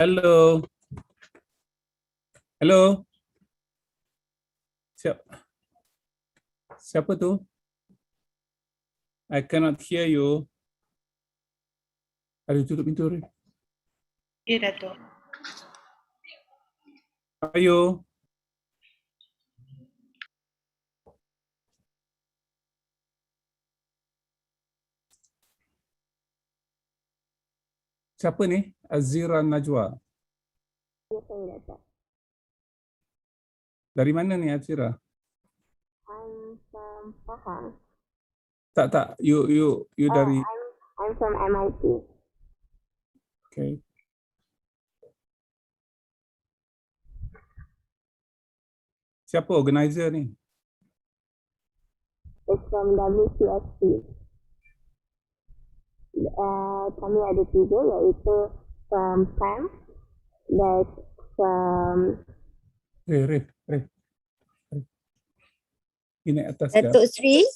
Hello. Hello. Siapa tu? I cannot hear you. Ada tutup pintu ni. Ya, Datuk. Ayo. Siapa ni? Azira Najwa. Ya, saya Datuk. Dari mana ni Azira? I'm from Pahang. Tak. You dari. I'm from MIT. Okay. Siapa organizer ni? It's from WCSC. Kami ada 3, iaitu from Sam, that's from Ref. Ini atas. Datuk Sri.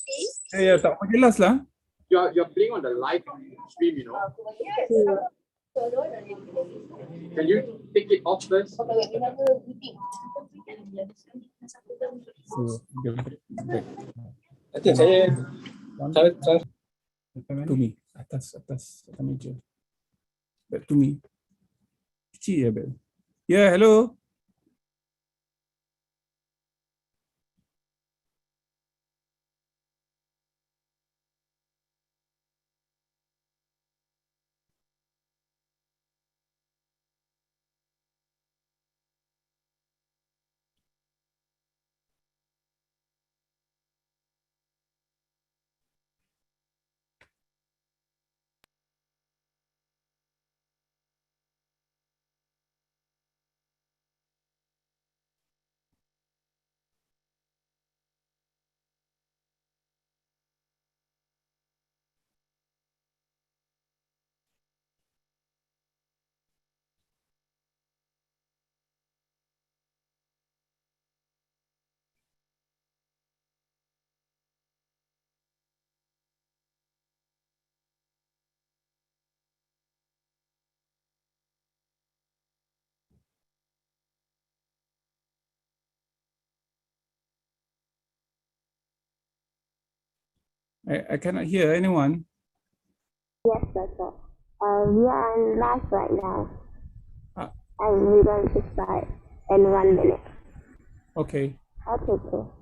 Ya, tak apa jelas lah. You're playing on the live stream, you know. Can you take it off first? Nanti saya To me. Atas meja. Back to me. Kecil ya, Bel. Ya, hello. I cannot hear anyone. yes, Datuk. We are on live right now. Ah. And we're going to start in 1 minute. Okay. Okay, cool.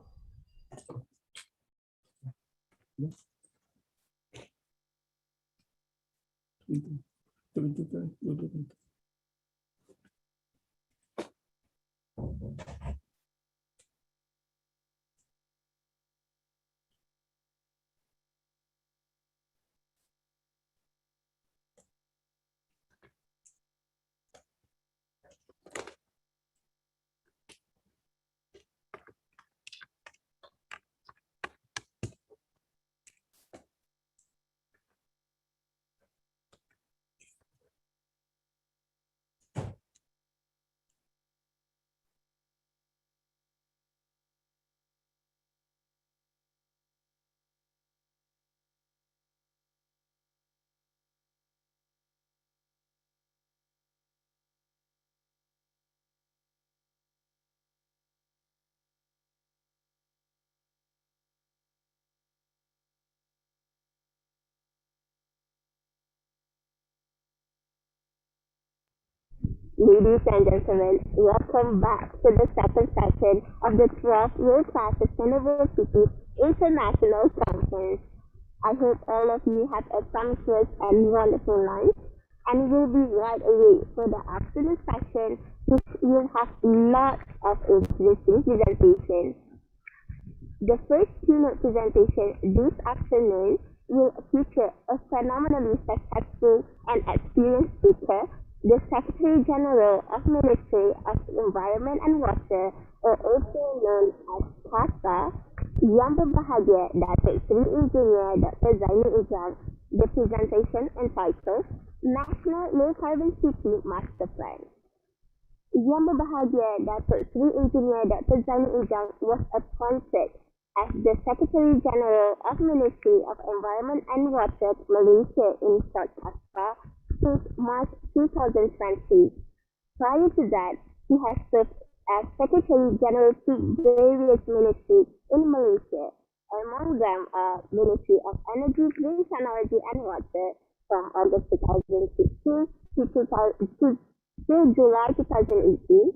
Ladies and gentlemen, welcome back to the second session of the 12th World Class Sustainable Cities International Conference. I hope all of you had a sumptuous and wonderful lunch, and we'll be right away for the afternoon session, which will have lots of interesting presentations. The first keynote presentation this afternoon will feature a phenomenally successful and experienced speaker, the Secretary General of Ministry of Environment and Water, or also known as CASA, yang berbahagia Datuk Seri Engineer Dr. Zainul Ijam. The presentation entitled National Low Carbon City Master Plan. Yang berbahagia Datuk Seri Engineer Dr. Zainul Ijam was appointed as the Secretary General of Ministry of Environment and Water, Malaysia in short CASPA, since March 2020. Prior to that, he has served as Secretary General to various ministries in Malaysia. Among them are Ministry of Energy, Green Technology and Water from August 2016 to July 2018.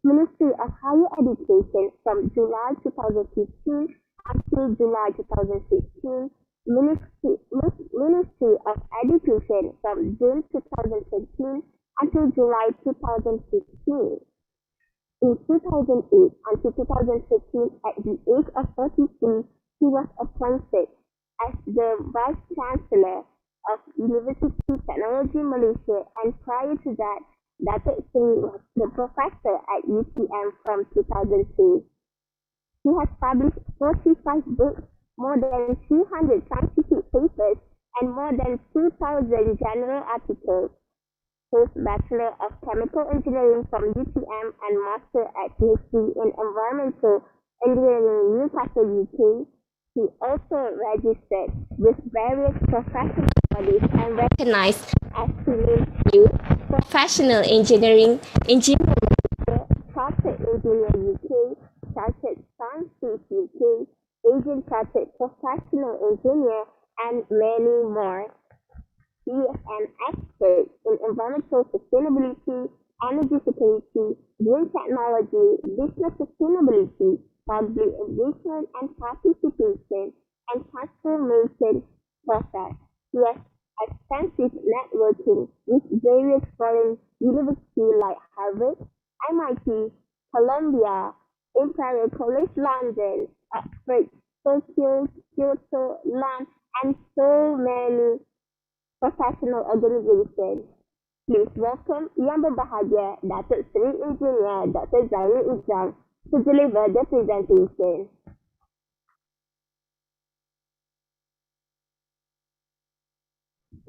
Ministry of Higher Education from July 2015 until July 2016. Ministry of Education from June 2013 until July 2015. In 2008 until 2015, at the age of 43, he was appointed as the Vice Chancellor of University Technology Malaysia, and prior to that, Datuk Seri was the professor at UTM from 2002. He has published 45 books, more than 200 scientific papers, and more than 2,000 journal articles. His Bachelor of Chemical Engineering from UTM and Master at PhD in Environmental Engineering Newcastle, UK. He also registered with various professional bodies and recognized as PhD, Professional Engineer Malaysia, Chartered Engineer UK, Chartered Scientist UK, Asian Chartered Professional Engineer, and many more. He is an expert in environmental sustainability, energy security, green technology, business sustainability, public engagement and participation, and transformation process. He has extensive networking with various foreign universities like Harvard, MIT, Columbia, Imperial College London, Oxford, Tokyo, Kyoto, London, and so many professional organizations. Please welcome Yang Berbahagia Datuk Seri Engineer Dr. Zairul Ijam to deliver the presentation.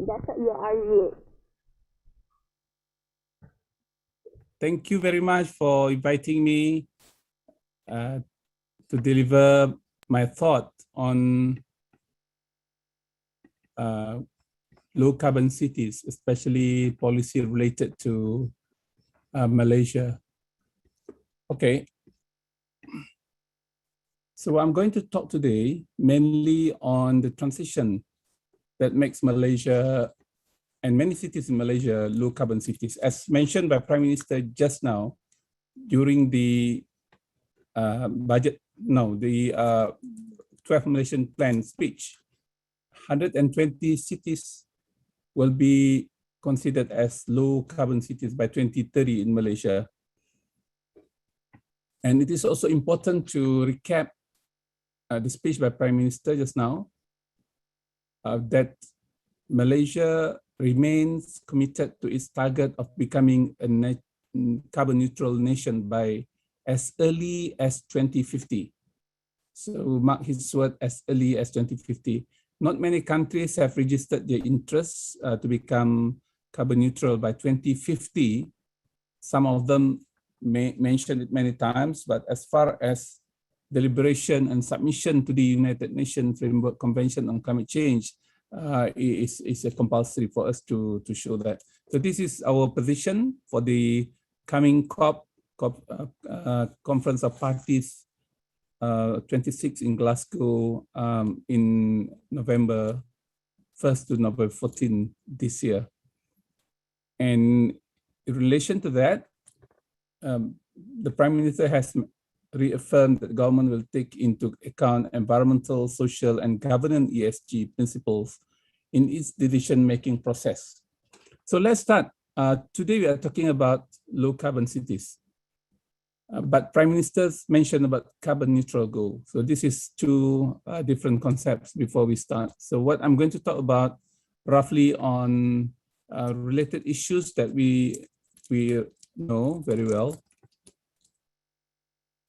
Datuk, you are mute. Thank you very much for inviting me to deliver my thought on low carbon cities, especially policy related to Malaysia. Okay. So I'm going to talk today mainly on the transition that makes Malaysia and many cities in Malaysia low carbon cities. As mentioned by Prime Minister just now, during the the 12 Malaysian Plan speech, 120 cities will be considered as low carbon cities by 2030 in Malaysia. And it is also important to recap the speech by Prime Minister just now, that Malaysia remains committed to its target of becoming a carbon neutral nation by as early as 2050. So mark his word, as early as 2050. Not many countries have registered their interests to become carbon neutral by 2050. Some of them mentioned it many times, but as far as deliberation and submission to the United Nations Framework Convention on Climate Change is a compulsory for us to show that. So this is our position for the coming Conference of Parties 26 in Glasgow in November 1st to November 14 this year. And in relation to that, the Prime Minister has reaffirmed that the government will take into account environmental, social, and governance ESG principles in its decision-making process. So let's start. Today we are talking about low carbon cities. But Prime Minister's mentioned about carbon neutral goal. So this is two different concepts before we start. So what I'm going to talk about roughly on related issues that we know very well.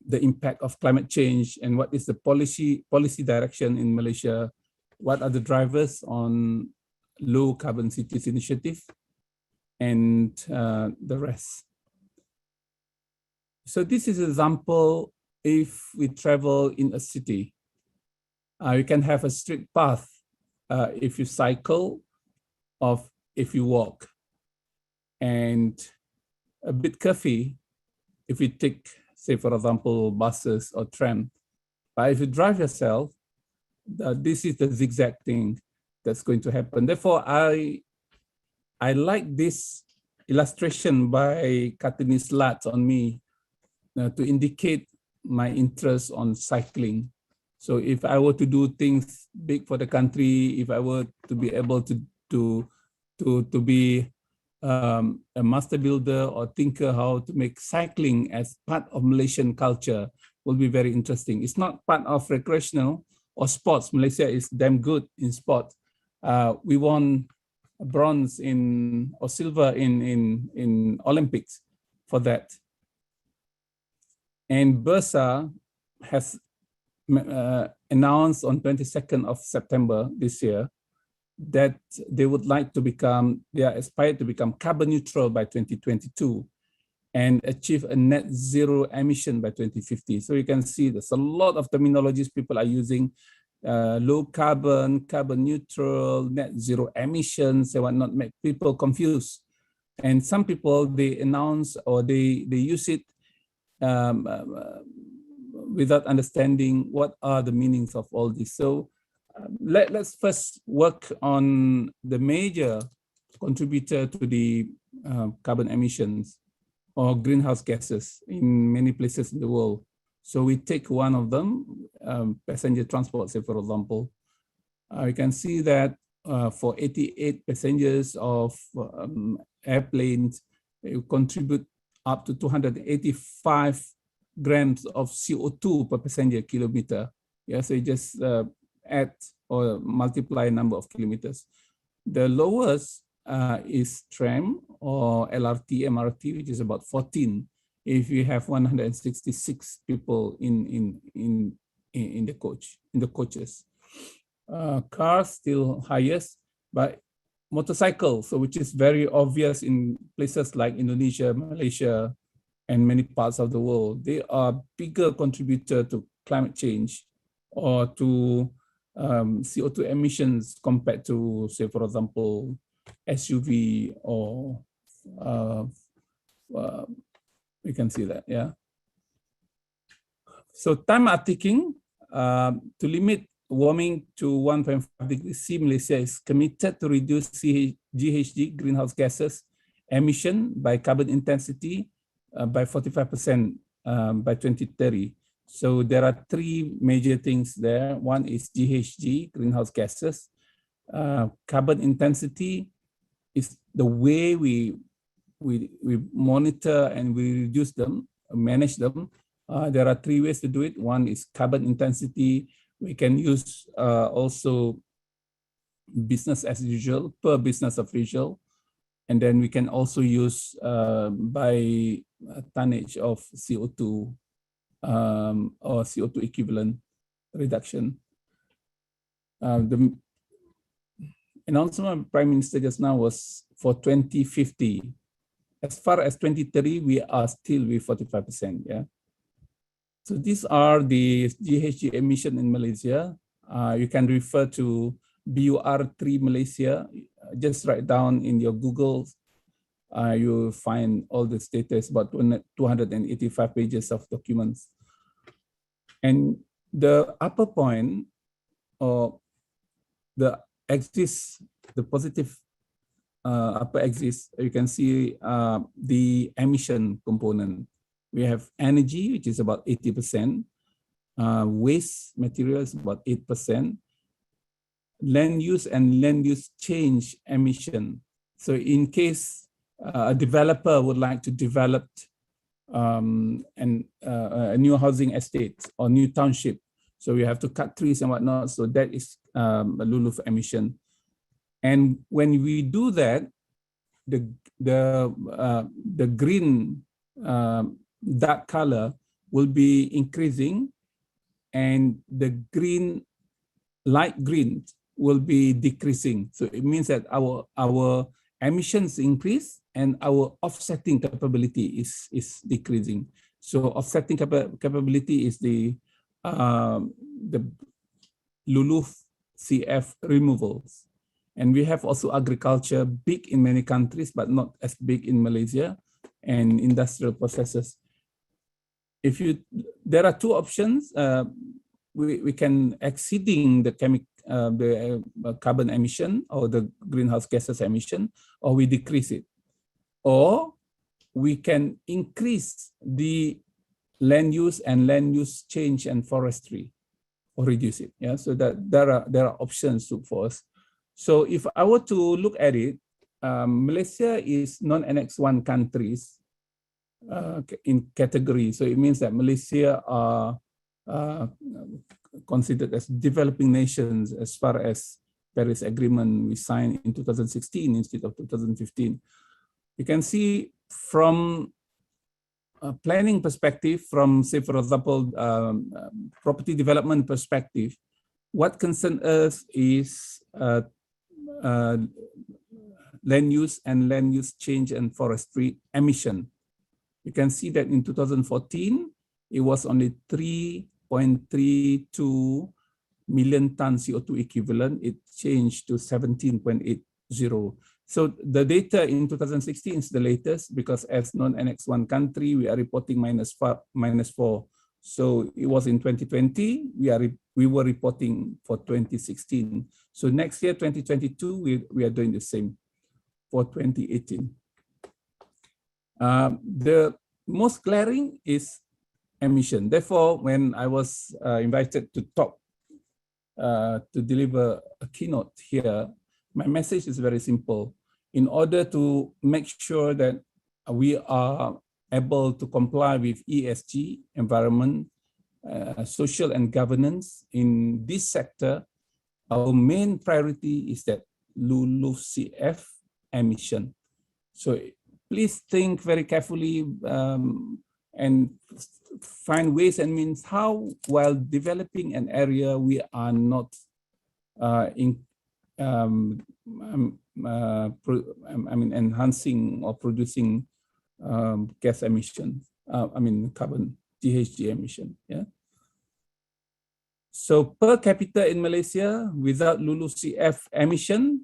The impact of climate change and what is the policy direction in Malaysia. What are the drivers on low carbon cities initiative and the rest. So this is an example. If we travel in a city, you can have a straight path if you cycle or if you walk. And a bit curvy if you take, say, for example, buses or tram. But if you drive yourself, this is the zigzag thing that's going to happen. Therefore, I like this illustration by cartoonist Lats on me to indicate my interest on cycling. So if I were to do things big for the country, if I were to be able to be a master builder or thinker how to make cycling as part of Malaysian culture will be very interesting. It's not part of recreational or sports. Malaysia is damn good in sport. We won bronze or silver in Olympics for that. And Bursa has announced on 22nd of September this year that they would like to become, they are aspired to become carbon neutral by 2022 and achieve a net zero emission by 2050. So you can see there's a lot of terminologies people are using, low carbon, carbon neutral, net zero emissions, and whatnot, make people confused. And some people, they announce or they use it without understanding what are the meanings of all this. So let's first work on the major contributor to the carbon emissions or greenhouse gases in many places in the world. So we take one of them, passenger transport, say for example. You can see that for 88 passengers of airplanes, it contribute up to 285 grams of CO2 per passenger kilometer. Yeah, so you just add or multiply number of kilometers. The lowest is tram or LRT, MRT, which is about 14 if you have 166 people in the coaches. Cars still highest, but motorcycles, so which is very obvious in places like Indonesia, Malaysia, and many parts of the world, they are bigger contributor to climate change or to CO2 emissions compared to, say, for example, SUV or we can see that, yeah. So time are ticking. To limit warming to 1.5 degrees C, Malaysia is committed to reduce GHG, greenhouse gases, emission by carbon intensity by 45% by 2030. So there are three major things there. One is GHG, greenhouse gases. Carbon intensity is the way we monitor and we reduce them, manage them. There are three ways to do it. One is carbon intensity. We can use also business as usual, per business as usual. And then we can also use by tonnage of CO2 or CO2 equivalent reduction. The announcement of Prime Minister just now was for 2050. As far as 2030, we are still with 45%, yeah. So these are the GHG emission in Malaysia. You can refer to BUR3 Malaysia. Just write down in your Google, you'll find all the status, about 285 pages of documents. And the upper point, or the axis, the positive upper axis, you can see the emission component. We have energy, which is about 80%. Waste materials, about 8%. Land use and land use change emission. So in case a developer would like to develop a new housing estate or new township, so we have to cut trees and whatnot. So that is a LULUF emission. And when we do that, the green dark color will be increasing, and the green, light green, will be decreasing. So it means that our emissions increase and our offsetting capability is decreasing. So offsetting capability is the LULUF CF removals. And we have also agriculture, big in many countries, but not as big in Malaysia. and industrial processes. There are two options. We can exceeding the carbon emission or the greenhouse gases emission, or we decrease it, or we can increase the land use and land use change and forestry, or reduce it. Yeah, so that there are options for us. So if I were to look at it, Malaysia is non-Annex 1 countries in category. So it means that Malaysia are considered as developing nations as far as Paris Agreement we signed in 2016 instead of 2015. You can see from a planning perspective, from say for example, property development perspective, what concerns us is land use and land use change and forestry emission. You can see that in 2014, it was only 3.32 million tons CO2 equivalent. It changed to 17.80. So the data in 2016 is the latest, because as non-Annex 1 country, we are reporting -4. So it was in 2020, we were reporting for 2016. So next year, 2022, we are doing the same for 2018. The most glaring is emission. Therefore, when I was invited to talk, to deliver a keynote here, my message is very simple. In order to make sure that we are able to comply with ESG, environment, social and governance in this sector, our main priority is that LULUCF emission. So please think very carefully and find ways and means how, while developing an area, we are not enhancing or producing gas emissions. Carbon, GHG emission. Yeah. So per capita in Malaysia, without LULUCF emission,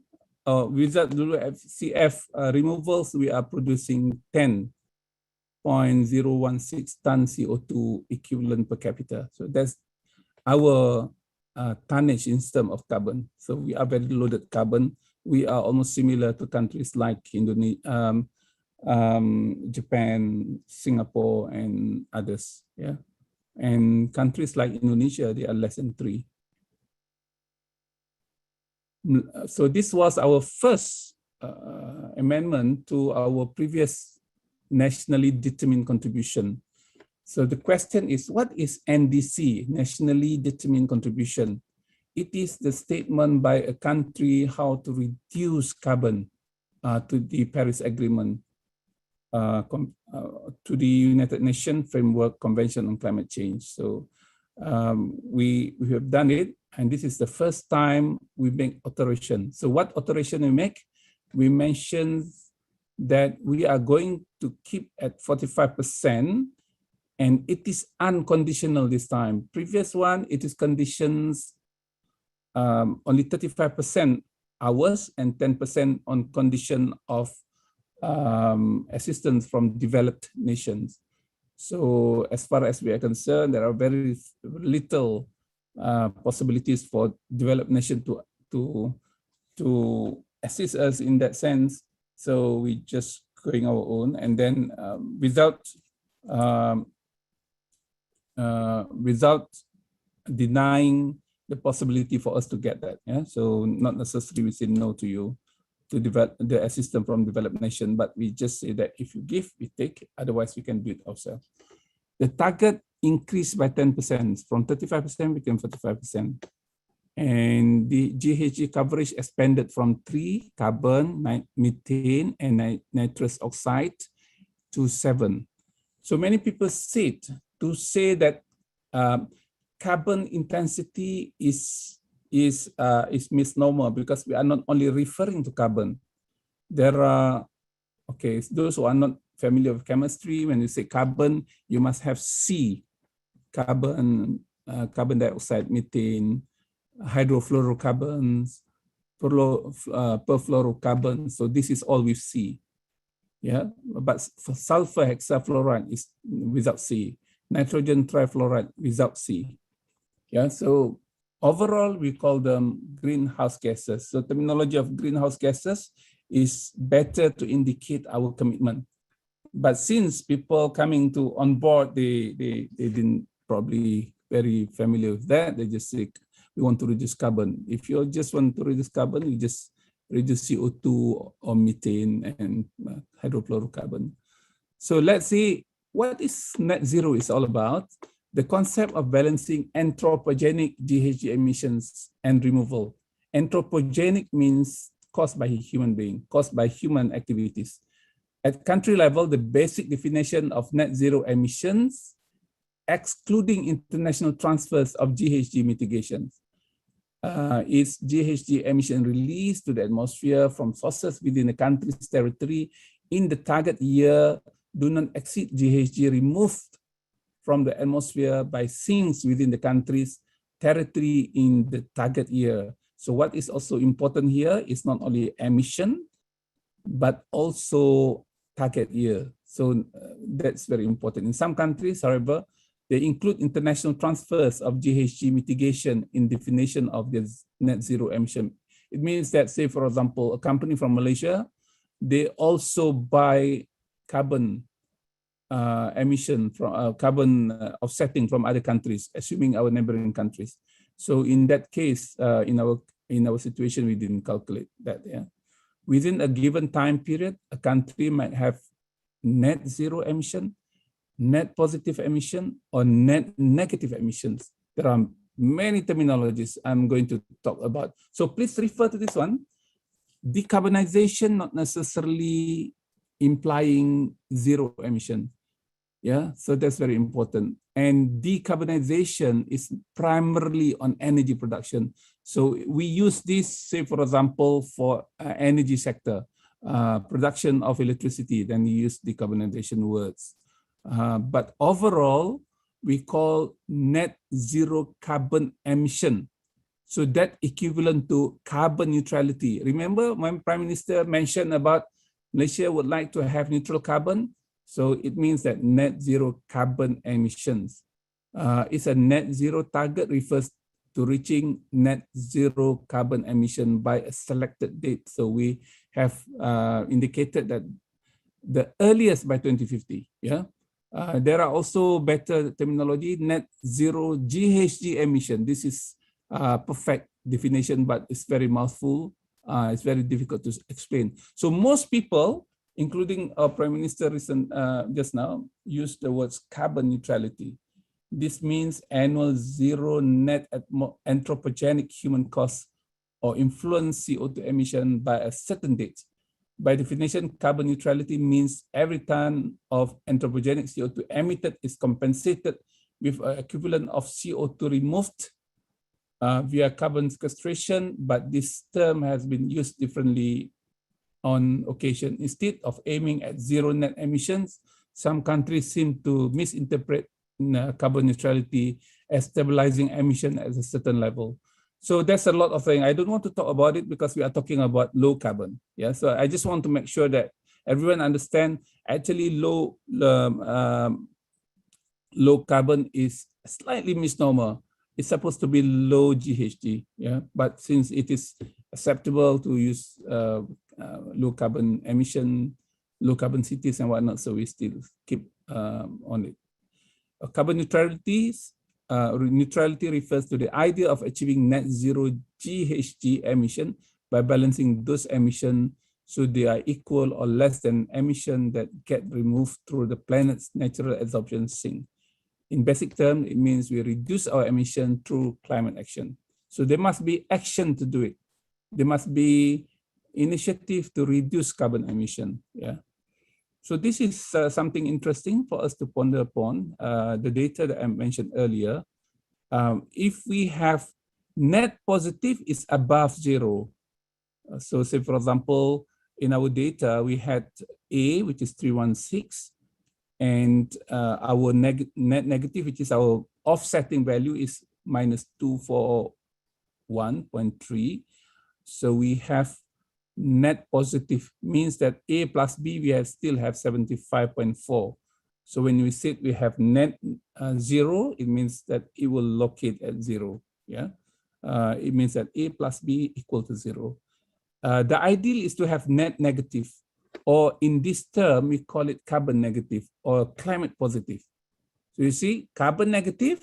without LULUCF removals, we are producing 10.016 tons CO2 equivalent per capita. So that's our tonnage in terms of carbon. So we are very loaded carbon. We are almost similar to countries like Indonesia, Japan, Singapore, and others. Yeah, and countries like Indonesia, they are less than 3. So this was our first amendment to our previous nationally determined contribution. So the question is, what is NDC, nationally determined contribution? It is the statement by a country how to reduce carbon to the Paris Agreement, to the United Nations Framework Convention on Climate Change. So we have done it, and this is the first time we make alteration. So what alteration we make? We mentioned that we are going to keep at 45%, and it is unconditional this time. Previous one, it is conditions only 35% ours and 10% on condition of assistance from developed nations. So as far as we are concerned, there are very little possibilities for developed nation to assist us in that sense. So we just going our own, and then without denying the possibility for us to get that. Yeah, so not necessarily we say no to you to develop the assistance from developed nation, but we just say that if you give, we take, otherwise we can do it ourselves. The target increased by 10%, from 35% became 45%. And the GHG coverage expanded from 3, carbon, methane, and nitrous oxide, to 7. So many people said to say that carbon intensity is misnomer, because we are not only referring to carbon. There are, okay, those who are not familiar with chemistry, when you say carbon, you must have C, carbon, carbon dioxide, methane, hydrofluorocarbons, perfluorocarbons. So this is all with C. Yeah, but for sulfur hexafluoride is without C, nitrogen trifluoride without C. Yeah, so overall we call them greenhouse gases. So terminology of greenhouse gases is better to indicate our commitment. But since people coming to on board, they didn't probably very familiar with that. They just say we want to reduce carbon. If you just want to reduce carbon, you just reduce CO2 or methane and hydrofluorocarbon. So let's see what is net zero is all about. The concept of balancing anthropogenic GHG emissions and removal. Anthropogenic means caused by human being, caused by human activities. At country level, the basic definition of net zero emissions, excluding international transfers of GHG mitigations, is GHG emission released to the atmosphere from sources within the country's territory in the target year do not exceed GHG removed from the atmosphere by sinks within the country's territory in the target year. So what is also important here is not only emission, but also target year. So that's very important. In some countries, however, they include international transfers of GHG mitigation in definition of the net zero emission. It means that, say, for example, a company from Malaysia, they also buy carbon emission from carbon offsetting from other countries, assuming our neighboring countries. So in that case, in our situation, we didn't calculate that. Yeah, within a given time period, a country might have net zero emission, net positive emission, or net negative emissions. There are many terminologies I'm going to talk about. So please refer to this one. Decarbonization not necessarily implying zero emission. Yeah, so that's very important. And decarbonization is primarily on energy production. So we use this, say, for example, for energy sector, production of electricity, then we use decarbonization words. But overall, we call net zero carbon emission. So that equivalent to carbon neutrality. Remember when Prime Minister mentioned about Malaysia would like to have neutral carbon? So it means that net zero carbon emissions. It's a net zero target refers to reaching net zero carbon emission by a selected date. So we have indicated that the earliest by 2050. Yeah. There are also better terminology, net zero GHG emission. This is perfect definition, but it's very mouthful. It's very difficult to explain. So most people, including our Prime Minister just now, use the words carbon neutrality. This means annual zero net anthropogenic human cost or influence CO2 emission by a certain date. By definition, carbon neutrality means every ton of anthropogenic CO2 emitted is compensated with an equivalent of CO2 removed via carbon sequestration, but this term has been used differently on occasion. Instead of aiming at zero net emissions, some countries seem to misinterpret carbon neutrality as stabilizing emission at a certain level. So that's a lot of things. I don't want to talk about it because we are talking about low carbon. Yeah, so I just want to make sure that everyone understand actually low carbon is slightly misnomer. It's supposed to be low GHG. Yeah, but since it is acceptable to use low carbon emission, low carbon cities and whatnot, so we still keep on it. Carbon neutrality refers to the idea of achieving net zero GHG emission by balancing those emissions so they are equal or less than emission that get removed through the planet's natural absorption sink. In basic terms, it means we reduce our emission through climate action. So there must be action to do it. There must be initiative to reduce carbon emission. Yeah. So this is something interesting for us to ponder upon. The data that I mentioned earlier. If we have net positive is above zero. So say for example, in our data, we had A, which is 316, and our net negative, which is our offsetting value, is minus 241.3. So we have net positive means that A plus B, we still have 75.4. So when we say we have net zero, it means that it will locate at zero. Yeah, it means that A plus B equal to zero. The ideal is to have net negative, or in this term, we call it carbon negative or climate positive. So you see, carbon negative,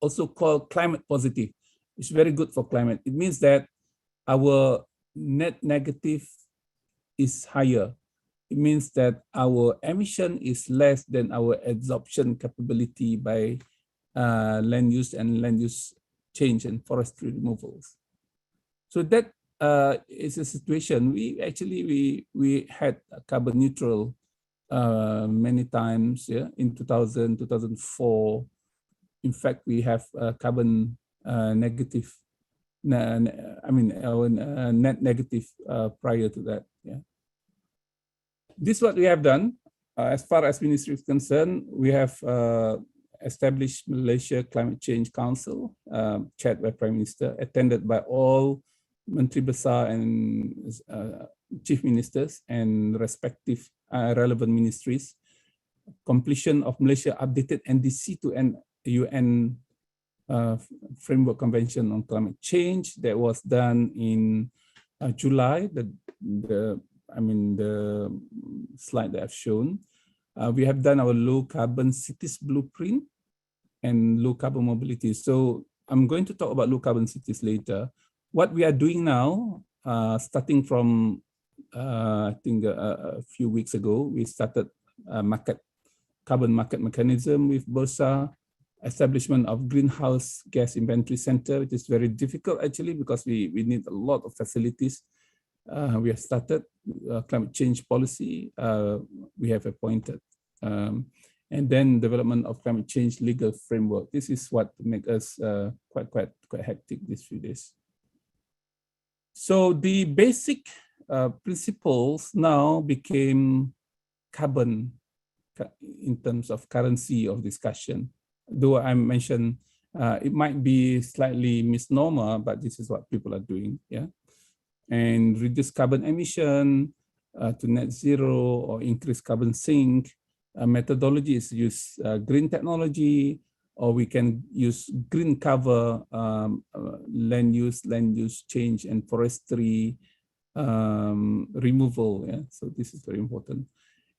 also called climate positive. It's very good for climate. It means that our net negative is higher. It means that our emission is less than our absorption capability by land use and land use change and forestry removals. So that is a situation. We actually had carbon neutral many times, yeah, in 2000, 2004. In fact, we have carbon negative. I mean, our net negative prior to that. Yeah. This is what we have done. As far as ministry is concerned, we have established Malaysia Climate Change Council, chaired by Prime Minister, attended by all Menteri Besar and chief ministers and respective relevant ministries. Completion of Malaysia updated NDC to UN Framework Convention on Climate Change that was done in July. The slide that I've shown. We have done our low carbon cities blueprint and low carbon mobility. So I'm going to talk about low carbon cities later. What we are doing now, starting from I think a few weeks ago, we started a carbon market mechanism with Bursa, establishment of greenhouse gas inventory center, which is very difficult actually because we need a lot of facilities. We have started climate change policy. We have appointed, and then development of climate change legal framework. This is what make us quite hectic these few days. So the basic principles now became carbon in terms of currency of discussion. Though I mentioned it might be slightly misnomer, but this is what people are doing. Yeah. And reduce carbon emission to net zero or increase carbon sink. Methodology is use green technology, or we can use green cover land use change and forestry removal. Yeah? So this is very important.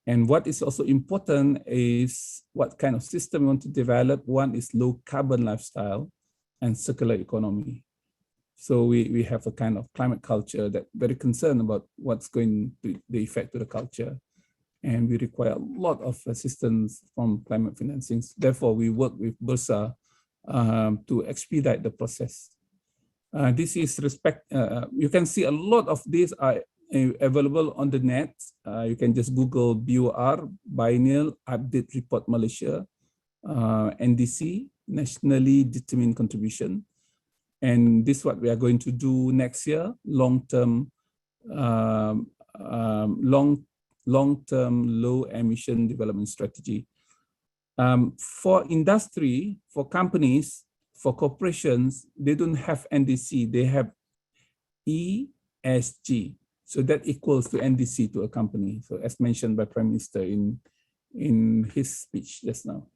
And what is also important is what kind of system we want to develop. One is low carbon lifestyle and circular economy. So we have a kind of climate culture that very concerned about what's going to the effect to the culture. And we require a lot of assistance from climate financing. Therefore, we work with Bursa to expedite the process. This is you can see a lot of these are available on the net. You can just Google BOR, Biennial Update Report Malaysia, NDC, Nationally Determined Contribution. And this is what we are going to do next year, long-term low emission development strategy. For industry, for companies, for corporations, they don't have NDC, they have ESG. So that equals to NDC to a company. So as mentioned by Prime Minister in his speech just now.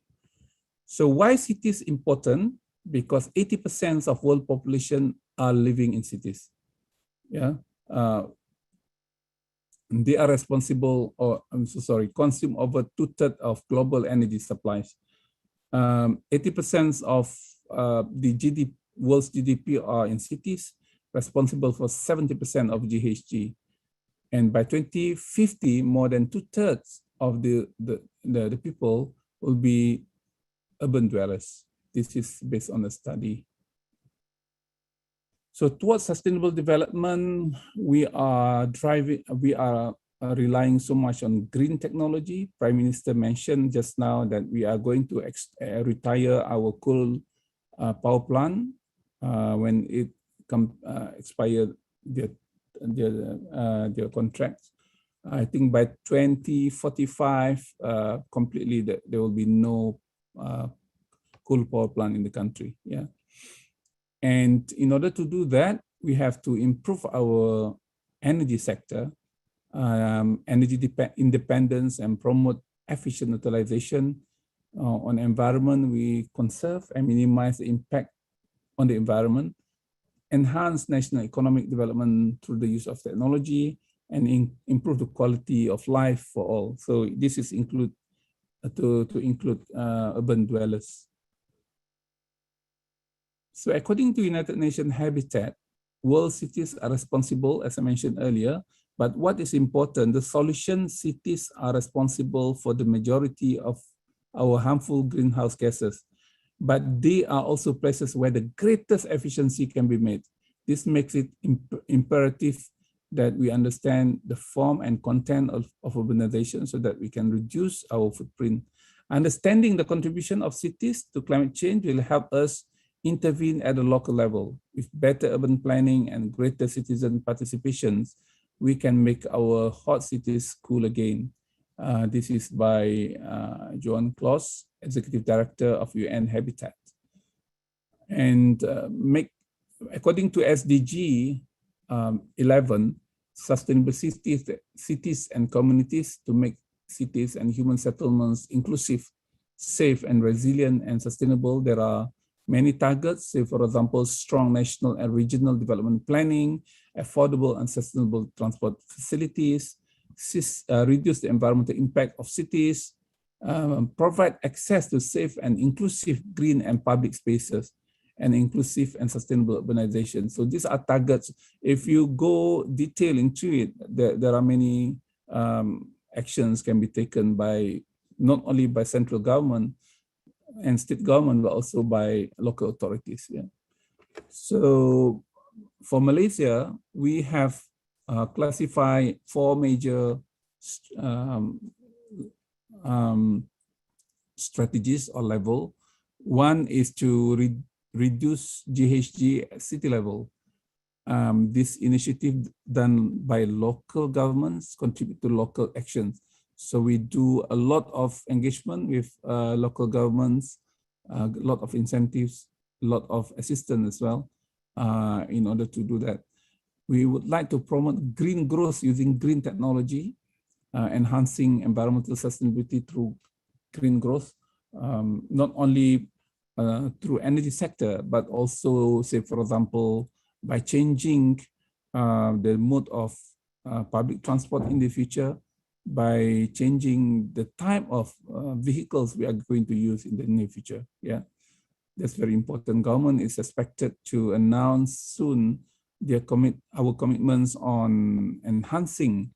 So why cities important? Because 80% of world population are living in cities. Yeah, they are responsible, or consume over 2/3 of global energy supplies. 80% of the world's GDP are in cities, responsible for 70% of GHG. And by 2050, more than 2/3 of the people will be urban dwellers. This is based on a study. So towards sustainable development, we are relying so much on green technology. Prime Minister mentioned just now that we are going to retire our coal power plant when it expired their contracts. I think by 2045, completely there will be no coal power plant in the country. Yeah. And in order to do that, we have to improve our energy sector, energy independence, and promote efficient utilization. On environment, we conserve and minimize the impact on the environment, enhance national economic development through the use of technology, and improve the quality of life for all. So this is include to include urban dwellers. So according to United Nations Habitat, world cities are responsible, as I mentioned earlier, but what is important, the solution cities are responsible for the majority of our harmful greenhouse gases, but they are also places where the greatest efficiency can be made. This makes it imperative that we understand the form and content of urbanization so that we can reduce our footprint. Understanding the contribution of cities to climate change will help us intervene at the local level. With better urban planning and greater citizen participations, we can make our hot cities cool again. This is by Joan Claus, Executive Director of UN Habitat. And according to SDG 11, sustainable cities and communities to make cities and human settlements inclusive, safe and resilient and sustainable. There are many targets, say for example, strong national and regional development planning, affordable and sustainable transport facilities, reduce the environmental impact of cities, provide access to safe and inclusive green and public spaces, and inclusive and sustainable urbanization. So these are targets. If you go detail into it, there are many actions can be taken by not only by central government and state government, but also by local authorities. Yeah. So for Malaysia, we have classified 4 major strategies or level. One is to reduce GHG at city level. This initiative done by local governments contribute to local actions. So we do a lot of engagement with local governments, a lot of incentives, a lot of assistance as well in order to do that. We would like to promote green growth using green technology, enhancing environmental sustainability through green growth, not only through energy sector, but also, say, for example, by changing the mode of public transport in the future, by changing the type of vehicles we are going to use in the near future. Yeah, that's very important. Government is expected to announce soon our commitments on enhancing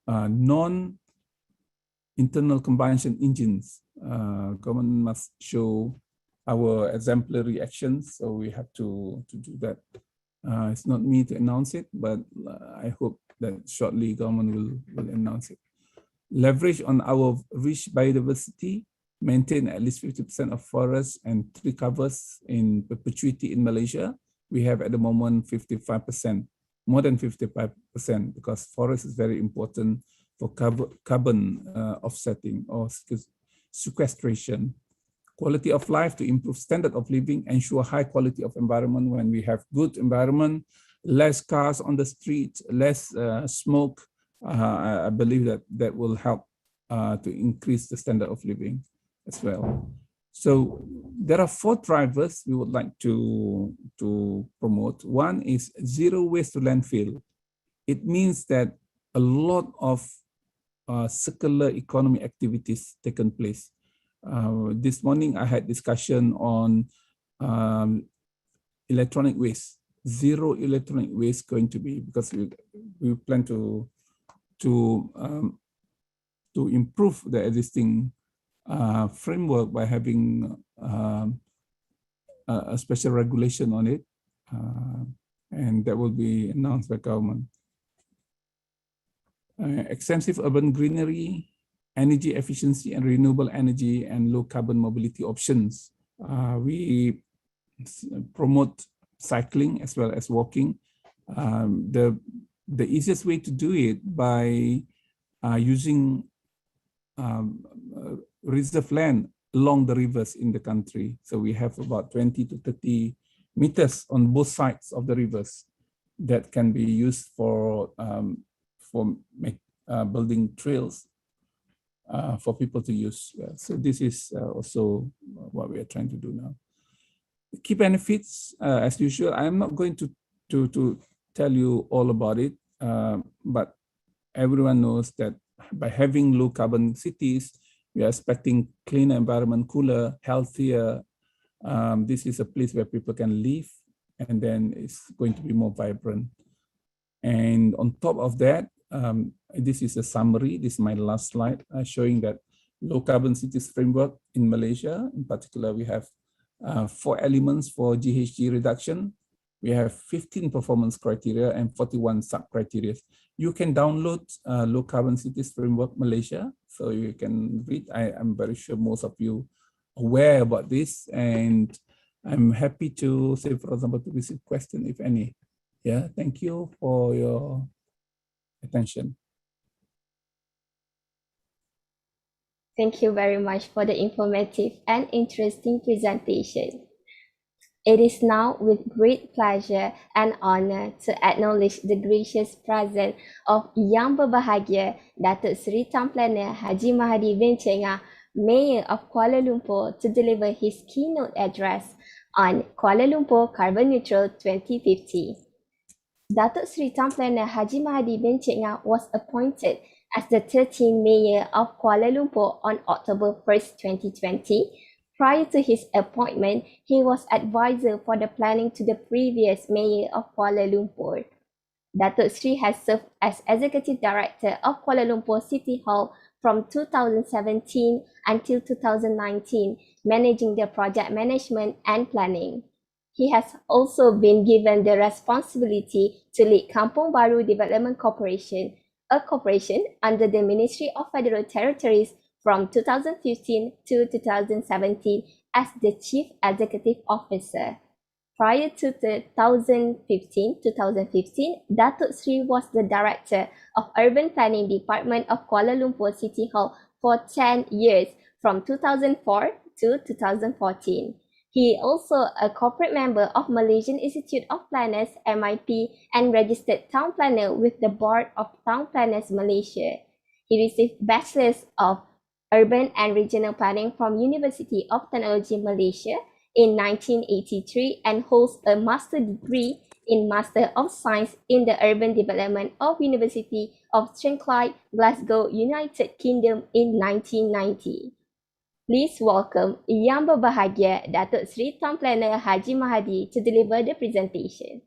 non-internal combustion engines. Government must show our exemplary actions, so we have to do that. It's not me to announce it, but I hope that shortly government will announce it. Leverage on our rich biodiversity, maintain at least 50% of forests and tree covers in perpetuity in Malaysia. We have at the moment 55%, more than 55%, because forest is very important for carbon offsetting or sequestration. Quality of life to improve standard of living, ensure high quality of environment. When we have good environment, less cars on the street, less smoke, I believe that will help to increase the standard of living as well. So there are 4 drivers we would like to promote. One is zero waste to landfill. It means that a lot of circular economy activities taken place. This morning I had discussion on electronic waste. Zero electronic waste going to be, because we plan to improve the existing framework by having a special regulation on it, and that will be announced by government. Extensive urban greenery, energy efficiency and renewable energy, and low carbon mobility options. We promote cycling as well as walking. The easiest way to do it by using reserve land along the rivers in the country. So we have about 20 to 30 meters on both sides of the rivers. that can be used for building trails for people to use. So this is also what we are trying to do now. Key benefits, as usual, I'm not going to tell you all about it, but everyone knows that by having low carbon cities, we are expecting cleaner environment, cooler, healthier. This is a place where people can live, and then it's going to be more vibrant. And on top of that, this is a summary. This is my last slide, showing that low carbon cities framework in Malaysia. In particular, we have 4 elements for GHG reduction. We have 15 performance criteria and 41 sub-criteria. You can download Low Carbon Cities Framework Malaysia, so you can read. I'm very sure most of you are aware about this, and I'm happy to say, for example, to receive questions, if any. Yeah, thank you for your attention. Thank you very much for the informative and interesting presentation. It is now with great pleasure and honor to acknowledge the gracious presence of Yang Berbahagia Datuk Seri Town Planner Haji Mahadi bin Cengah, Mayor of Kuala Lumpur, to deliver his keynote address on Kuala Lumpur Carbon Neutral 2050. Datuk Seri Town Planner Haji Mahadi bin Cengah was appointed as the 13th Mayor of Kuala Lumpur on October 1st, 2020. Prior to his appointment, he was advisor for the planning to the previous Mayor of Kuala Lumpur. Datuk Sri has served as Executive Director of Kuala Lumpur City Hall from 2017 until 2019, managing the project management and planning. He has also been given the responsibility to lead Kampung Baru Development Corporation, a corporation under the Ministry of Federal Territories from 2015 to 2017 as the Chief Executive Officer. Prior to 2015, Datuk Sri was the Director of Urban Planning Department of Kuala Lumpur City Hall for 10 years from 2004 to 2014. He also a corporate member of Malaysian Institute of Planners, MIP, and registered town planner with the Board of Town Planners Malaysia. He received Bachelor's of Urban and Regional Planning from University of Technology Malaysia in 1983 and holds a master degree in Master of Science in the Urban Development of University of Strathclyde, Glasgow, United Kingdom in 1990. Please welcome Yang Berbahagia Datuk Seri Town Planner Haji Mahadi to deliver the presentation.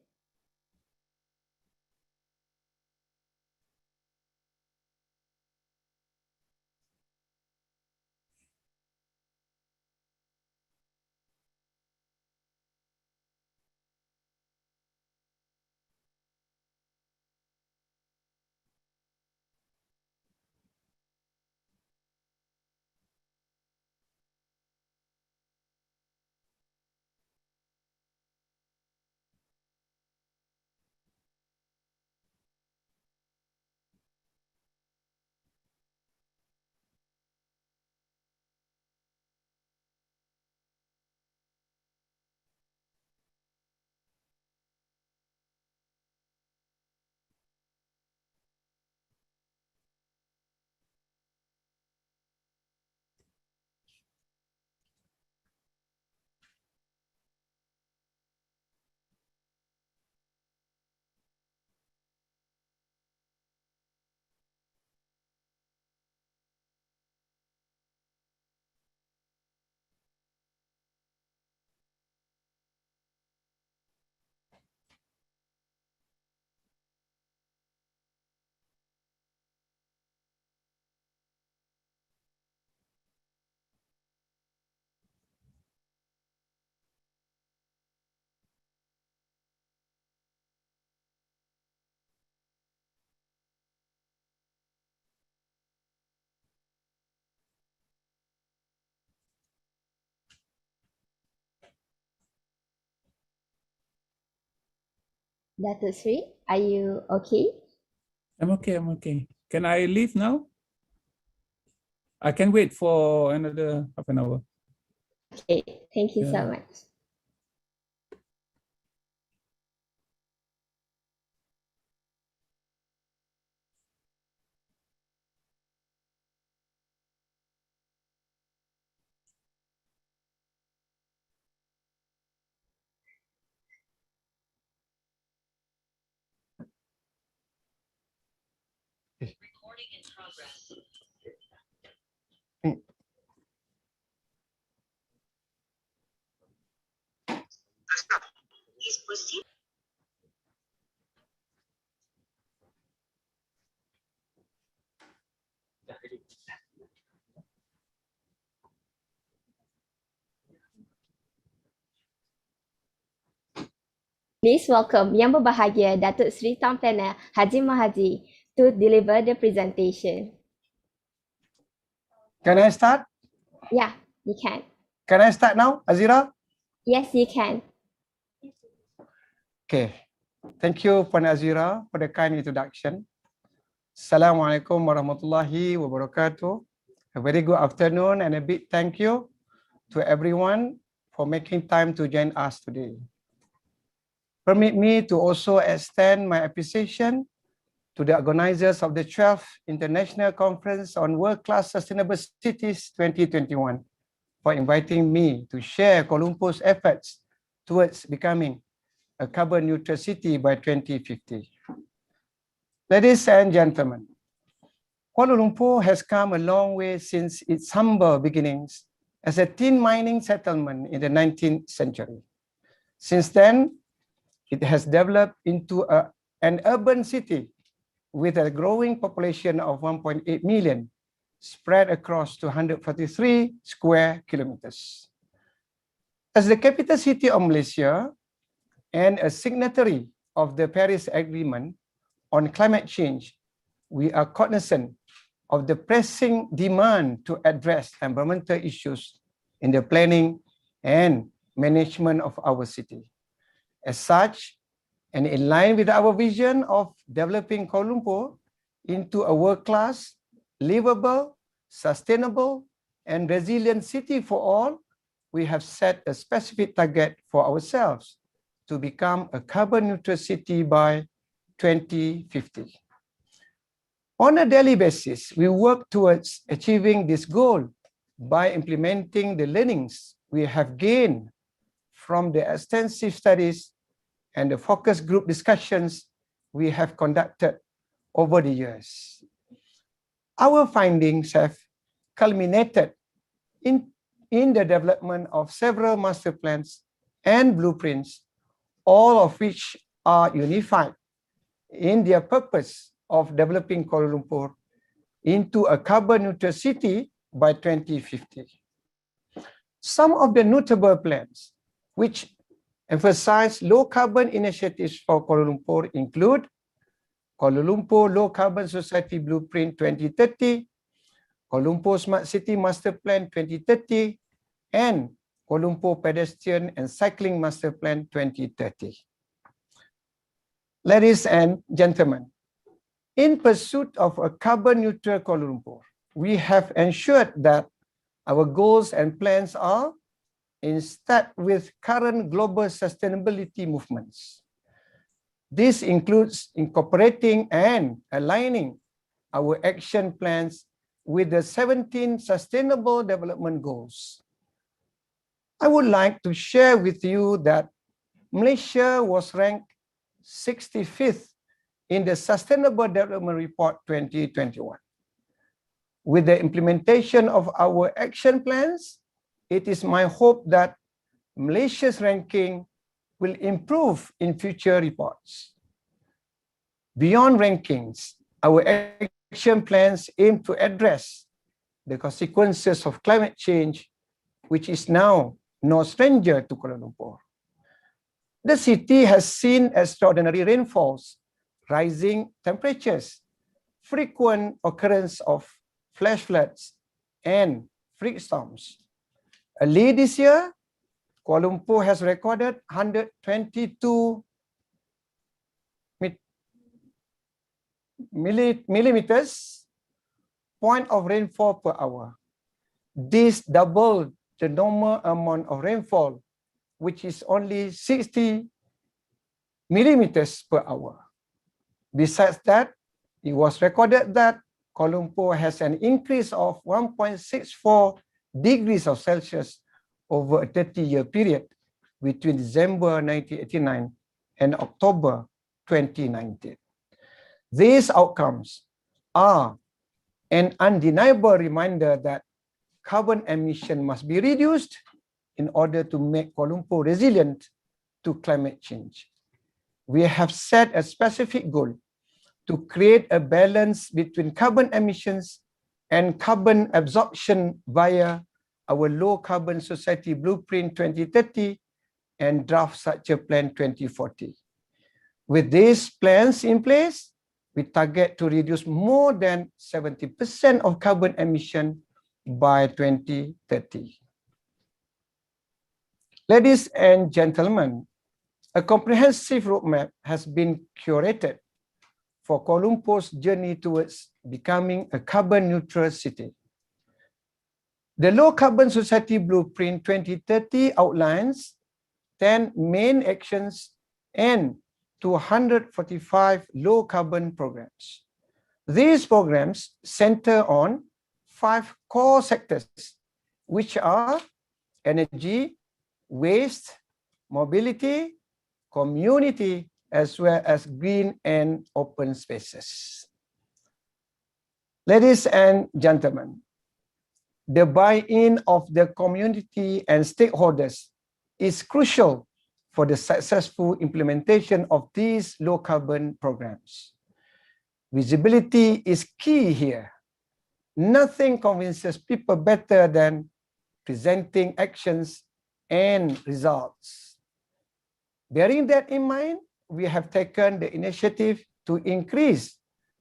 Datuk Sri, are you okay? I'm okay. Can I leave now? I can wait for another half an hour. Okay, thank you so much. Please welcome Yang Berbahagia Datuk Seri Tuan Planner Haji Mahathir to deliver the presentation. Can I start? Yeah, you can. Can I start now, Azira? Yes, you can. Okay. Thank you, Puan Azira, for the kind introduction. Assalamualaikum warahmatullahi wabarakatuh. A very good afternoon and a big thank you to everyone for making time to join us today. Permit me to also extend my appreciation to the organizers of the 12th International Conference on World-Class Sustainable Cities 2021 for inviting me to share Kuala Lumpur's efforts towards becoming a carbon neutral city by 2050. Ladies and gentlemen, Kuala Lumpur has come a long way since its humble beginnings as a tin mining settlement in the 19th century. Since then, it has developed into an urban city with a growing population of 1.8 million, spread across 243 square kilometers. As the capital city of Malaysia and a signatory of the Paris Agreement on climate change, we are cognizant of the pressing demand to address environmental issues in the planning and management of our city. As such, and in line with our vision of developing Kuala Lumpur into a world-class, livable, sustainable, and resilient city for all, we have set a specific target for ourselves to become a carbon neutral city by 2050. On a daily basis, we work towards achieving this goal by implementing the learnings we have gained from the extensive studies and the focus group discussions we have conducted over the years. Our findings have culminated in the development of several master plans and blueprints, all of which are unified in their purpose of developing Kuala Lumpur into a carbon neutral city by 2050. Some of the notable plans which emphasize low carbon initiatives for Kuala Lumpur include Kuala Lumpur Low Carbon Society Blueprint 2030, Kuala Lumpur Smart City Master Plan 2030, and Kuala Lumpur Pedestrian and Cycling Master Plan 2030. Ladies and gentlemen, in pursuit of a carbon neutral Kuala Lumpur, we have ensured that our goals and plans are in step with current global sustainability movements. This includes incorporating and aligning our action plans with the 17 Sustainable Development Goals. I would like to share with you that Malaysia was ranked 65th in the Sustainable Development Report 2021. With the implementation of our action plans, it is my hope that Malaysia's ranking will improve in future reports. Beyond rankings, our action plans aim to address the consequences of climate change, which is now no stranger to Kuala Lumpur. The city has seen extraordinary rainfalls, rising temperatures, frequent occurrence of flash floods, and freak storms. Early this year, Kuala Lumpur has recorded 122 millimeters point of rainfall per hour. This doubled the normal amount of rainfall, which is only 60 millimeters per hour. Besides that, it was recorded that Kuala Lumpur has an increase of 1.64 degrees of Celsius over a 30-year period between December 1989 and October 2019. These outcomes are an undeniable reminder that carbon emission must be reduced in order to make Kuala Lumpur resilient to climate change. We have set a specific goal to create a balance between carbon emissions and carbon absorption via our Low Carbon Society Blueprint 2030 and Draft Structure Plan 2040. With these plans in place, we target to reduce more than 70% of carbon emission by 2030. Ladies and gentlemen, a comprehensive roadmap has been curated for Kuala Lumpur's journey towards becoming a carbon neutral city. The Low Carbon Society Blueprint 2030 outlines 10 main actions and 245 low carbon programs. These programs center on 5 core sectors, which are energy, waste, mobility, community, as well as green and open spaces. Ladies and gentlemen, the buy-in of the community and stakeholders is crucial for the successful implementation of these low-carbon programs. Visibility is key here. Nothing convinces people better than presenting actions and results. Bearing that in mind, we have taken the initiative to increase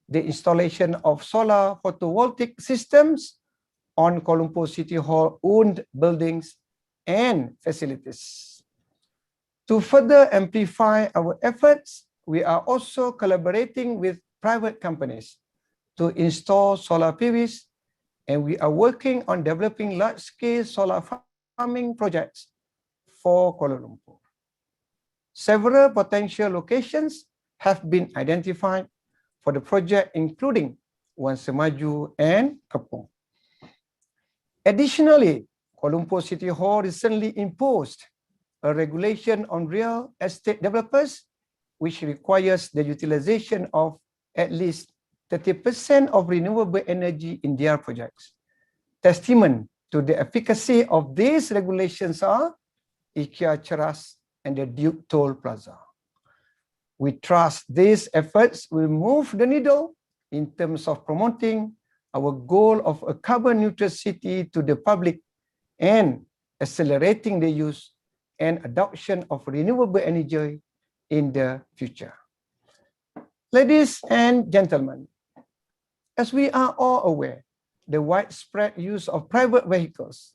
the installation of solar photovoltaic systems on Kuala Lumpur City Hall owned buildings and facilities. To further amplify our efforts, we are also collaborating with private companies to install solar PVs, and we are working on developing large-scale solar farming projects for Kuala Lumpur. Several potential locations have been identified for the project, including Wan Semaju and Kepong. Additionally, Kuala Lumpur City Hall recently imposed a regulation on real estate developers, which requires the utilization of at least 30% of renewable energy in their projects. Testament to the efficacy of these regulations are IKEA Ceras and the Duke Toll Plaza. We trust these efforts will move the needle in terms of promoting our goal of a carbon neutral city to the public and accelerating the use and adoption of renewable energy in the future. Ladies and gentlemen, as we are all aware, the widespread use of private vehicles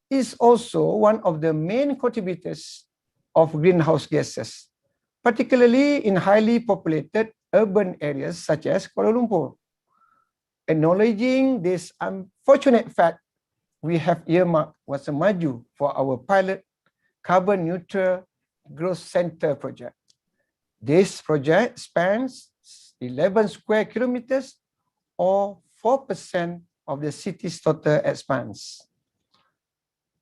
is also one of the main contributors of greenhouse gases, particularly in highly populated urban areas such as Kuala Lumpur. Acknowledging this unfortunate fact, we have earmarked Wan Semaju for our pilot carbon neutral growth center project. This project spans 11 square kilometers or 4% of the city's total expanse.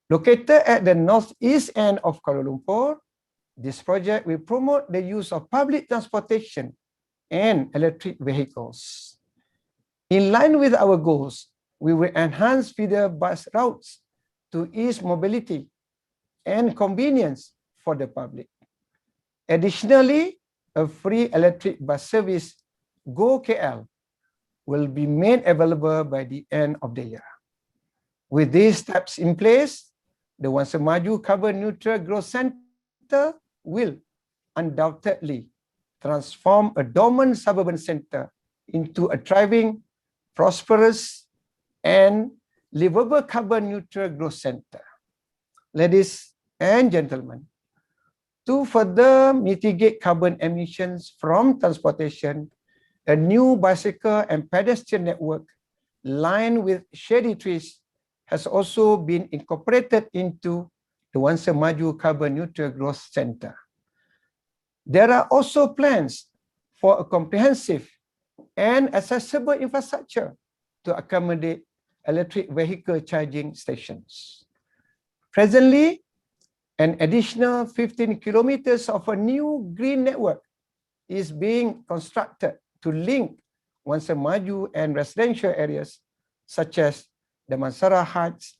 Located at the northeast end of Kuala Lumpur, this project will promote the use of public transportation and electric vehicles. In line with our goals, we will enhance feeder bus routes to ease mobility and convenience for the public. Additionally, a free electric bus service, Go KL, will be made available by the end of the year. With these steps in place, the Wan Semaju Carbon Neutral Growth Center will undoubtedly transform a dormant suburban center into a thriving, prosperous, and livable carbon neutral growth center. Ladies and gentlemen, to further mitigate carbon emissions from transportation, a new bicycle and pedestrian network lined with shady trees has also been incorporated into the Wan Semaju Carbon Neutral Growth Center. There are also plans for a comprehensive and accessible infrastructure to accommodate electric vehicle charging stations. Presently, an additional 15 kilometers of a new green network is being constructed to link Wangsa Maju and residential areas such as Damansara Heights,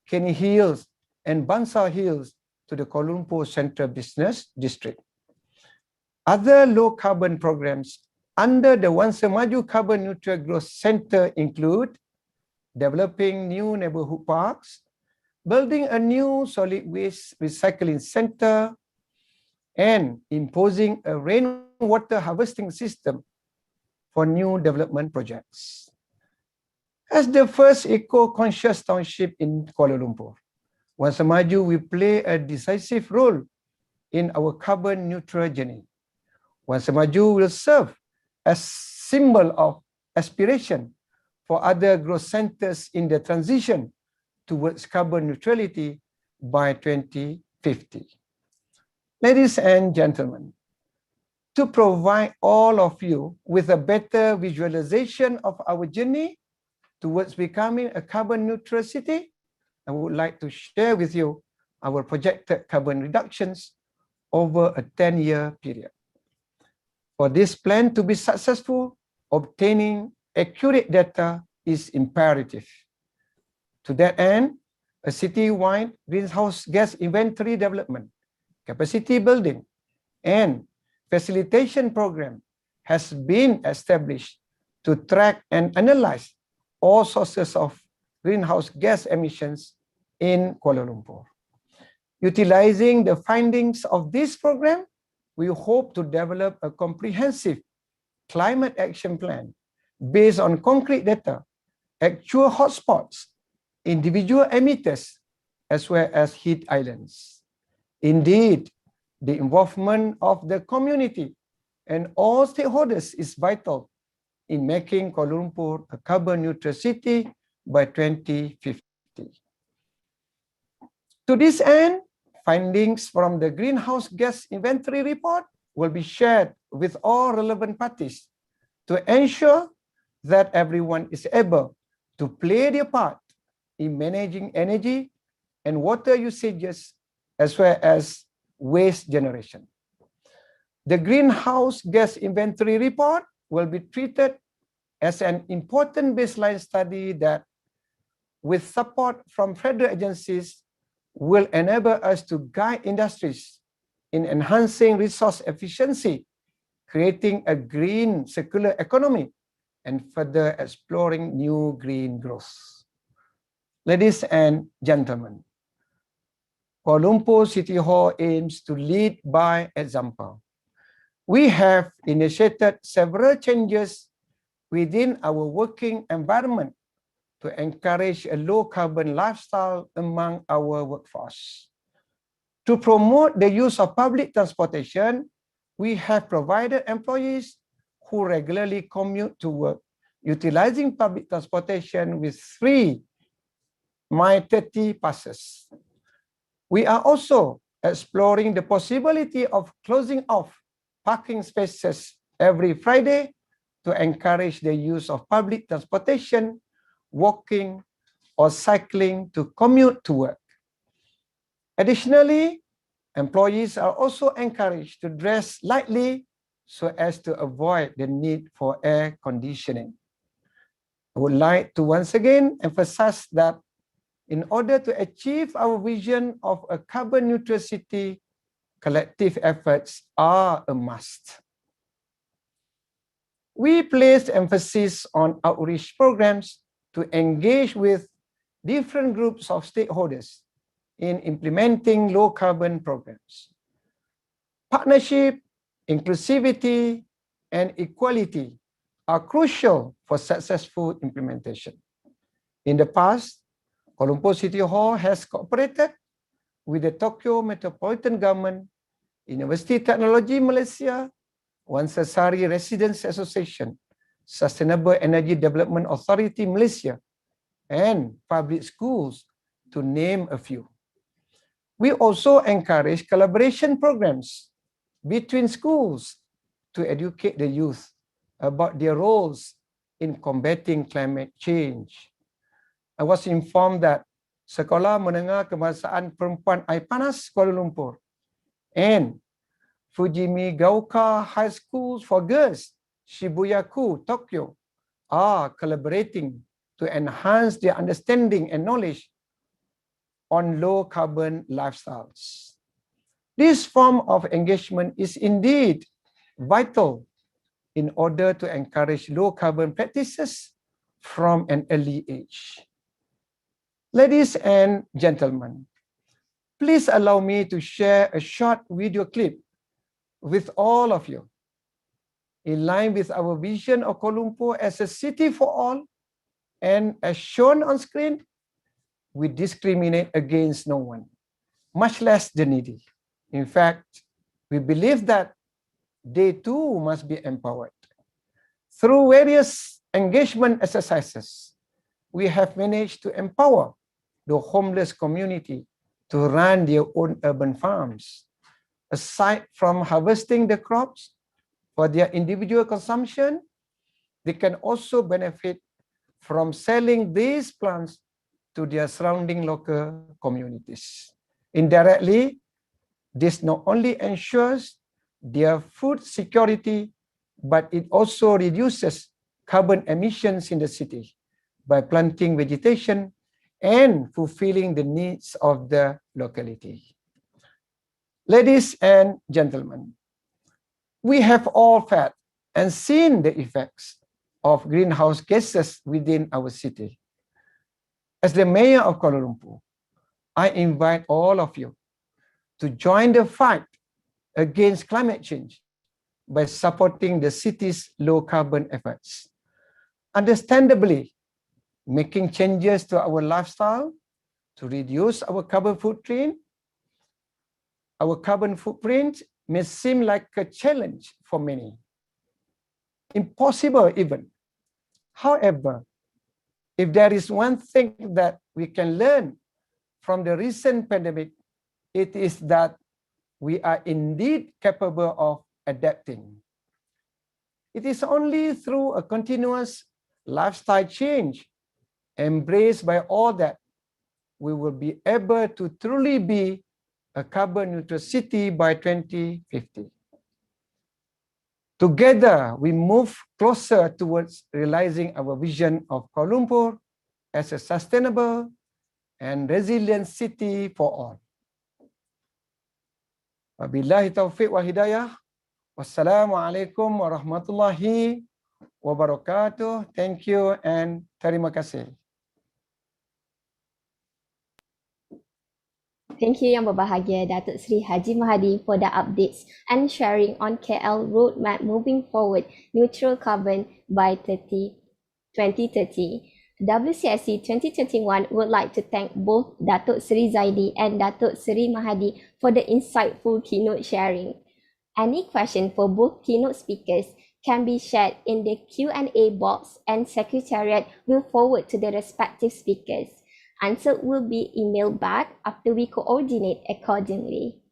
Kenny Hills, and Bansal Hills to the Kuala Lumpur Central Business District. Other low-carbon programs under the Wangsa Maju Carbon Neutral Growth Center include developing new neighborhood parks, building a new solid waste recycling center, and imposing a rainwater harvesting system for new development projects. As the first eco-conscious township in Kuala Lumpur, Wangsa Maju will play a decisive role in our carbon neutral journey. Wangsa Maju will serve as symbol of aspiration for other growth centers in the transition towards carbon neutrality by 2050. Ladies and gentlemen, to provide all of you with a better visualization of our journey towards becoming a carbon neutral city, I would like to share with you our projected carbon reductions over a 10-year period. For this plan to be successful, obtaining accurate data is imperative. To that end, a city-wide greenhouse gas inventory development, capacity building, and facilitation program has been established to track and analyze all sources of greenhouse gas emissions in Kuala Lumpur. Utilizing the findings of this program, we hope to develop a comprehensive climate action plan based on concrete data, actual hotspots, individual emitters, as well as heat islands. Indeed, the involvement of the community and all stakeholders is vital in making Kuala Lumpur a carbon neutral city by 2050. To this end, findings from the greenhouse gas inventory report will be shared with all relevant parties to ensure that everyone is able to play their part in managing energy and water usages as well as waste generation. The greenhouse gas inventory report will be treated as an important baseline study that, with support from federal agencies, will enable us to guide industries in enhancing resource efficiency, creating a green circular economy, and further exploring new green growth. Ladies and gentlemen, Kuala Lumpur City Hall aims to lead by example. We have initiated several changes within our working environment to encourage a low-carbon lifestyle among our workforce. To promote the use of public transportation, we have provided employees who regularly commute to work utilizing public transportation with 3 My30 passes. We are also exploring the possibility of closing off parking spaces every Friday to encourage the use of public transportation, walking, or cycling to commute to work. Additionally, employees are also encouraged to dress lightly so as to avoid the need for air conditioning. I would like to once again emphasize that in order to achieve our vision of a carbon neutral city, collective efforts are a must. We placed emphasis on outreach programs to engage with different groups of stakeholders in implementing low-carbon programs. Partnership, inclusivity, and equality are crucial for successful implementation. In the past, Kuala Lumpur City Hall has cooperated with the Tokyo Metropolitan Government, University Technology Malaysia, Wansasari Residents Association, Sustainable Energy Development Authority Malaysia, and public schools, to name a few. We also encourage collaboration programs between schools to educate the youth about their roles in combating climate change. I was informed that Sekolah Menengah Kebangsaan Perempuan Air Panas Kuala Lumpur and Fujimi Gaoka High School for Girls, Shibuyaku, Tokyo, are collaborating to enhance their understanding and knowledge on low carbon lifestyles. This form of engagement is indeed vital in order to encourage low carbon practices from an early age. Ladies and gentlemen, please allow me to share a short video clip with all of you. In line with our vision of Kuala Lumpur as a city for all, and as shown on screen, we discriminate against no one, much less the needy. In fact, we believe that they too must be empowered. Through various engagement exercises, we have managed to empower the homeless community to run their own urban farms. Aside from harvesting the crops for their individual consumption, they can also benefit from selling these plants to their surrounding local communities. Indirectly, this not only ensures their food security, but it also reduces carbon emissions in the city by planting vegetation and fulfilling the needs of the locality. Ladies and gentlemen, we have all felt and seen the effects of greenhouse gases within our city. As the mayor of Kuala Lumpur, I invite all of you to join the fight against climate change by supporting the city's low carbon efforts. Understandably, making changes to our lifestyle to reduce our carbon footprint may seem like a challenge for many, impossible even. However, if there is one thing that we can learn from the recent pandemic, it is that we are indeed capable of adapting. It is only through a continuous lifestyle change embraced by all that we will be able to truly be a carbon neutral city by 2050. Together, we move closer towards realizing our vision of Kuala Lumpur as a sustainable and resilient city for all. Wabillahi taufiq wa hidayah. Wassalamualaikum warahmatullahi wabarakatuh. Thank you and terima kasih. Thank you Yang Berbahagia Datuk Seri Haji Mahadi for the updates and sharing on KL roadmap moving forward neutral carbon by 2030. WCSC 2021 would like to thank both Datuk Seri Zaidi and Datuk Seri Mahadi for the insightful keynote sharing. Any question for both keynote speakers can be shared in the Q&A box and Secretariat will forward to the respective speakers. Answer will be emailed back after we coordinate accordingly.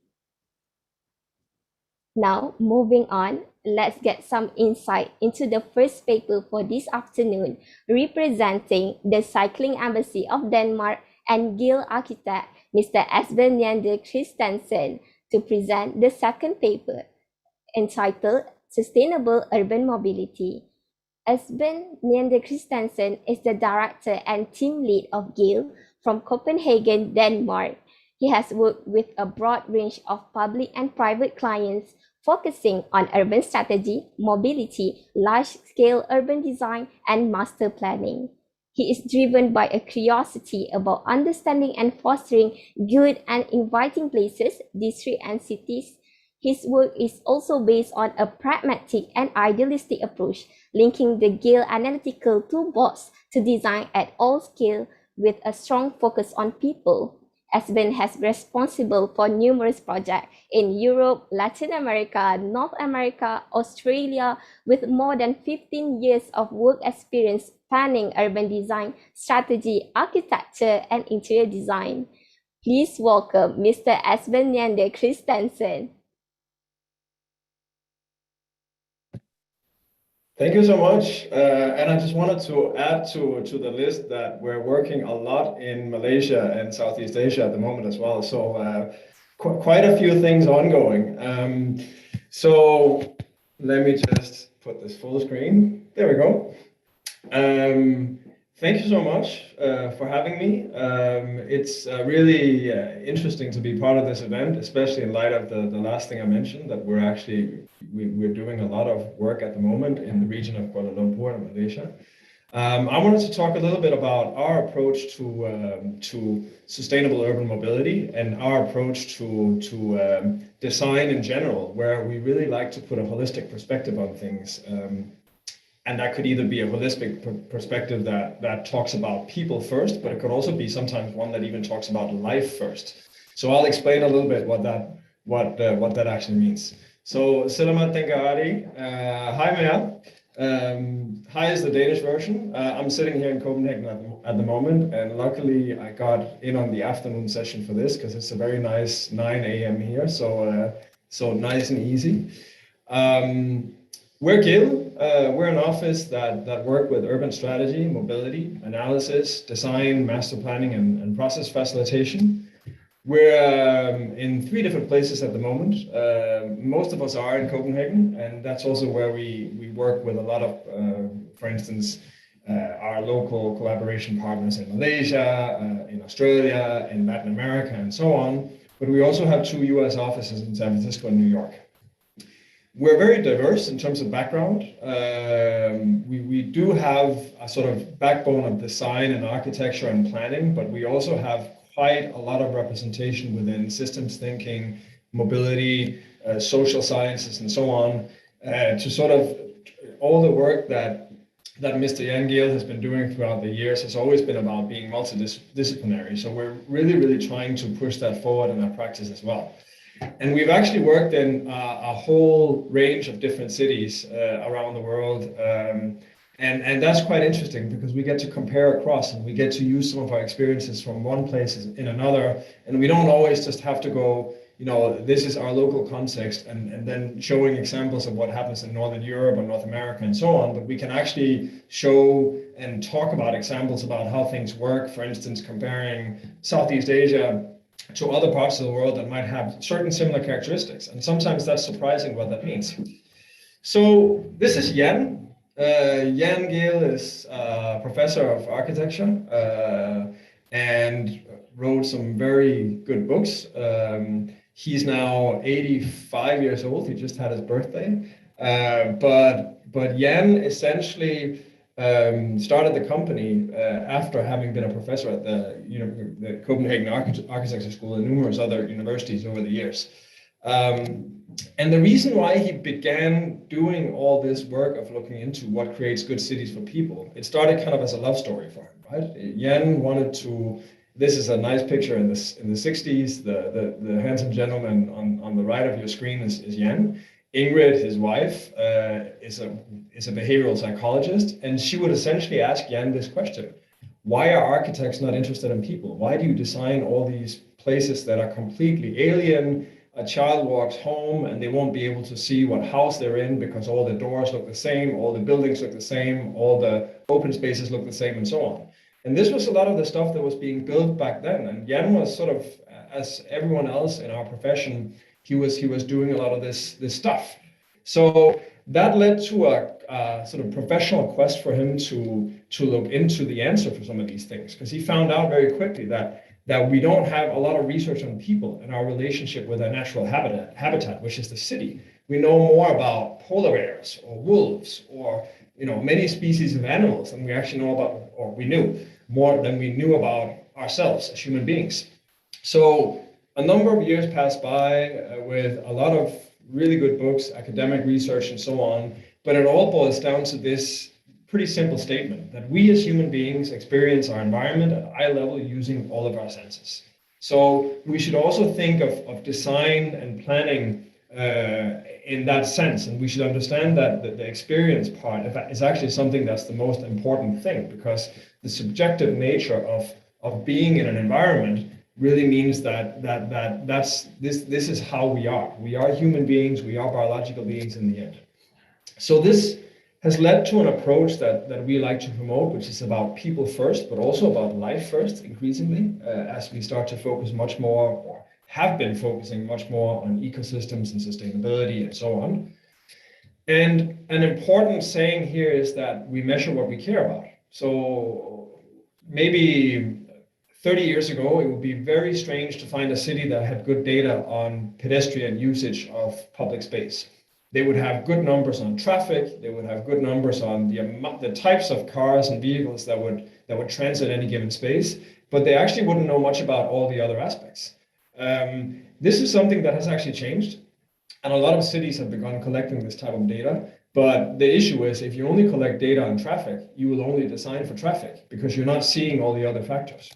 Now, moving on, let's get some insight into the first paper for this afternoon, representing the Cycling Embassy of Denmark and Guild Architect, Mr. Esben Neander Christensen, to present the second paper, entitled Sustainable Urban Mobility. Esben Neander Christensen is the director and team lead of Guild from Copenhagen, Denmark. He has worked with a broad range of public and private clients, focusing on urban strategy, mobility, large-scale urban design, and master planning. He is driven by a curiosity about understanding and fostering good and inviting places, districts, and cities. His work is also based on a pragmatic and idealistic approach, linking the Guild analytical toolbox to design at all scales with a strong focus on people. Esben has been responsible for numerous projects in Europe, Latin America, North America, Australia, with more than 15 years of work experience spanning urban design, strategy, architecture, and interior design. Please welcome Mr. Esben Neander Christensen. Thank you so much. And I just wanted to add to the list that we're working a lot in Malaysia and Southeast Asia at the moment as well. So quite a few things ongoing. So let me just put this full screen. There we go. Thank you so much for having me. It's really interesting to be part of this event, especially in light of the last thing I mentioned, that we're doing a lot of work at the moment in the region of Kuala Lumpur in Malaysia. I wanted to talk a little bit about our approach to sustainable urban mobility and our approach to design in general, where we really like to put a holistic perspective on things. And that could either be a holistic perspective that talks about people first, but it could also be sometimes one that even talks about life first. So I'll explain a little bit what that actually means. So Selamat Tengah hi Maya. Hi is the Danish version. I'm sitting here in Copenhagen at the moment, and luckily I got in on the afternoon session for this because it's a very nice 9 a.m. here, so nice and easy. We're GIL. We're an office that work with urban strategy, mobility, analysis, design, master planning, and process facilitation. We're in 3 different places at the moment. Most of us are in Copenhagen, and that's also where we work with a lot of, for instance, our local collaboration partners in Malaysia, in Australia, in Latin America, and so on. But we also have 2 US offices in San Francisco and New York. We're very diverse in terms of background. We do have a sort of backbone of design and architecture and planning, but we also have quite a lot of representation within systems thinking, mobility, social sciences, and so on, to sort of all the work that Mr. Jan Gehl has been doing throughout the years has always been about being multidisciplinary. So we're really trying to push that forward in our practice as well. And we've actually worked in a whole range of different cities around the world. And that's quite interesting because we get to compare across and we get to use some of our experiences from one place in another. And we don't always just have to go, this is our local context and then showing examples of what happens in Northern Europe or North America and so on. But we can actually show and talk about examples about how things work. For instance, comparing Southeast Asia to other parts of the world that might have certain similar characteristics. And sometimes that's surprising what that means. So this is Jan. Jan Gehl is a professor of architecture and wrote some very good books. He's now 85 years old. He just had his birthday. But Jan essentially started the company after having been a professor at the Copenhagen Architecture School and numerous other universities over the years. And the reason why he began doing all this work of looking into what creates good cities for people, it started kind of as a love story for him, right? Jan wanted to, this is a nice picture in the 60s, the handsome gentleman on the right of your screen is Jan. Ingrid, his wife, is a behavioral psychologist, and she would essentially ask Jan this question: why are architects not interested in people? Why do you design all these places that are completely alien? A child walks home and they won't be able to see what house they're in because all the doors look the same, all the buildings look the same, all the open spaces look the same, and so on. And this was a lot of the stuff that was being built back then. And Jan was sort of, as everyone else in our profession, he was doing a lot of this stuff. So that led to a sort of professional quest for him to look into the answer for some of these things, because he found out very quickly that we don't have a lot of research on people and our relationship with our natural habitat, which is the city. We know more about polar bears or wolves or many species of animals than we actually know about, or we knew more than we knew about ourselves as human beings. So a number of years passed by with a lot of really good books, academic research, and so on, but it all boils down to this pretty simple statement that we as human beings experience our environment at eye level using all of our senses. So we should also think of design and planning in that sense, and we should understand that the experience part is actually something that's the most important thing, because the subjective nature of being in an environment really means this is how we are. We are human beings, we are biological beings in the end. So this has led to an approach that we like to promote, which is about people first, but also about life first, increasingly, as we start to focus much more, or have been focusing much more on ecosystems and sustainability and so on. And an important saying here is that we measure what we care about. So maybe 30 years ago, it would be very strange to find a city that had good data on pedestrian usage of public space. They would have good numbers on traffic. They would have good numbers on the types of cars and vehicles that would transit any given space, but they actually wouldn't know much about all the other aspects. This is something that has actually changed, and a lot of cities have begun collecting this type of data. But the issue is, if you only collect data on traffic, you will only design for traffic because you're not seeing all the other factors.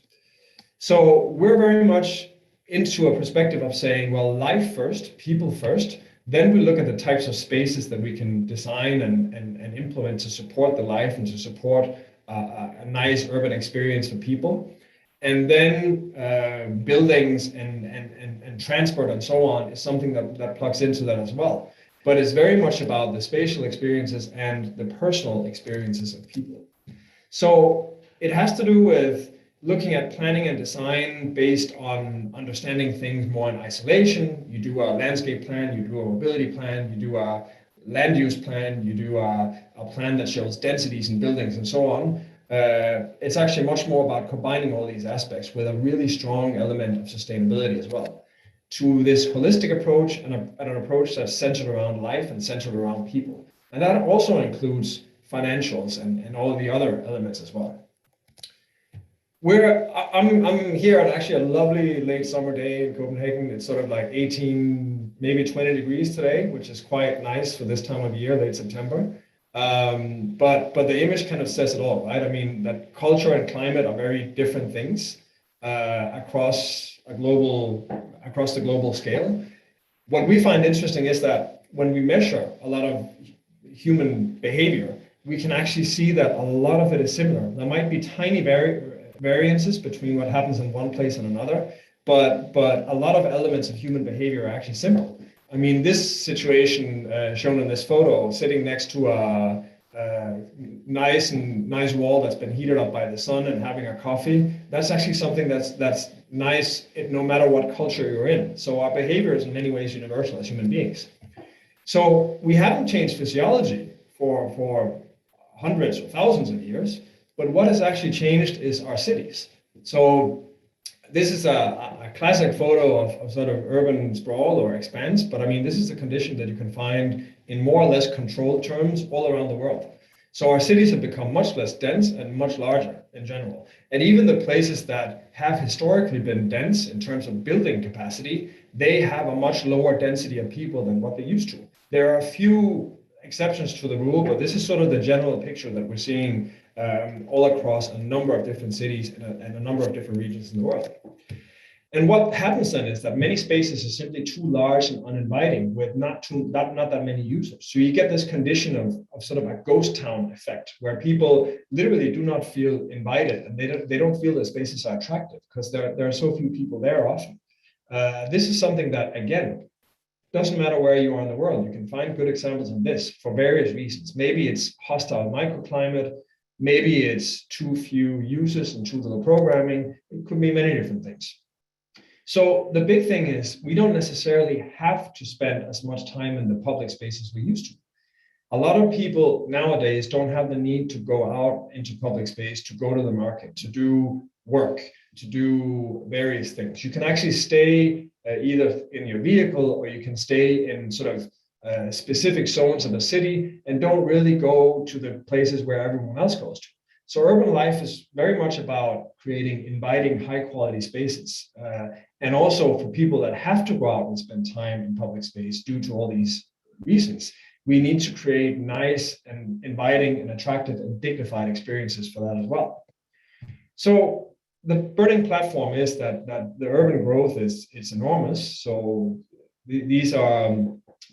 So we're very much into a perspective of saying, well, life first, people first, then we look at the types of spaces that we can design and implement to support the life and to support a nice urban experience for people. And then buildings and transport and so on is something that plugs into that as well. But it's very much about the spatial experiences and the personal experiences of people. So it has to do with looking at planning and design based on understanding things more in isolation. You do a landscape plan, you do a mobility plan, you do a land use plan, you do a plan that shows densities in buildings and so on. It's actually much more about combining all these aspects with a really strong element of sustainability as well, to this holistic approach and an approach that's centered around life and centered around people. And that also includes financials and all the other elements as well. I'm here on actually a lovely late summer day in Copenhagen. It's sort of like 18, maybe 20 degrees today, which is quite nice for this time of year, late September. But the image kind of says it all, right? I mean, that culture and climate are very different things across the global scale. What we find interesting is that when we measure a lot of human behavior, we can actually see that a lot of it is similar. There might be tiny variances between what happens in one place and another, but a lot of elements of human behavior are actually simple. I mean, this situation shown in this photo, sitting next to a nice wall that's been heated up by the sun and having a coffee, that's actually something that's nice no matter what culture you're in. So our behavior is in many ways universal as human beings. So we haven't changed physiology for hundreds or thousands of years, but what has actually changed is our cities. So this is a classic photo of sort of urban sprawl or expanse, but I mean, this is a condition that you can find in more or less controlled terms all around the world. So our cities have become much less dense and much larger in general. And even the places that have historically been dense in terms of building capacity, they have a much lower density of people than what they used to. There are a few exceptions to the rule, but this is sort of the general picture that we're seeing all across a number of different cities and a number of different regions in the world. And what happens then is that many spaces are simply too large and uninviting with not that many users. So you get this condition of sort of a ghost town effect where people literally do not feel invited and they don't feel the spaces are attractive because there are so few people there often. This is something that, again, doesn't matter where you are in the world. You can find good examples of this for various reasons. Maybe it's hostile microclimate. Maybe it's too few users and too little programming. It could be many different things. So the big thing is we don't necessarily have to spend as much time in the public space as we used to. A lot of people nowadays don't have the need to go out into public space, to go to the market, to do work, to do various things. You can actually stay either in your vehicle or you can stay in sort of specific zones of the city and don't really go to the places where everyone else goes to. So urban life is very much about creating inviting high quality spaces. And also for people that have to go out and spend time in public space due to all these reasons, we need to create nice and inviting and attractive and dignified experiences for that as well. So the burning platform is that the urban growth is enormous. So these are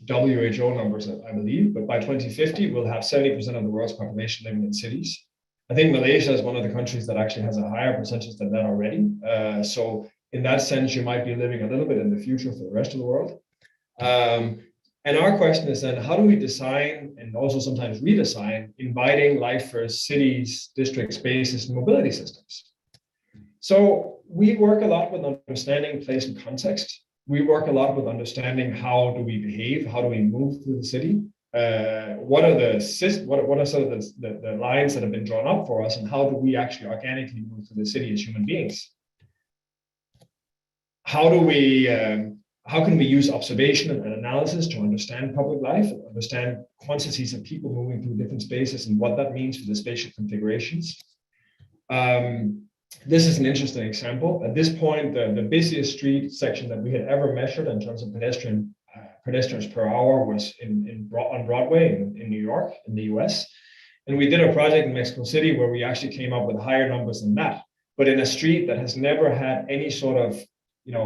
WHO numbers, I believe, but by 2050, we'll have 70% of the world's population living in cities. I think Malaysia is one of the countries that actually has a higher percentage than that already. So in that sense, you might be living a little bit in the future for the rest of the world. And our question is then, how do we design and also sometimes redesign inviting life first cities, district spaces, and mobility systems? So we work a lot with understanding place and context. We work a lot with understanding how do we behave, how do we move through the city. what are sort of the lines that have been drawn up for us, and how do we actually organically move through the city as human beings? How can we use observation and analysis to understand public life, understand quantities of people moving through different spaces and what that means for the spatial configurations? This is an interesting example. At this point, the busiest street section that we had ever measured in terms of pedestrians per hour was on Broadway in New York, in the US. And we did a project in Mexico City where we actually came up with higher numbers than that, but in a street that has never had any sort of,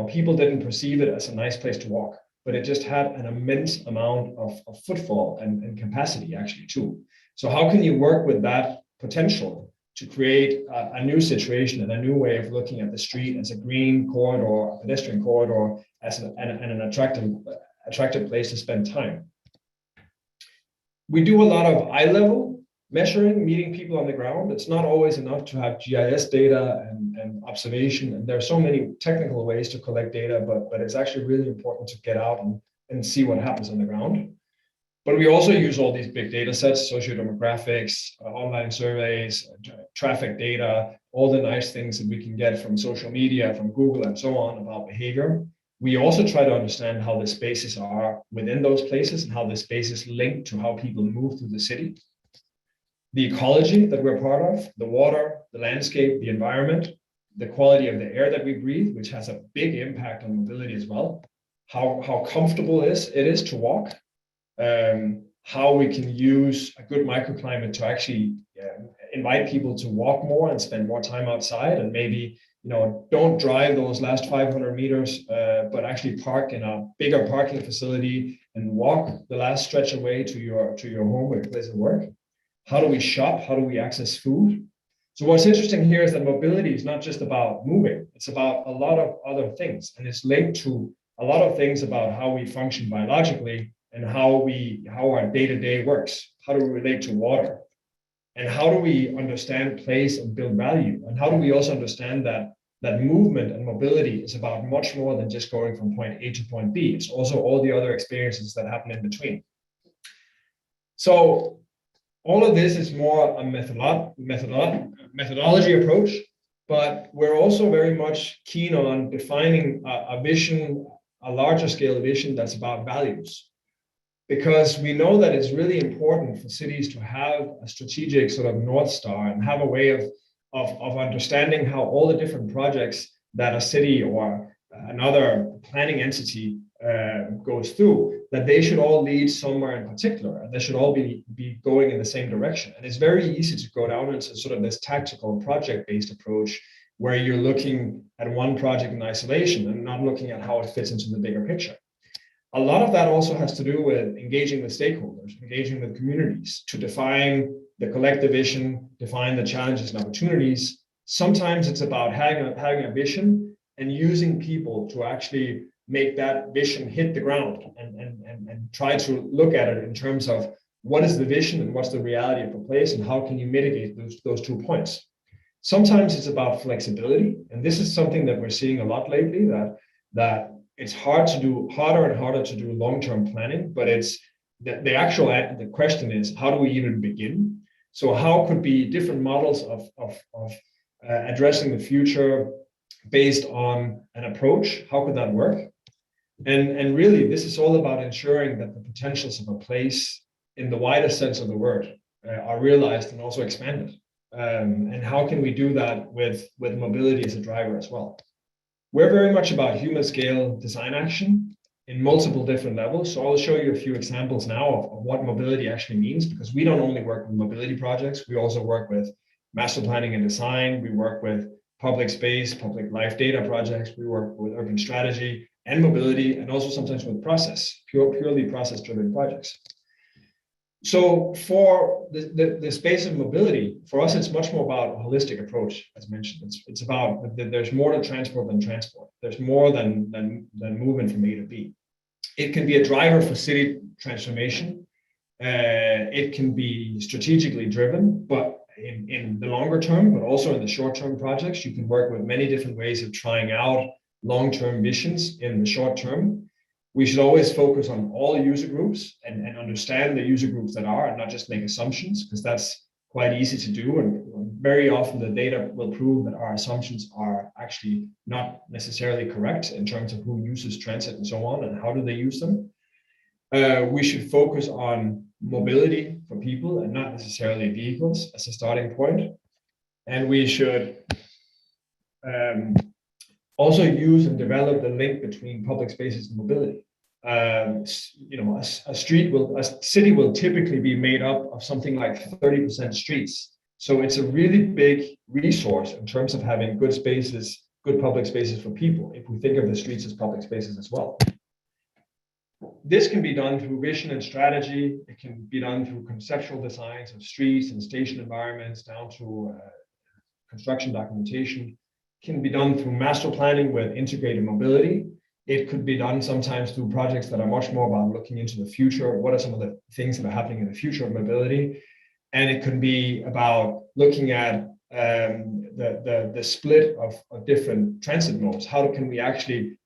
people didn't perceive it as a nice place to walk, but it just had an immense amount of footfall and capacity actually too. So how can you work with that potential to create a new situation and a new way of looking at the street as a green corridor, a pedestrian corridor, as an attractive place to spend time? We do a lot of eye level measuring, meeting people on the ground. It's not always enough to have GIS data and observation, and there are so many technical ways to collect data, but it's actually really important to get out and see what happens on the ground. But we also use all these big data sets, sociodemographics, online surveys, traffic data, all the nice things that we can get from social media, from Google and so on about behavior. We also try to understand how the spaces are within those places and how the spaces link to how people move through the city. The ecology that we're part of, the water, the landscape, the environment, the quality of the air that we breathe, which has a big impact on mobility as well. How comfortable it is to walk. How we can use a good microclimate to actually invite people to walk more and spend more time outside, and maybe don't drive those last 500 meters, but actually park in a bigger parking facility and walk the last stretch away to your home or your place of work. How do we shop? How do we access food? So what's interesting here is that mobility is not just about moving; it's about a lot of other things, and it's linked to a lot of things about how we function biologically and how our day-to-day works. How do we relate to water? And how do we understand place and build value? And how do we also understand that movement and mobility is about much more than just going from point A to point B. It's also all the other experiences that happen in between. So all of this is more a methodology approach, but we're also very much keen on defining a vision, a larger scale vision that's about values. Because we know that it's really important for cities to have a strategic sort of North Star and have a way of understanding how all the different projects that a city or another planning entity goes through, that they should all lead somewhere in particular, and they should all be going in the same direction. And it's very easy to go down into sort of this tactical project-based approach where you're looking at one project in isolation and not looking at how it fits into the bigger picture. A lot of that also has to do with engaging with stakeholders, engaging with communities to define the collective vision, define the challenges and opportunities. Sometimes it's about having a vision and using people to actually make that vision hit the ground and try to look at it in terms of what is the vision and what's the reality of the place and how can you mitigate those 2 points. Sometimes it's about flexibility, and this is something that we're seeing a lot lately, that it's harder and harder to do long-term planning, but it's the question is, how do we even begin? So how could be different models of addressing the future based on an approach? How could that work? And really, this is all about ensuring that the potentials of a place in the widest sense of the word are realized and also expanded. And how can we do that with mobility as a driver as well? We're very much about human scale design action in multiple different levels. So I'll show you a few examples now of what mobility actually means, because we don't only work with mobility projects, we also work with master planning and design. We work with public space, public life data projects. We work with urban strategy and mobility, and also sometimes with purely process-driven projects. So for the space of mobility, for us, it's much more about a holistic approach, as mentioned. It's about there's more to transport than transport. There's more than movement from A to B. It can be a driver for city transformation. It can be strategically driven, but in the longer term, but also in the short-term projects, you can work with many different ways of trying out long-term visions in the short term. We should always focus on all user groups and understand the user groups that are, and not just make assumptions, because that's quite easy to do. And very often the data will prove that our assumptions are actually not necessarily correct in terms of who uses transit and so on, and how do they use them. We should focus on mobility for people and not necessarily vehicles as a starting point. And we should also use and develop the link between public spaces and mobility. You know, a city will typically be made up of something like 30% streets. So it's a really big resource in terms of having good spaces, good public spaces for people, if we think of the streets as public spaces as well. This can be done through vision and strategy. It can be done through conceptual designs of streets and station environments, down to construction documentation. It can be done through master planning with integrated mobility. It could be done sometimes through projects that are much more about looking into the future. What are some of the things that are happening in the future of mobility? And it could be about looking at the split of different transit modes. How can we actually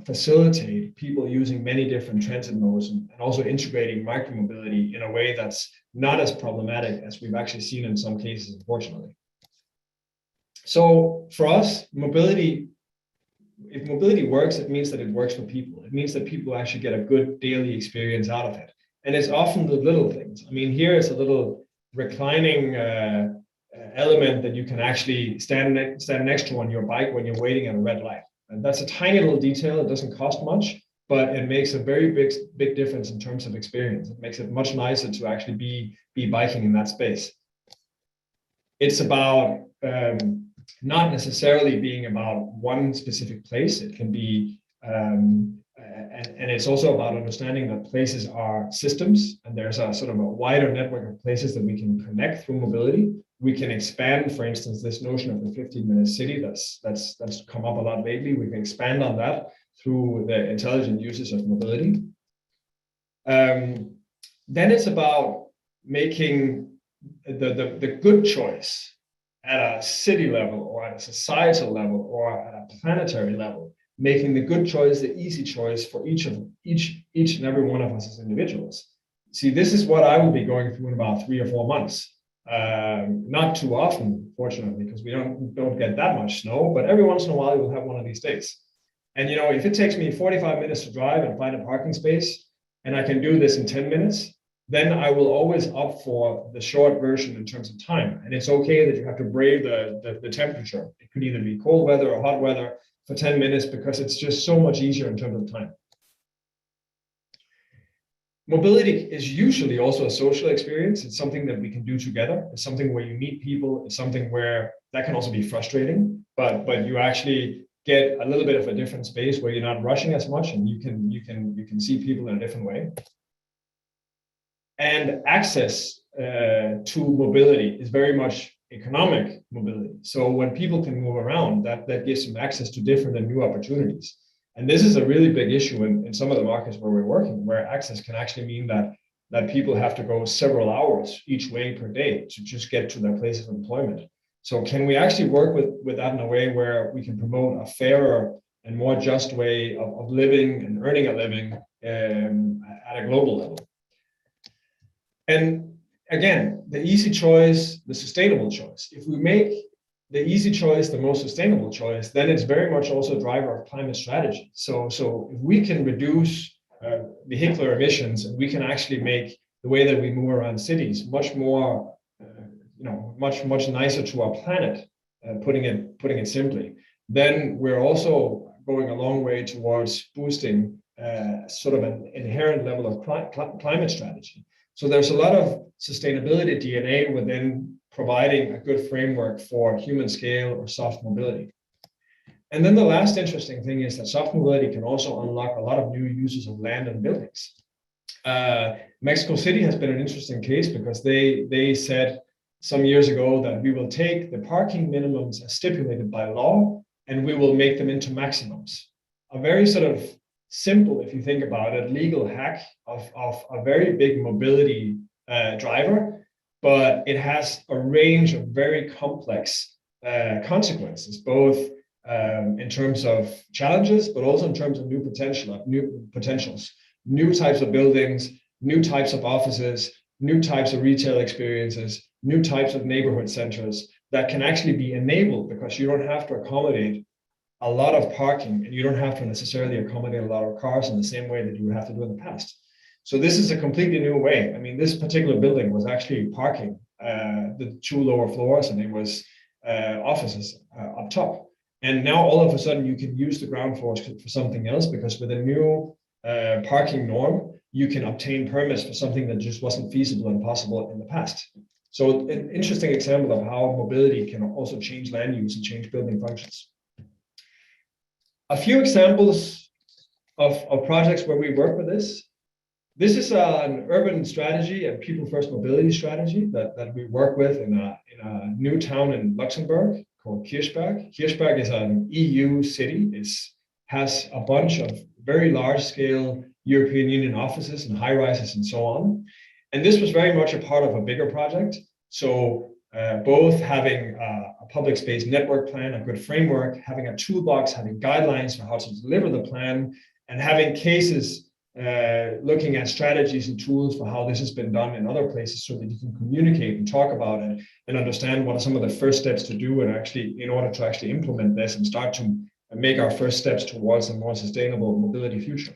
facilitate people using many different transit modes, and also integrating micromobility in a way that's not as problematic as we've actually seen in some cases, unfortunately. So for us, mobility, if mobility works, it means that it works for people. It means that people actually get a good daily experience out of it. And it's often the little things. I mean, here is a little reclining element that you can actually stand next to on your bike when you're waiting at a red light. And that's a tiny little detail. It doesn't cost much, but it makes a very big difference in terms of experience. It makes it much nicer to actually be biking in that space. It's about not necessarily being about one specific place. It can be, and it's also about understanding that places are systems, and there's a sort of a wider network of places that we can connect through mobility. We can expand, for instance, this notion of the 15-minute city that's come up a lot lately. We can expand on that through the intelligent uses of mobility. Then it's about making the good choice at a city level, or at a societal level, or at a planetary level, making the good choice the easy choice for each and every one of us as individuals. See, this is what I will be going through in about 3 or 4 months. Not too often, fortunately, because we don't get that much snow, but every once in a while we'll have one of these days. And you know, if it takes me 45 minutes to drive and find a parking space, and I can do this in 10 minutes, then I will always opt for the short version in terms of time. And it's okay that you have to brave the temperature. It could either be cold weather or hot weather for 10 minutes, because it's just so much easier in terms of time. Mobility is usually also a social experience. It's something that we can do together. It's something where you meet people. It's something where that can also be frustrating, but you actually get a little bit of a different space where you're not rushing as much, and you can see people in a different way. And access to mobility is very much economic mobility. So when people can move around, that gives them access to different and new opportunities. And this is a really big issue in some of the markets where we're working, where access can actually mean that people have to go several hours each way per day to just get to their place of employment. So can we actually work with that in a way where we can promote a fairer and more just way of living and earning a living at a global level? And again, the easy choice, the sustainable choice. If we make the easy choice the most sustainable choice, then it's very much also a driver of climate strategy. So if we can reduce vehicular emissions, and we can actually make the way that we move around cities much more, much nicer to our planet, putting it simply, then we're also going a long way towards boosting sort of an inherent level of climate strategy. So there's a lot of sustainability DNA within providing a good framework for human scale or soft mobility. And then the last interesting thing is that soft mobility can also unlock a lot of new uses of land and buildings. Mexico City has been an interesting case, because they said some years ago that we will take the parking minimums as stipulated by law, and we will make them into maximums. A very sort of simple, if you think about it, legal hack of a very big mobility driver, but it has a range of very complex consequences, both in terms of challenges, but also in terms of new potentials, new types of buildings, new types of offices, new types of retail experiences, new types of neighborhood centers that can actually be enabled because you don't have to accommodate a lot of parking and you don't have to necessarily accommodate a lot of cars in the same way that you would have to do in the past. So this is a completely new way. I mean, this particular building was actually parking, the 2 lower floors, and it was offices up top. And now all of a sudden you can use the ground floors for something else, because with a new parking norm, you can obtain permits for something that just wasn't feasible and possible in the past. So an interesting example of how mobility can also change land use and change building functions. A few examples of projects where we work with this. This is an urban strategy and people first mobility strategy that we work with in a new town in Luxembourg called Kirchberg. Kirchberg is an EU city. It has a bunch of very large scale European Union offices and high rises and so on. And this was very much a part of a bigger project. So both having a public space network plan, a good framework, having a toolbox, having guidelines for how to deliver the plan, and having cases looking at strategies and tools for how this has been done in other places so that you can communicate and talk about it and understand what are some of the first steps to do and actually in order to actually implement this and start to make our first steps towards a more sustainable mobility future.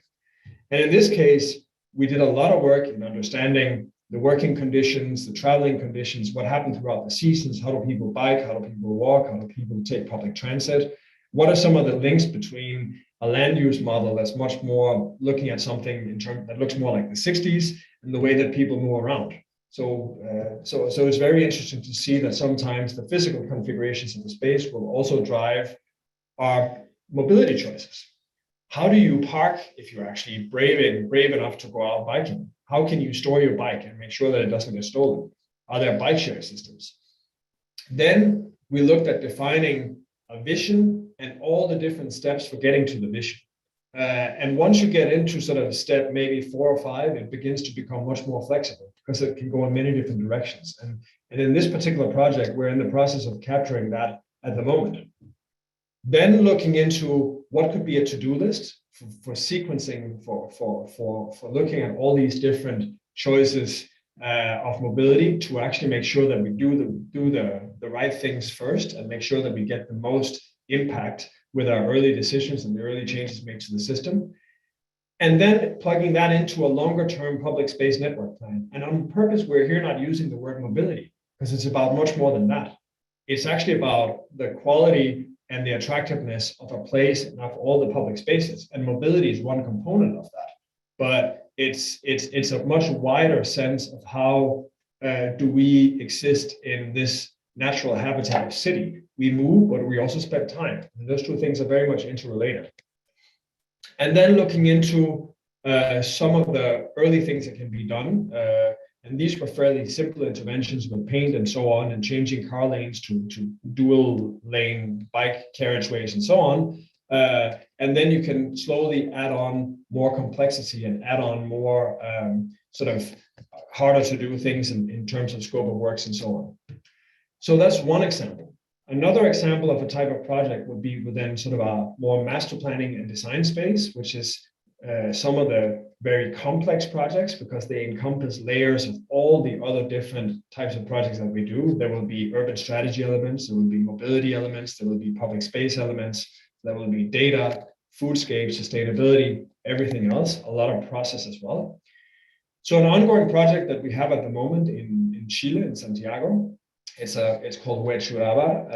And in this case, we did a lot of work in understanding the working conditions, the traveling conditions, what happened throughout the seasons, how do people bike, how do people walk, how do people take public transit, what are some of the links between a land use model that's much more looking at something in terms that looks more like the 60s and the way that people move around. So it's very interesting to see that sometimes the physical configurations of the space will also drive our mobility choices. How do you park if you're actually brave enough to go out biking? How can you store your bike and make sure that it doesn't get stolen? Are there bike share systems? Then we looked at defining a vision and all the different steps for getting to the vision. And once you get into sort of step maybe 4 or 5, it begins to become much more flexible because it can go in many different directions. And in this particular project, we're in the process of capturing that at the moment. Then looking into what could be a to-do list for sequencing, for looking at all these different choices of mobility to actually make sure that we do the right things first and make sure that we get the most impact with our early decisions and the early changes made to the system. And then plugging that into a longer term public space network plan. And on purpose, we're here not using the word mobility because it's about much more than that. It's actually about the quality and the attractiveness of a place and of all the public spaces. And mobility is one component of that. But it's a much wider sense of how do we exist in this natural habitat of city. We move, but we also spend time. And those two things are very much interrelated. And then looking into some of the early things that can be done. And these were fairly simple interventions with paint and so on, and changing car lanes to dual lane bike carriageways and so on. And then you can slowly add on more complexity and add on more sort of harder to do things in terms of scope of works and so on. So that's one example. Another example of a type of project would be within sort of a more master planning and design space, which is some of the very complex projects because they encompass layers of all the other different types of projects that we do. There will be urban strategy elements, there will be mobility elements, there will be public space elements, there will be data, foodscape, sustainability, everything else, a lot of process as well. So an ongoing project that we have at the moment in Chile, in Santiago, it's called Huechuraba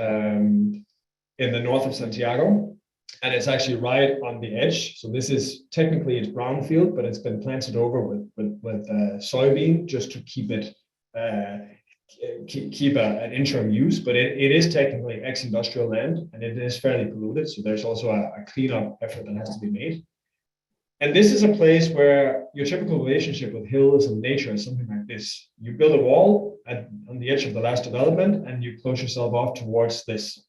in the north of Santiago. And it's actually right on the edge. So this is technically it's brownfield, but it's been planted over with soybean just to keep it keep an interim use. But it is technically ex-industrial land and it is fairly polluted. So there's also a cleanup effort that has to be made. And this is a place where your typical relationship with hills and nature is something like this. You build a wall on the edge of the last development and you close yourself off towards this.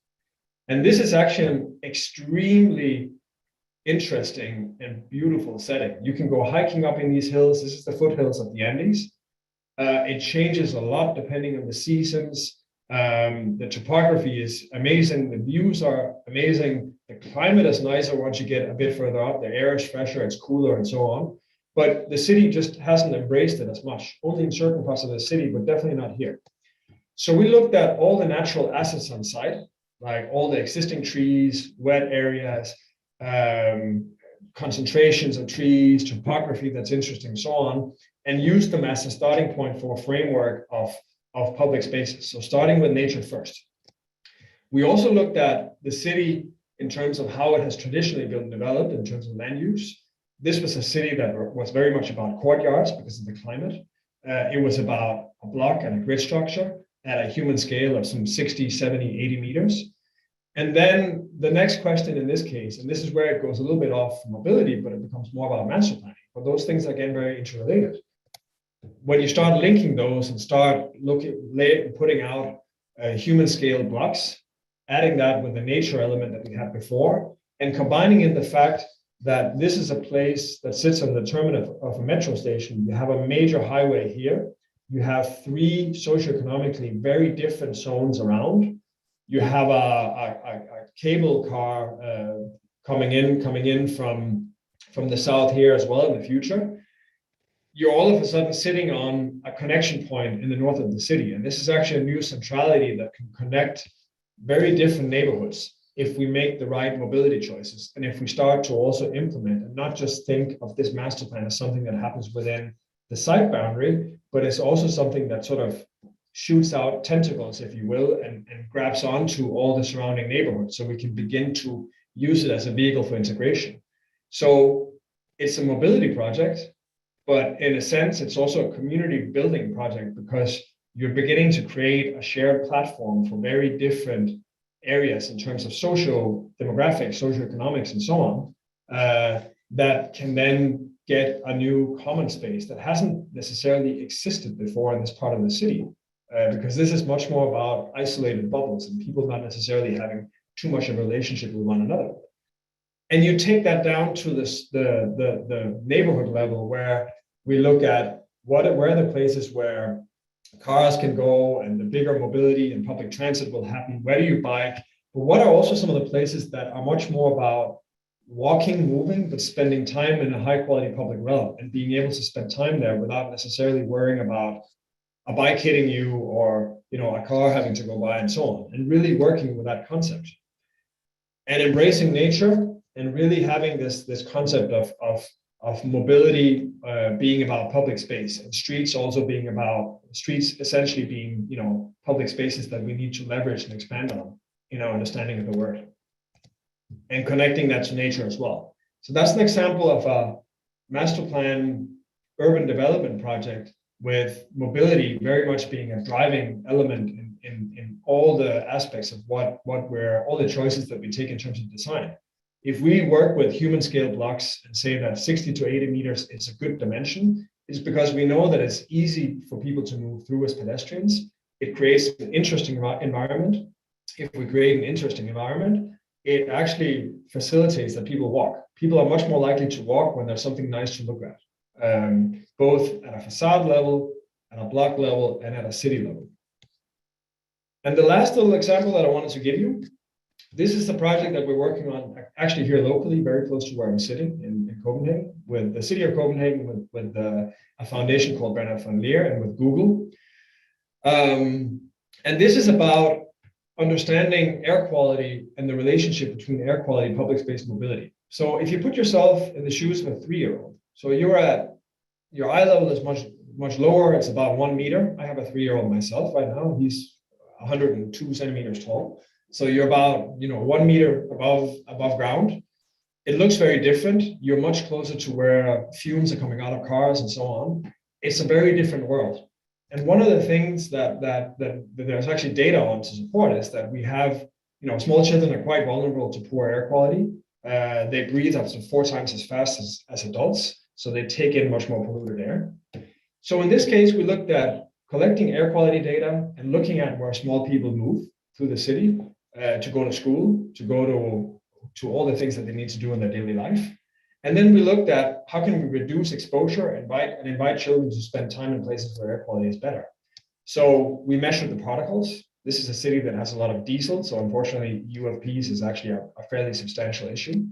And this is actually an extremely interesting and beautiful setting. You can go hiking up in these hills. This is the foothills of the Andes. It changes a lot depending on the seasons. The topography is amazing. The views are amazing. The climate is nicer once you get a bit further up. The air is fresher, it's cooler, and so on. But the city just hasn't embraced it as much, only in certain parts of the city, but definitely not here. So we looked at all the natural assets on site, like all the existing trees, wet areas, concentrations of trees, topography that's interesting, so on, and used them as a starting point for a framework of public spaces. So starting with nature first. We also looked at the city in terms of how it has traditionally been developed in terms of land use. This was a city that was very much about courtyards because of the climate. It was about a block and a grid structure at a human scale of some 60, 70, 80 meters. And then the next question in this case, and this is where it goes a little bit off mobility, but it becomes more about master planning. But those things are again very interrelated. When you start linking those and start putting out human scale blocks, adding that with the nature element that we had before, and combining in the fact that this is a place that sits on the terminus of a metro station. You have a major highway here. You have 3 socioeconomically very different zones around. You have a cable car coming in from the south here as well in the future. You're all of a sudden sitting on a connection point in the north of the city. And this is actually a new centrality that can connect very different neighborhoods if we make the right mobility choices. And if we start to also implement and not just think of this master plan as something that happens within the site boundary, but it's also something that sort of shoots out tentacles, if you will, and grabs onto all the surrounding neighborhoods so we can begin to use it as a vehicle for integration. So it's a mobility project, but in a sense, it's also a community building project because you're beginning to create a shared platform for very different areas in terms of social demographics, socioeconomics, and so on, that can then get a new common space that hasn't necessarily existed before in this part of the city, because this is much more about isolated bubbles and people not necessarily having too much of a relationship with one another. And you take that down to the neighborhood level where we look at where are the places where cars can go and the bigger mobility and public transit will happen. Where do you bike? But what are also some of the places that are much more about walking, moving, but spending time in a high quality public realm and being able to spend time there without necessarily worrying about a bike hitting you or a car having to go by and so on, and really working with that concept and embracing nature and really having this concept of mobility being about public space and streets also being about streets essentially being public spaces that we need to leverage and expand on in our understanding of the word and connecting that to nature as well. So that's an example of a master plan urban development project with mobility very much being a driving element in all the aspects of all the choices that we take in terms of design. If we work with human scale blocks and say that 60 to 80 meters is a good dimension, it's because we know that it's easy for people to move through as pedestrians. It creates an interesting environment. If we create an interesting environment, it actually facilitates that people walk. People are much more likely to walk when there's something nice to look at, both at a facade level, at a block level, and at a city level. And the last little example that I wanted to give you, this is the project that we're working on actually here locally, very close to where I'm sitting in Copenhagen, with the city of Copenhagen, with a foundation called Bernard van Leer and with Google. And this is about understanding air quality and the relationship between air quality and public space mobility. So if you put yourself in the shoes of a 3-year-old, so your eye level is much lower, it's about 1 meter. I have a 3-year-old myself right now, he's 102 centimeters tall. So you're about 1 meter above ground. It looks very different. You're much closer to where fumes are coming out of cars and so on. It's a very different world. And one of the things that there's actually data on to support is that we have, small children are quite vulnerable to poor air quality. They breathe up to 4 times as fast as adults. So they take in much more polluted air. So in this case, we looked at collecting air quality data and looking at where small people move through the city to go to school, to go to all the things that they need to do in their daily life. And then we looked at how can we reduce exposure and invite children to spend time in places where air quality is better. So we measured the particles. This is a city that has a lot of diesel, so unfortunately, UFPs is actually a fairly substantial issue.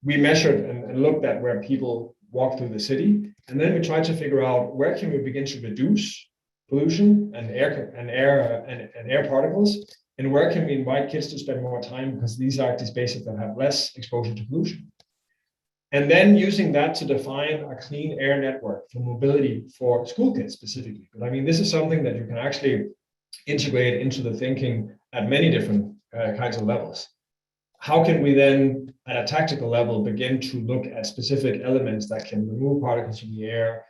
We measured and looked at where people walk through the city, and then we tried to figure out where can we begin to reduce pollution and air particles, and where can we invite kids to spend more time, because these are these spaces that have less exposure to pollution. And then using that to define a clean air network for mobility for school kids specifically. But I mean, this is something that you can actually integrate into the thinking at many different kinds of levels. How can we then, at a tactical level, begin to look at specific elements that can remove particles from the air,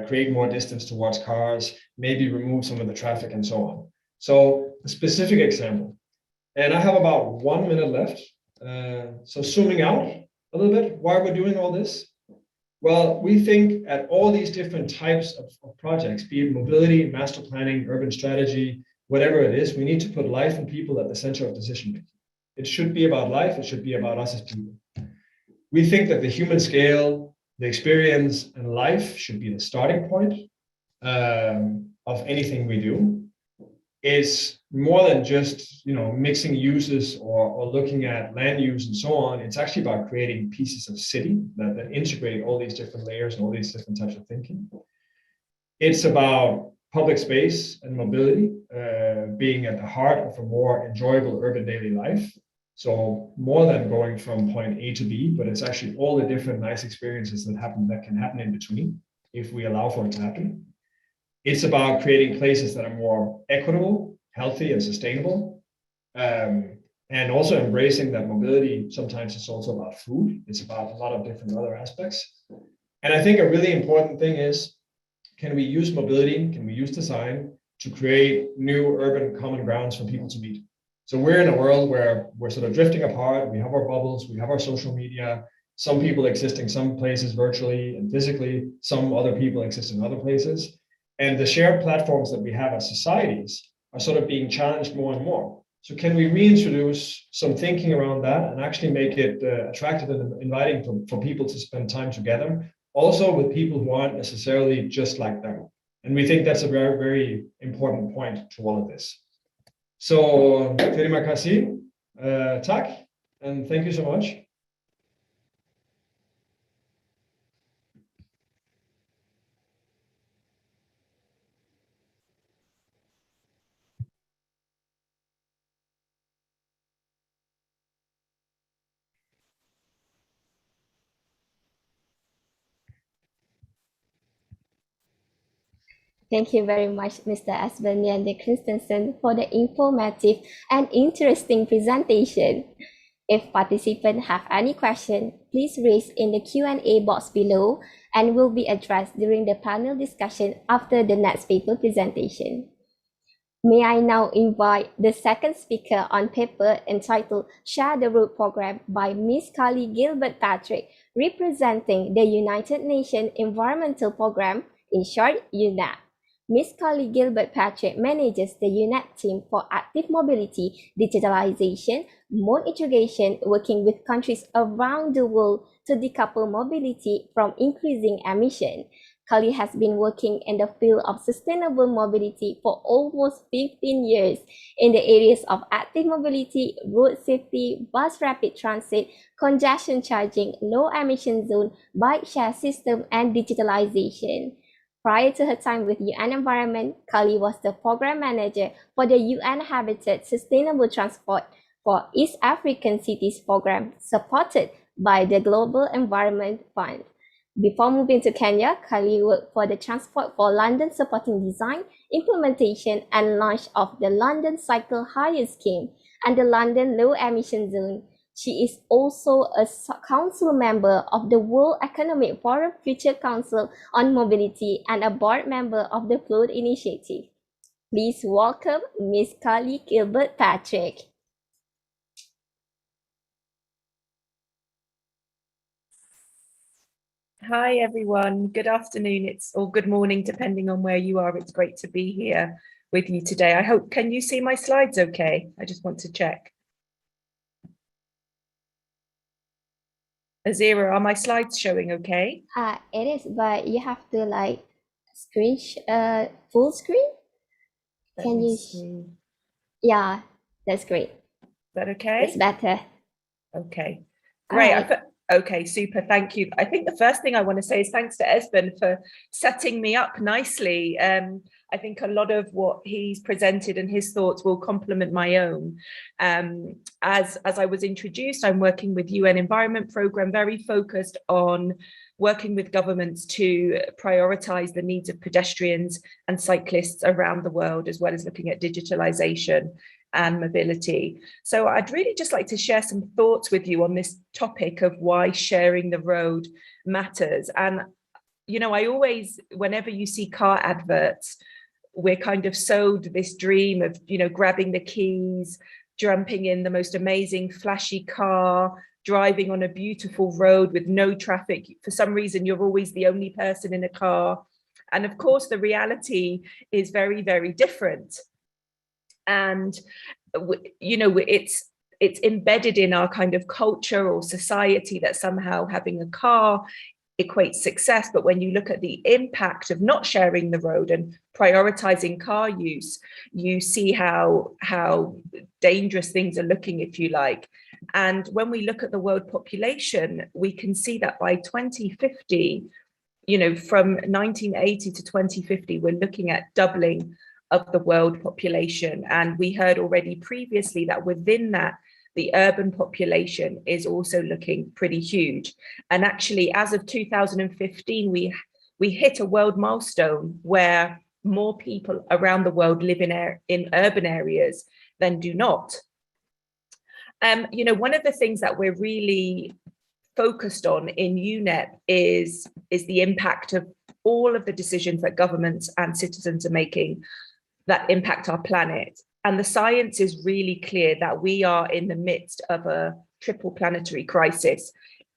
create more distance towards cars, maybe remove some of the traffic and so on. So a specific example, and I have about 1 minute left. So zooming out a little bit, why are we doing all this? Well, we think at all these different types of projects, be it mobility, master planning, urban strategy, whatever it is, we need to put life and people at the center of decision making. It should be about life. It should be about us as people. We think that the human scale, the experience, and life should be the starting point of anything we do. It's more than just mixing uses or looking at land use and so on. It's actually about creating pieces of city that integrate all these different layers and all these different types of thinking. It's about public space and mobility being at the heart of a more enjoyable urban daily life. So more than going from point A to B, but it's actually all the different nice experiences that can happen in between if we allow for it to happen. It's about creating places that are more equitable, healthy, and sustainable. And also embracing that mobility. Sometimes it's also about food. It's about a lot of different other aspects. And I think a really important thing is, can we use mobility? Can we use design to create new urban common grounds for people to meet? So we're in a world where we're sort of drifting apart. We have our bubbles, we have our social media. Some people exist in some places virtually and physically. Some other people exist in other places. And the shared platforms that we have as societies are sort of being challenged more and more. So can we reintroduce some thinking around that and actually make it attractive and inviting for people to spend time together, also with people who aren't necessarily just like them? And we think that's a very, very important point to all of this. So, terima kasih, tak, and thank you so much. Thank you very much, Mr. Asbanian Christensen, for the informative and interesting presentation. If participants have any question, please raise in the Q&A box below and will be addressed during the panel discussion after the next paper presentation. May I now invite the second speaker on paper entitled Share the Road Program by Ms. Carly Gilbert Patrick, representing the United Nations Environmental Programme, in short, UNEP. Ms. Carly Gilbert Patrick manages the UNEP team for active mobility, digitalization, mode integration, working with countries around the world to decouple mobility from increasing emission. Carly has been working in the field of sustainable mobility for almost 15 years in the areas of active mobility, road safety, bus rapid transit, congestion charging, low emission zone, bike share system, and digitalization. Prior to her time with UN Environment, Carly was the program manager for the UN Habitat Sustainable Transport for East African Cities program, supported by the Global Environment Fund. Before moving to Kenya, Carly worked for the Transport for London, supporting design, implementation, and launch of the London Cycle Hire Scheme and the London Low Emission Zone. She is also a council member of the World Economic Forum Future Council on Mobility and a board member of the Float Initiative. Please welcome Ms. Carly Gilbert Patrick. Hi, everyone. Good afternoon. Or good morning, depending on where you are. It's great to be here with you today. I hope, can you see my slides okay? I just want to check. Azira, are my slides showing okay? It is, but you have to like full screen. Let me see. Yeah, that's great. Is that okay? It's better. Okay, great. Alright. Okay, super. Thank you. I think the first thing I want to say is thanks to Esben for setting me up nicely. I think a lot of what he's presented and his thoughts will complement my own. As I was introduced, I'm working with UN Environment Programme, very focused on working with governments to prioritise the needs of pedestrians and cyclists around the world, as well as looking at digitalisation and mobility. So I'd really just like to share some thoughts with you on this topic of why sharing the road matters. And, you know, I always, whenever you see car adverts, we're kind of sold this dream of, you know, grabbing the keys, jumping in the most amazing flashy car, driving on a beautiful road with no traffic. For some reason, you're always the only person in a car. And of course, the reality is very, very different. And, you know, it's embedded in our kind of culture or society that somehow having a car equates success. But when you look at the impact of not sharing the road and prioritizing car use, you see how dangerous things are looking, if you like. And when we look at the world population, we can see that by 2050, you know, from 1980 to 2050, we're looking at doubling of the world population. And we heard already previously that within that, the urban population is also looking pretty huge. And actually, as of 2015, we hit a world milestone where more people around the world live in urban areas than do not. You know, one of the things that we're really focused on in UNEP is the impact of all of the decisions that governments and citizens are making that impact our planet. And the science is really clear that we are in the midst of a triple planetary crisis.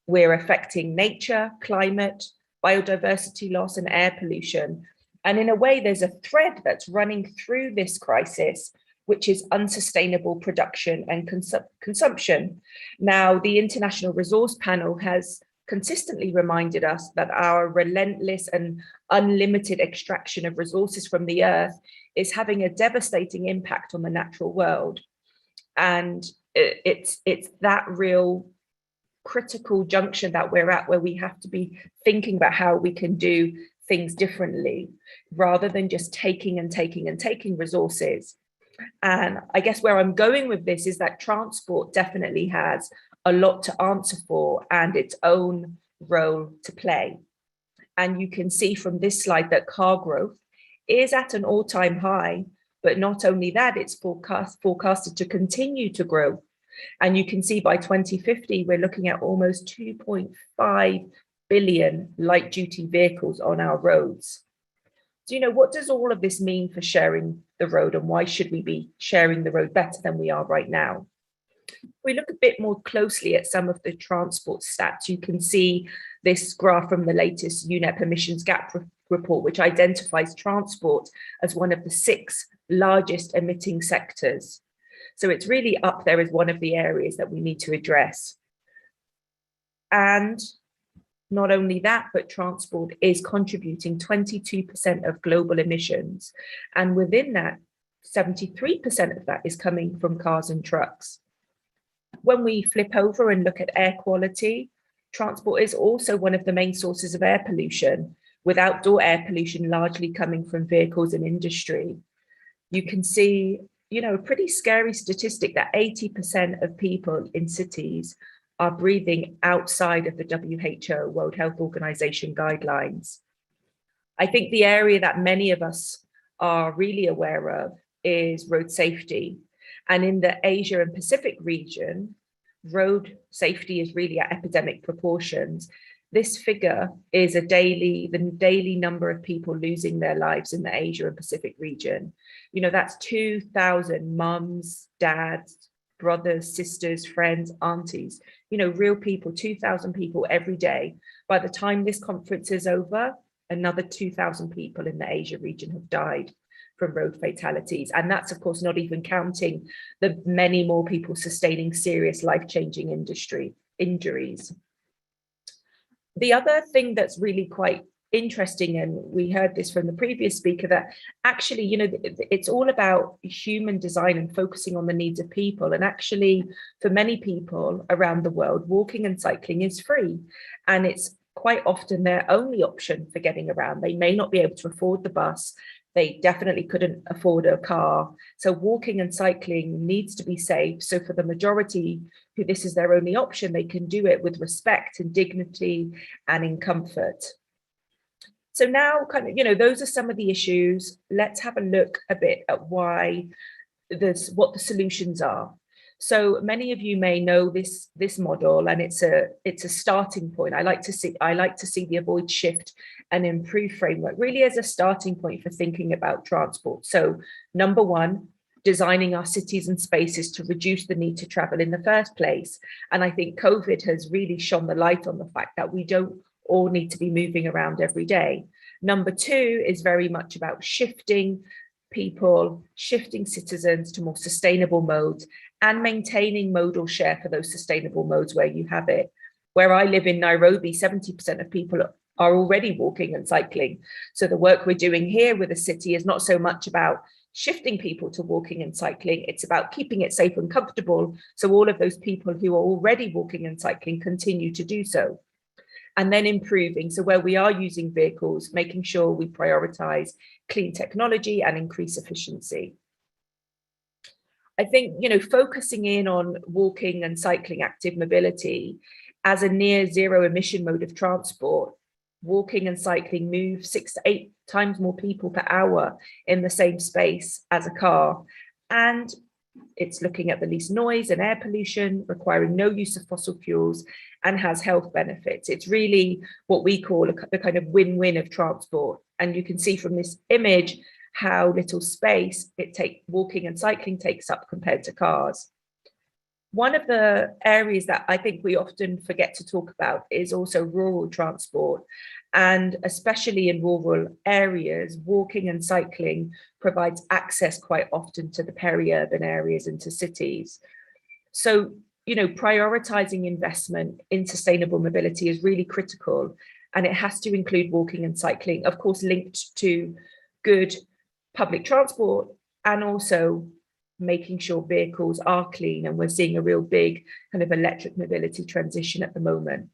We're affecting nature, climate, biodiversity loss, and air pollution. And in a way, there's a thread that's running through this crisis, which is unsustainable production and consumption. Now, the International Resource Panel has consistently reminded us that our relentless and unlimited extraction of resources from the earth is having a devastating impact on the natural world. And it's that real critical junction that we're at, where we have to be thinking about how we can do things differently, rather than just taking and taking and taking resources. And I guess where I'm going with this is that transport definitely has a lot to answer for and its own role to play. And you can see from this slide that car growth is at an all-time high, but not only that, it's forecasted to continue to grow. And you can see by 2050, we're looking at almost 2.5 billion light-duty vehicles on our roads. So, you know, what does all of this mean for sharing the road, and why should we be sharing the road better than we are right now? If we look a bit more closely at some of the transport stats, you can see this graph from the latest UNEP emissions gap report, which identifies transport as one of the 6 largest emitting sectors. So it's really up there as one of the areas that we need to address. And not only that, but transport is contributing 22% of global emissions. And within that, 73% of that is coming from cars and trucks. When we flip over and look at air quality, transport is also one of the main sources of air pollution, with outdoor air pollution largely coming from vehicles and industry. You can see, you know, a pretty scary statistic that 80% of people in cities are breathing outside of the WHO, World Health Organization guidelines. I think the area that many of us are really aware of is road safety. And in the Asia and Pacific region, road safety is really at epidemic proportions. This figure is the daily number of people losing their lives in the Asia and Pacific region. You know, that's 2,000 mums, dads, brothers, sisters, friends, aunties, you know, real people, 2,000 people every day. By the time this conference is over, another 2,000 people in the Asia region have died from road fatalities. And that's, of course, not even counting the many more people sustaining serious life-changing injuries. The other thing that's really quite interesting, and we heard this from the previous speaker, that actually, you know, it's all about human design and focusing on the needs of people. And actually, for many people around the world, walking and cycling is free, and it's quite often their only option for getting around. They may not be able to afford the bus. They definitely couldn't afford a car. So walking and cycling needs to be safe. So for the majority who this is their only option, they can do it with respect and dignity and in comfort. So now, kind of, you know, those are some of the issues. Let's have a look a bit at what the solutions are. So many of you may know this model, and it's a starting point. I like to see the avoid, shift and improve framework really as a starting point for thinking about transport. So number one, designing our cities and spaces to reduce the need to travel in the first place. And I think COVID has really shone the light on the fact that we don't all need to be moving around every day. Number two is very much about shifting people, shifting citizens to more sustainable modes and maintaining modal share for those sustainable modes where you have it. Where I live in Nairobi, 70% of people are already walking and cycling. So the work we're doing here with the city is not so much about shifting people to walking and cycling, it's about keeping it safe and comfortable so all of those people who are already walking and cycling continue to do so. And then improving, so where we are using vehicles, making sure we prioritize clean technology and increase efficiency. I think, you know, focusing in on walking and cycling active mobility as a near zero emission mode of transport, walking and cycling move 6 to 8 times more people per hour in the same space as a car. And it's looking at the least noise and air pollution, requiring no use of fossil fuels, and has health benefits. It's really what we call the kind of win-win of transport. And you can see from this image how little space walking and cycling takes up compared to cars. One of the areas that I think we often forget to talk about is also rural transport. And especially in rural areas, walking and cycling provides access quite often to the peri-urban areas and to cities. So, you know, prioritizing investment in sustainable mobility is really critical, and it has to include walking and cycling, of course, linked to good public transport and also making sure vehicles are clean. And we're seeing a real big kind of electric mobility transition at the moment.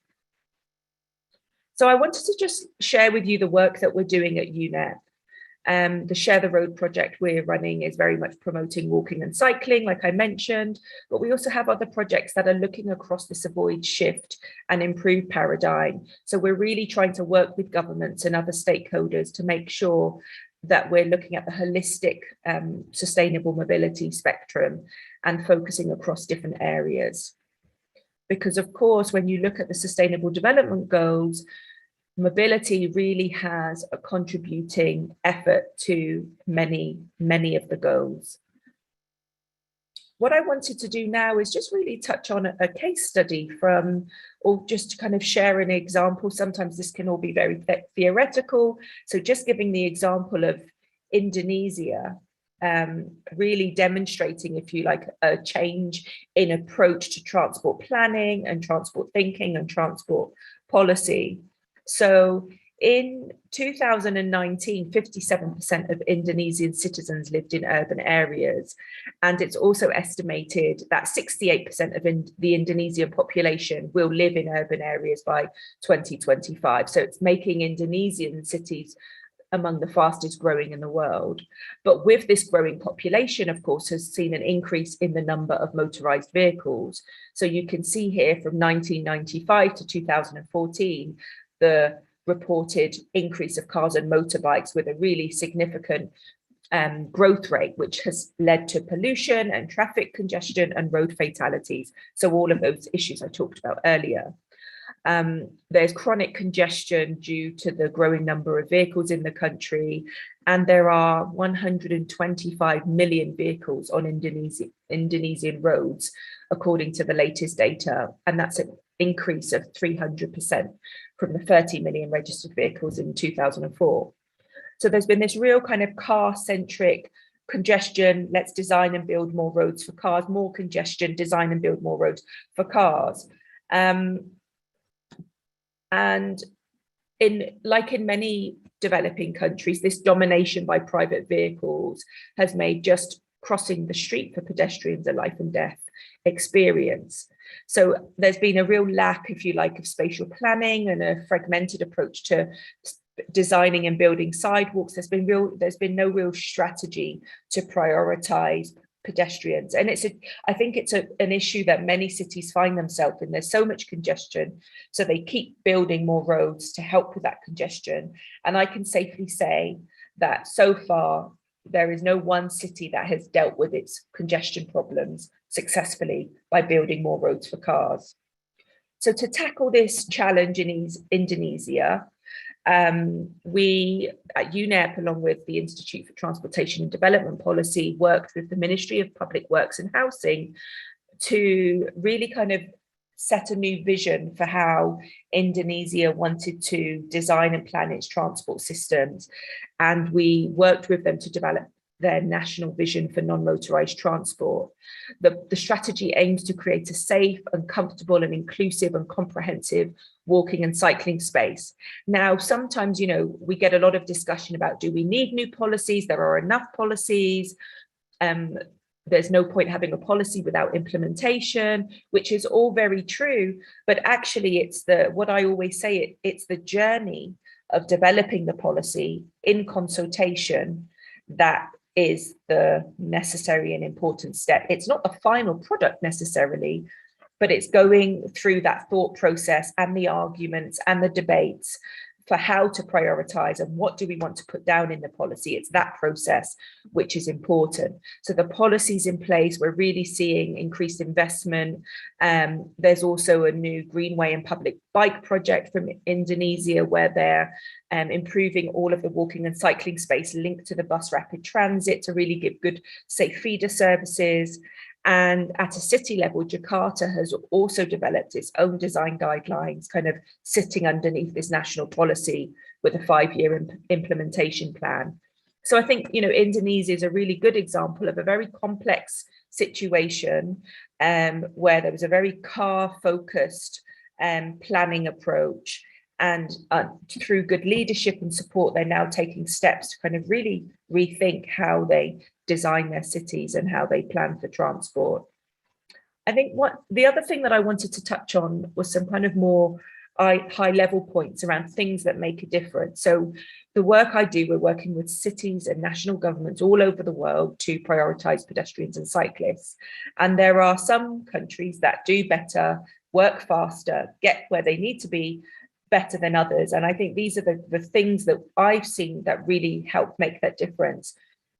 So I wanted to just share with you the work that we're doing at UNEP. The Share the Road project we're running is very much promoting walking and cycling, like I mentioned, but we also have other projects that are looking across this avoid, shift and improve paradigm. So we're really trying to work with governments and other stakeholders to make sure that we're looking at the holistic sustainable mobility spectrum and focusing across different areas. Because of course, when you look at the Sustainable Development Goals, mobility really has a contributing effort to many, many of the goals. What I wanted to do now is just really touch on a case study or just to kind of share an example. Sometimes this can all be very theoretical. So just giving the example of Indonesia, really demonstrating, if you like, a change in approach to transport planning and transport thinking and transport policy. So in 2019, 57% of Indonesian citizens lived in urban areas. And it's also estimated that 68% of the Indonesian population will live in urban areas by 2025. So it's making Indonesian cities among the fastest growing in the world. But with this growing population, of course, has seen an increase in the number of motorized vehicles. So you can see here from 1995 to 2014, the reported increase of cars and motorbikes with a really significant growth rate, which has led to pollution and traffic congestion and road fatalities. So all of those issues I talked about earlier. There's chronic congestion due to the growing number of vehicles in the country, and there are 125 million vehicles on Indonesian roads, according to the latest data, and that's an increase of 300% from the 30 million registered vehicles in 2004. So there's been this real kind of car-centric congestion. Let's design and build more roads for cars, more congestion, design and build more roads for cars. And like in many developing countries, this domination by private vehicles has made just crossing the street for pedestrians a life and death experience. So there's been a real lack, if you like, of spatial planning and a fragmented approach to designing and building sidewalks. There's been no real strategy to prioritize pedestrians, and I think it's an issue that many cities find themselves in. There's so much congestion, so they keep building more roads to help with that congestion. And I can safely say that so far there is no one city that has dealt with its congestion problems successfully by building more roads for cars. So to tackle this challenge in Indonesia, we at UNEP, along with the Institute for Transportation and Development Policy, worked with the Ministry of Public Works and Housing to really kind of set a new vision for how Indonesia wanted to design and plan its transport systems. And we worked with them to develop their national vision for non-motorized transport. The strategy aims to create a safe and comfortable and inclusive and comprehensive walking and cycling space. Now, sometimes, we get a lot of discussion about, do we need new policies? There are enough policies. There's no point having a policy without implementation, which is all very true. But actually, it's what I always say, it's the journey of developing the policy in consultation that is the necessary and important step. It's not the final product necessarily, but it's going through that thought process and the arguments and the debates for how to prioritize and what do we want to put down in the policy. It's that process which is important. So the policies in place, we're really seeing increased investment. There's also a new greenway and public bike project from Indonesia where they're improving all of the walking and cycling space linked to the bus rapid transit to really give good, safe feeder services. And at a city level, Jakarta has also developed its own design guidelines, kind of sitting underneath this national policy with a 5-year implementation plan. So I think, Indonesia is a really good example of a very complex situation where there was a very car-focused planning approach. And through good leadership and support, they're now taking steps to kind of really rethink how they design their cities and how they plan for transport. I think the other thing that I wanted to touch on was some kind of more high level points around things that make a difference. So the work I do, we're working with cities and national governments all over the world to prioritize pedestrians and cyclists. And there are some countries that do better, work faster, get where they need to be better than others. And I think these are the things that I've seen that really help make that difference.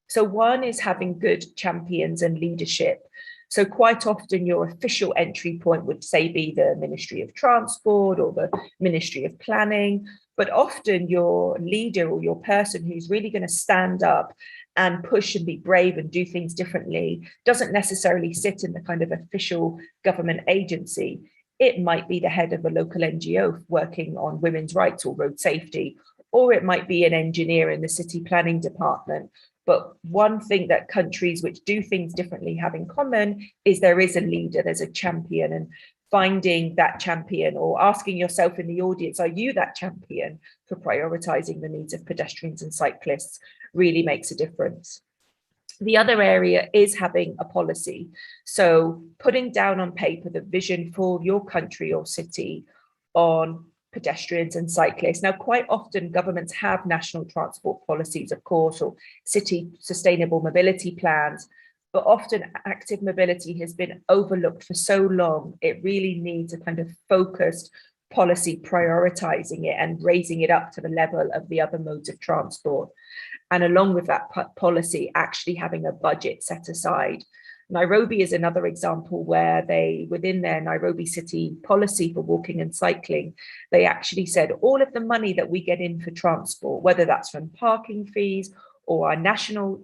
So one is having good champions and leadership. So quite often your official entry point would say be the Ministry of Transport or the Ministry of Planning, but often your leader or your person who's really going to stand up and push and be brave and do things differently doesn't necessarily sit in the kind of official government agency. It might be the head of a local NGO working on women's rights or road safety, or it might be an engineer in the city planning department. But one thing that countries which do things differently have in common is there is a leader, there's a champion, and finding that champion or asking yourself in the audience, are you that champion for prioritizing the needs of pedestrians and cyclists really makes a difference. The other area is having a policy. So putting down on paper the vision for your country or city on pedestrians and cyclists. Now, quite often governments have national transport policies, of course, or city sustainable mobility plans, but often active mobility has been overlooked for so long. It really needs a kind of focused policy prioritizing it and raising it up to the level of the other modes of transport. And along with that policy, actually having a budget set aside. Nairobi is another example where they, within their Nairobi city policy for walking and cycling, they actually said all of the money that we get in for transport, whether that's from parking fees or our national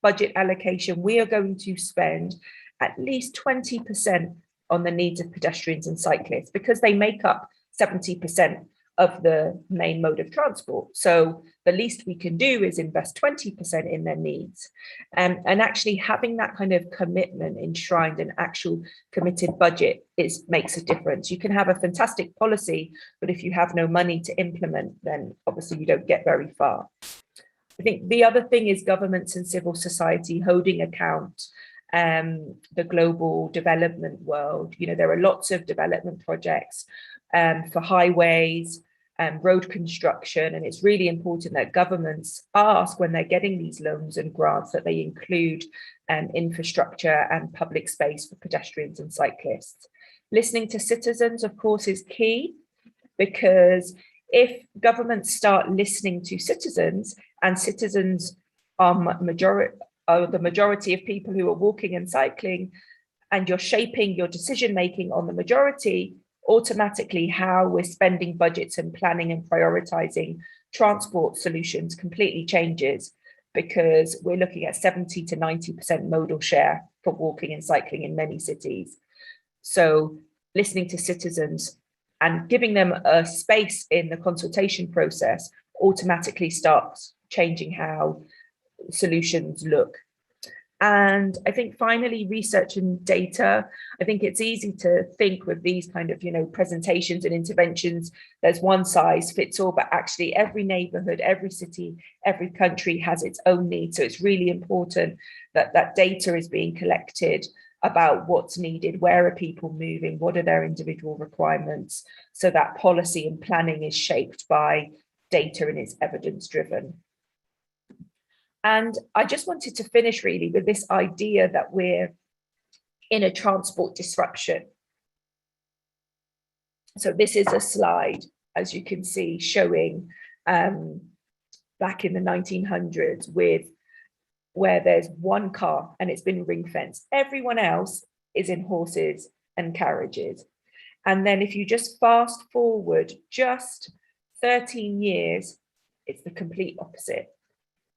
budget allocation, we are going to spend at least 20% on the needs of pedestrians and cyclists because they make up 70% of the main mode of transport. So the least we can do is invest 20% in their needs. And actually having that kind of commitment enshrined in actual committed budget makes a difference. You can have a fantastic policy, but if you have no money to implement, then obviously you don't get very far. I think the other thing is governments and civil society holding account the global development world. You know, there are lots of development projects for highways and road construction, and it's really important that governments ask when they're getting these loans and grants that they include infrastructure and public space for pedestrians and cyclists. Listening to citizens, of course, is key, because if governments start listening to citizens, and citizens are the majority of people who are walking and cycling, and you're shaping your decision making on the majority, automatically how we're spending budgets and planning and prioritizing transport solutions completely changes, because we're looking at 70 to 90% modal share for walking and cycling in many cities. So listening to citizens and giving them a space in the consultation process automatically starts changing how solutions look. And I think finally, research and data. I think it's easy to think with these kind of, presentations and interventions, there's one size fits all, but actually every neighborhood, every city, every country has its own needs. So it's really important that that data is being collected about what's needed, where are people moving, what are their individual requirements, so that policy and planning is shaped by data and is evidence driven. And I just wanted to finish really with this idea that we're in a transport disruption. So this is a slide, as you can see, showing back in the 1900s where there's one car and it's been ring fenced. Everyone else is in horses and carriages. And then if you just fast forward just 13 years, it's the complete opposite.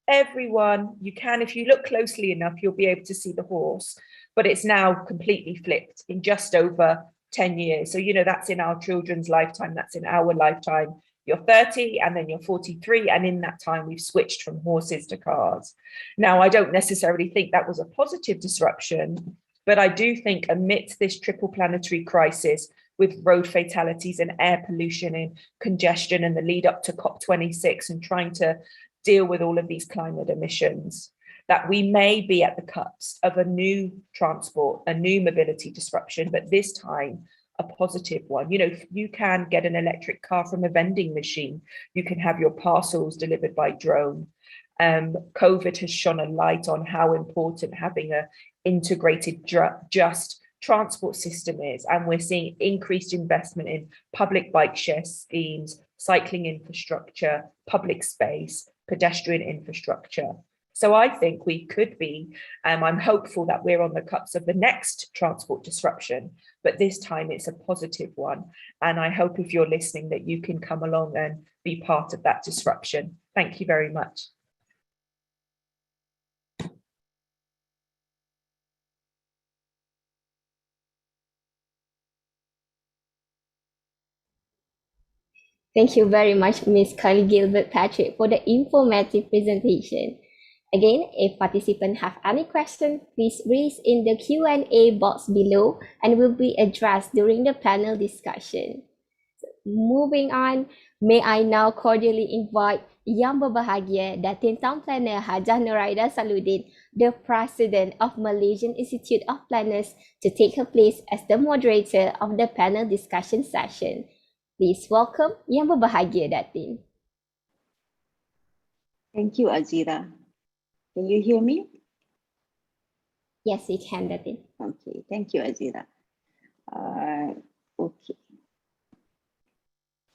Everyone, if you look closely enough, you'll be able to see the horse, but it's now completely flipped in just over 10 years. So, that's in our children's lifetime, that's in our lifetime. You're 30 and then you're 43. And in that time, we've switched from horses to cars. Now, I don't necessarily think that was a positive disruption, but I do think amidst this triple planetary crisis with road fatalities and air pollution and congestion and the lead up to COP26 and trying to deal with all of these climate emissions, that we may be at the cusp of a new transport, a new mobility disruption, but this time a positive one. You can get an electric car from a vending machine. You can have your parcels delivered by drone. COVID has shone a light on how important having an integrated, just transport system is. And we're seeing increased investment in public bike share schemes, cycling infrastructure, public space, pedestrian infrastructure. So I think we could be, I'm hopeful that we're on the cusp of the next transport disruption, but this time it's a positive one. And I hope if you're listening that you can come along and be part of that disruption. Thank you very much. Thank you very much, Ms. Kylie Gilbert Patrick, for the informative presentation. Again, if participants have any questions, please raise in the Q&A box below and will be addressed during the panel discussion. So, moving on, may I now cordially invite Yang Berbahagia Datin Town Planner Hajah Nuraida Saludin, the President of Malaysian Institute of Planners, to take her place as the moderator of the panel discussion session. Please welcome Yang Berbahagia Datin. Thank you, Azira. Can you hear me? Yes, we can, Datin. Okay, thank you, Azira. Okay.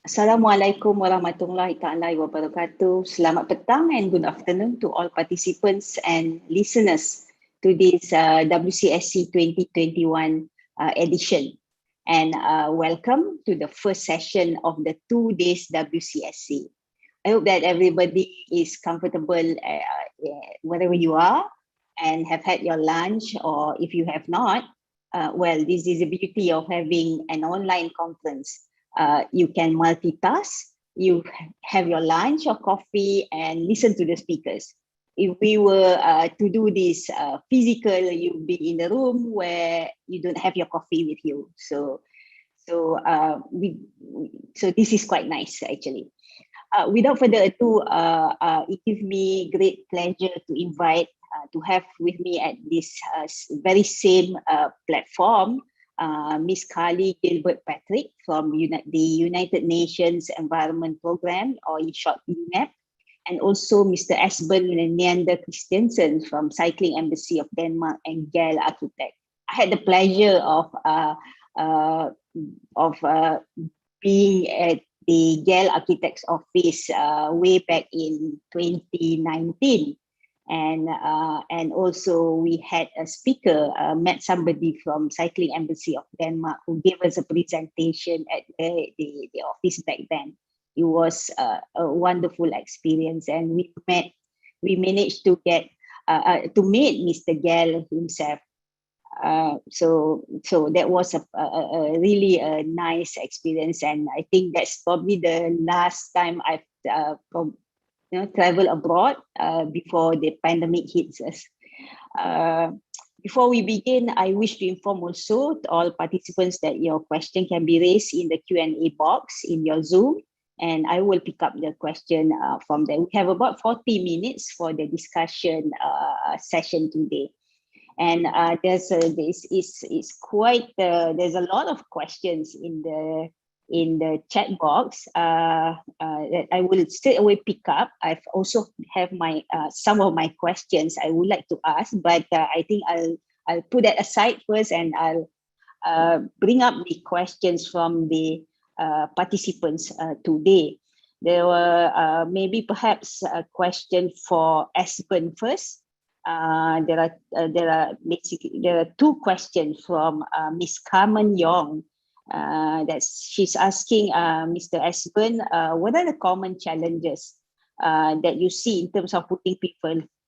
Assalamualaikum warahmatullahi ta'ala wabarakatuh. Selamat petang and good afternoon to all participants and listeners to this WCSC 2021 edition. And welcome to the first session of the 2 days WCSC. I hope that everybody is comfortable wherever you are and have had your lunch, or if you have not, well, this is the beauty of having an online conference. You can multitask you have your lunch or coffee and listen to the speakers. If we were to do this physical, you'll be in the room where you don't have your coffee with you. So this is quite nice actually. Without further ado, it gives me great pleasure to invite to have with me at this very same platform, Miss Carly Gilbert Patrick from the United Nations Environment Programme, or in short UNEP, and also Mr. Esben Neander Christensen from Cycling Embassy of Denmark and GAL Architect. I had the pleasure of being at the GAL Architects office way back in 2019. And also we had a speaker, met somebody from Cycling Embassy of Denmark who gave us a presentation at the office back then. It was a wonderful experience, and we managed to get to meet Mr. Gal himself. So that was a really a nice experience, and I think that's probably the last time I've travel abroad before the pandemic hits us. Before we begin, I wish to inform also to all participants that your question can be raised in the Q&A box in your Zoom, and I will pick up the question from there. We have about 40 minutes for the discussion session today. And there's a lot of questions in the chat box that I will straight away pick up. I've also have my some of my questions I would like to ask, but I think I'll put that aside first, and I'll bring up the questions from the participants today. There were maybe perhaps a question for Esben first. There are two questions from Miss Carmen Yong. She's asking Mr. Esben, what are the common challenges that you see in terms of putting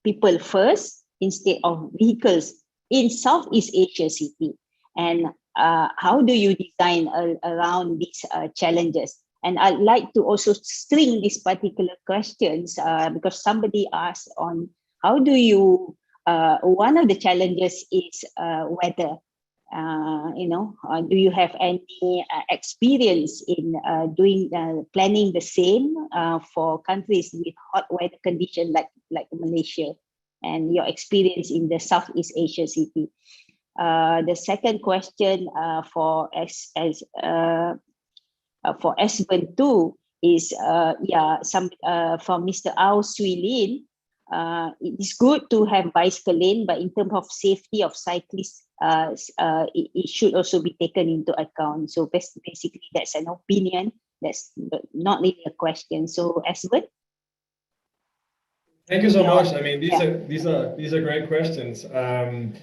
people first instead of vehicles in Southeast Asia city, and how do you design around these challenges? And I'd like to also string these particular questions because somebody asked on how do you, one of the challenges is weather. Do you have any experience in planning the same for countries with hot weather conditions like Malaysia, and your experience in the Southeast Asia city? The second question for Esben too is from Mr. Ao Swee Lin. It is good to have bicycle lane, but in terms of safety of cyclists, it should also be taken into account. So basically, that's an opinion. That's not really a question. So, Esben. Thank you so much. I mean, these are great questions, and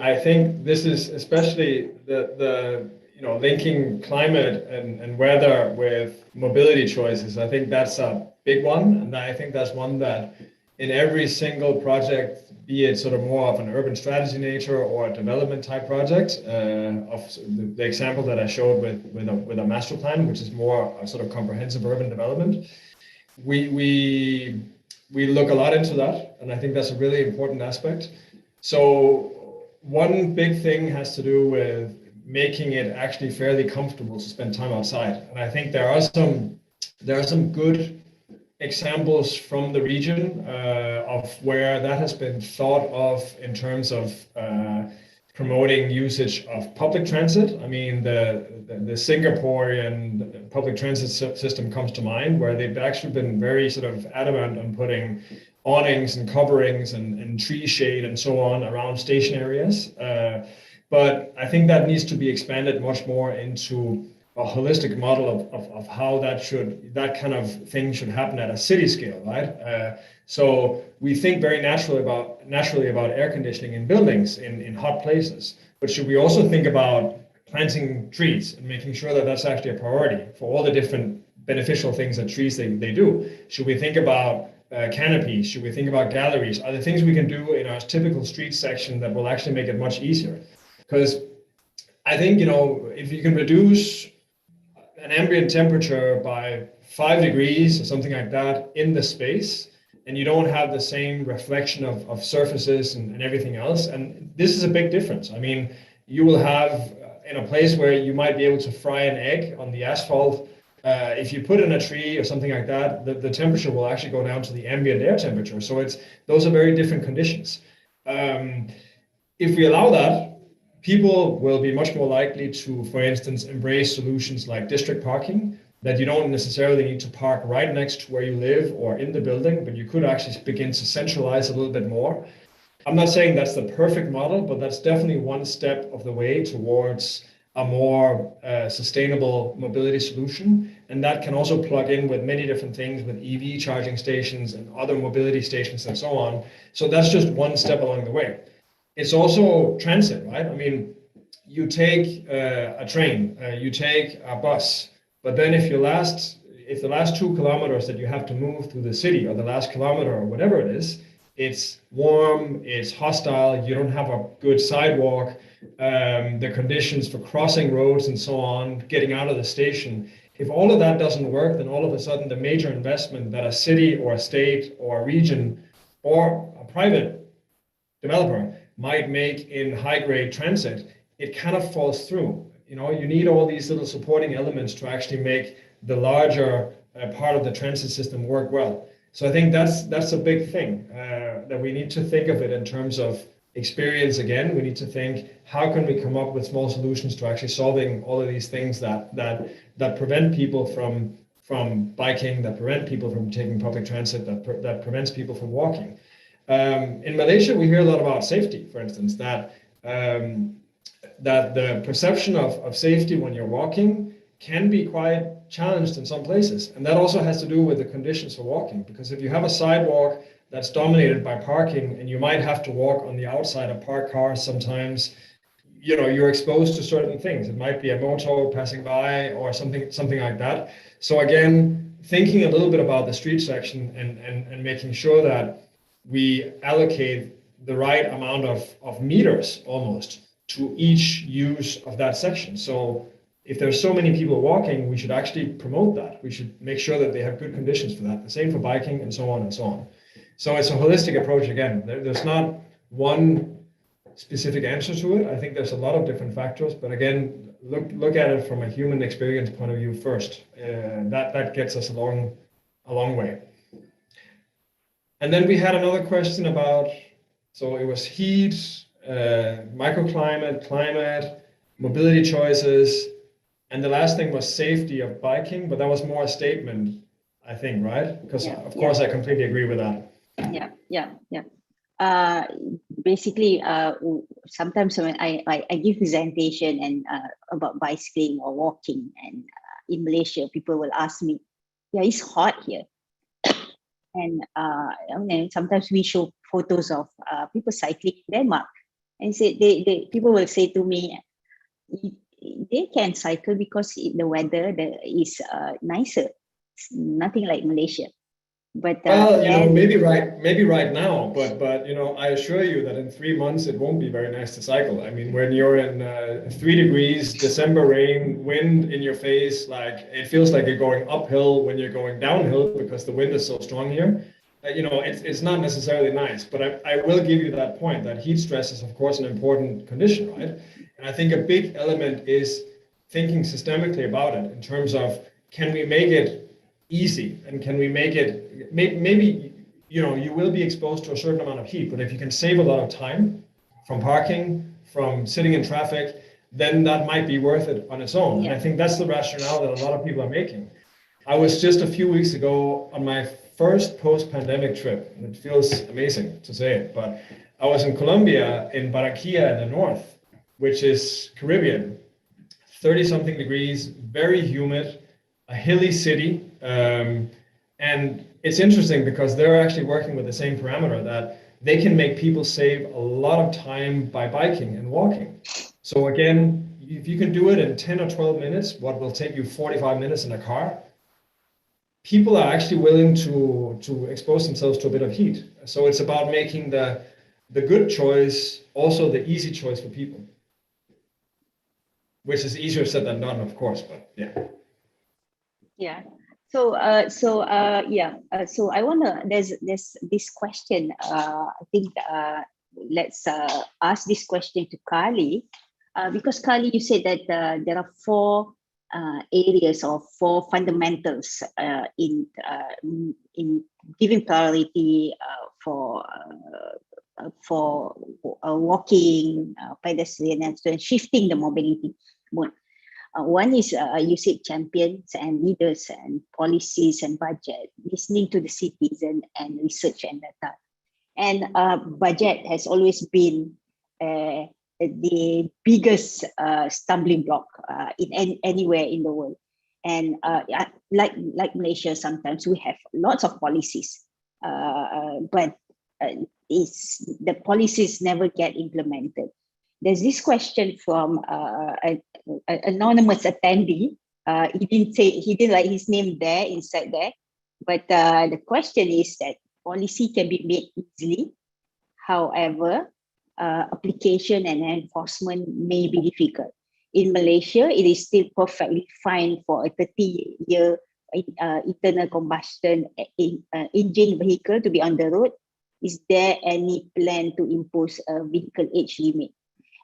I think this is especially the linking climate and weather with mobility choices. I think that's a big one, and I think that's one that in every single project, be it sort of more of an urban strategy nature or a development type project, of the example that I showed with a master plan, which is more a sort of comprehensive urban development, we look a lot into that, and I think that's a really important aspect. So one big thing has to do with making it actually fairly comfortable to spend time outside, and I think there are some good examples from the region of where that has been thought of in terms of promoting usage of public transit. I mean, the Singaporean public transit system comes to mind, where they've actually been very sort of adamant on putting awnings and coverings and tree shade and so on around station areas. But I think that needs to be expanded much more into a holistic model of how that kind of thing should happen at a city scale, right? So we think very naturally about air conditioning in buildings in hot places, but should we also think about planting trees and making sure that that's actually a priority for all the different beneficial things that trees they do? Should we think about canopies? Should we think about galleries? Are there things we can do in our typical street section that will actually make it much easier? Because I think, if you can reduce an ambient temperature by 5 degrees or something like that in the space, and you don't have the same reflection of surfaces and everything else. And this is a big difference. I mean, you will have in a place where you might be able to fry an egg on the asphalt, if you put in a tree or something like that, the temperature will actually go down to the ambient air temperature. So those are very different conditions. If we allow that, people will be much more likely to, for instance, embrace solutions like district parking, that you don't necessarily need to park right next to where you live or in the building, but you could actually begin to centralize a little bit more. I'm not saying that's the perfect model, but that's definitely one step of the way towards a more sustainable mobility solution. And that can also plug in with many different things, with EV charging stations and other mobility stations and so on. So that's just one step along the way. It's also transit, right? I mean, you take a train, you take a bus, but then if the last 2 kilometers that you have to move through the city, or the last kilometer or whatever it is, it's warm, it's hostile, you don't have a good sidewalk, the conditions for crossing roads and so on, getting out of the station. If all of that doesn't work, then all of a sudden the major investment that a city or a state or a region or a private developer might make in high-grade transit, it kind of falls through. You know, you need all these little supporting elements to actually make the larger part of the transit system work well. So I think that's a big thing, that we need to think of it in terms of experience again. We need to think, how can we come up with small solutions to actually solving all of these things that prevent people from biking, that prevent people from taking public transit, that prevents people from walking. In Malaysia, we hear a lot about safety, for instance, that the perception of safety when you're walking can be quite challenged in some places. And that also has to do with the conditions for walking, because if you have a sidewalk that's dominated by parking and you might have to walk on the outside of parked cars sometimes, you know, you're exposed to certain things. It might be a motor passing by or something like that. So again, thinking a little bit about the street section and making sure that we allocate the right amount of meters almost to each use of that section. So if there's so many people walking, we should actually promote that. We should make sure that they have good conditions for that. The same for biking and so on and so on. So it's a holistic approach again. There's not one specific answer to it. I think there's a lot of different factors, but again, look at it from a human experience point of view first. That gets us a long way. And then we had another question about, so it was heat, microclimate, climate, mobility choices, and the last thing was safety of biking, but that was more a statement, I think, right? Because of course I completely agree with that. Basically, sometimes when I give presentation and about bicycling or walking, and in Malaysia, people will ask me, "Yeah, it's hot here," and sometimes we show photos of people cycling in Denmark, and say people will say to me, they can cycle because the weather is nicer. It's nothing like Malaysia. But well, you know, maybe right now, but you know, I assure you that in 3 months it won't be very nice to cycle. I mean, when you're in 3 degrees, December rain, wind in your face, like it feels like you're going uphill when you're going downhill because the wind is so strong here. You know, it's not necessarily nice. But I will give you that point that heat stress is of course an important condition, right? And I think a big element is thinking systemically about it in terms of, can we make it easy, and can we make it, maybe, you know, you will be exposed to a certain amount of heat, but if you can save a lot of time from parking, from sitting in traffic, then that might be worth it on its own. Yeah. And I think that's the rationale that a lot of people are making. I was just a few weeks ago on my first post-pandemic trip, and it feels amazing to say it, but I was in Colombia, in Barranquilla in the north, which is Caribbean, 30-something degrees, very humid, a hilly city. And it's interesting because they're actually working with the same parameter, that they can make people save a lot of time by biking and walking. So again, if you can do it in 10 or 12 minutes, what will take you 45 minutes in a car, people are actually willing to expose themselves to a bit of heat. So it's about making the good choice also the easy choice for people, which is easier said than done, of course, but yeah. Yeah. So so I wanna there's this question. I think let's ask this question to Kali, because Kali, you said that there are four areas or four fundamentals in giving priority for walking, pedestrian, and so shifting the mobility mode. One is you said champions and leaders and policies and budget, listening to the citizen and research and data. And budget has always been the biggest stumbling block in anywhere in the world. And like Malaysia, sometimes we have lots of policies, but the policies never get implemented. There's this question from an anonymous attendee. He didn't like his name there inside there, but the question is that policy can be made easily. However, application and enforcement may be difficult. In Malaysia, it is still perfectly fine for a 30-year internal combustion engine vehicle to be on the road. Is there any plan to impose a vehicle age limit?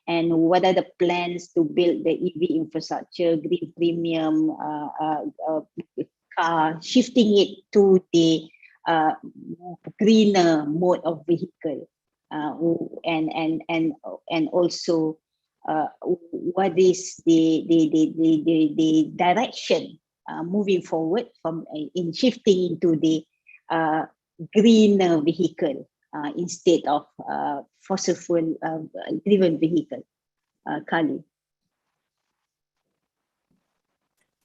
And what are the plans to build the EV infrastructure, green premium car, shifting it to the greener mode of vehicle, and also what is the direction moving forward from in shifting into the greener vehicle instead of fossil fuel driven vehicle. Kali.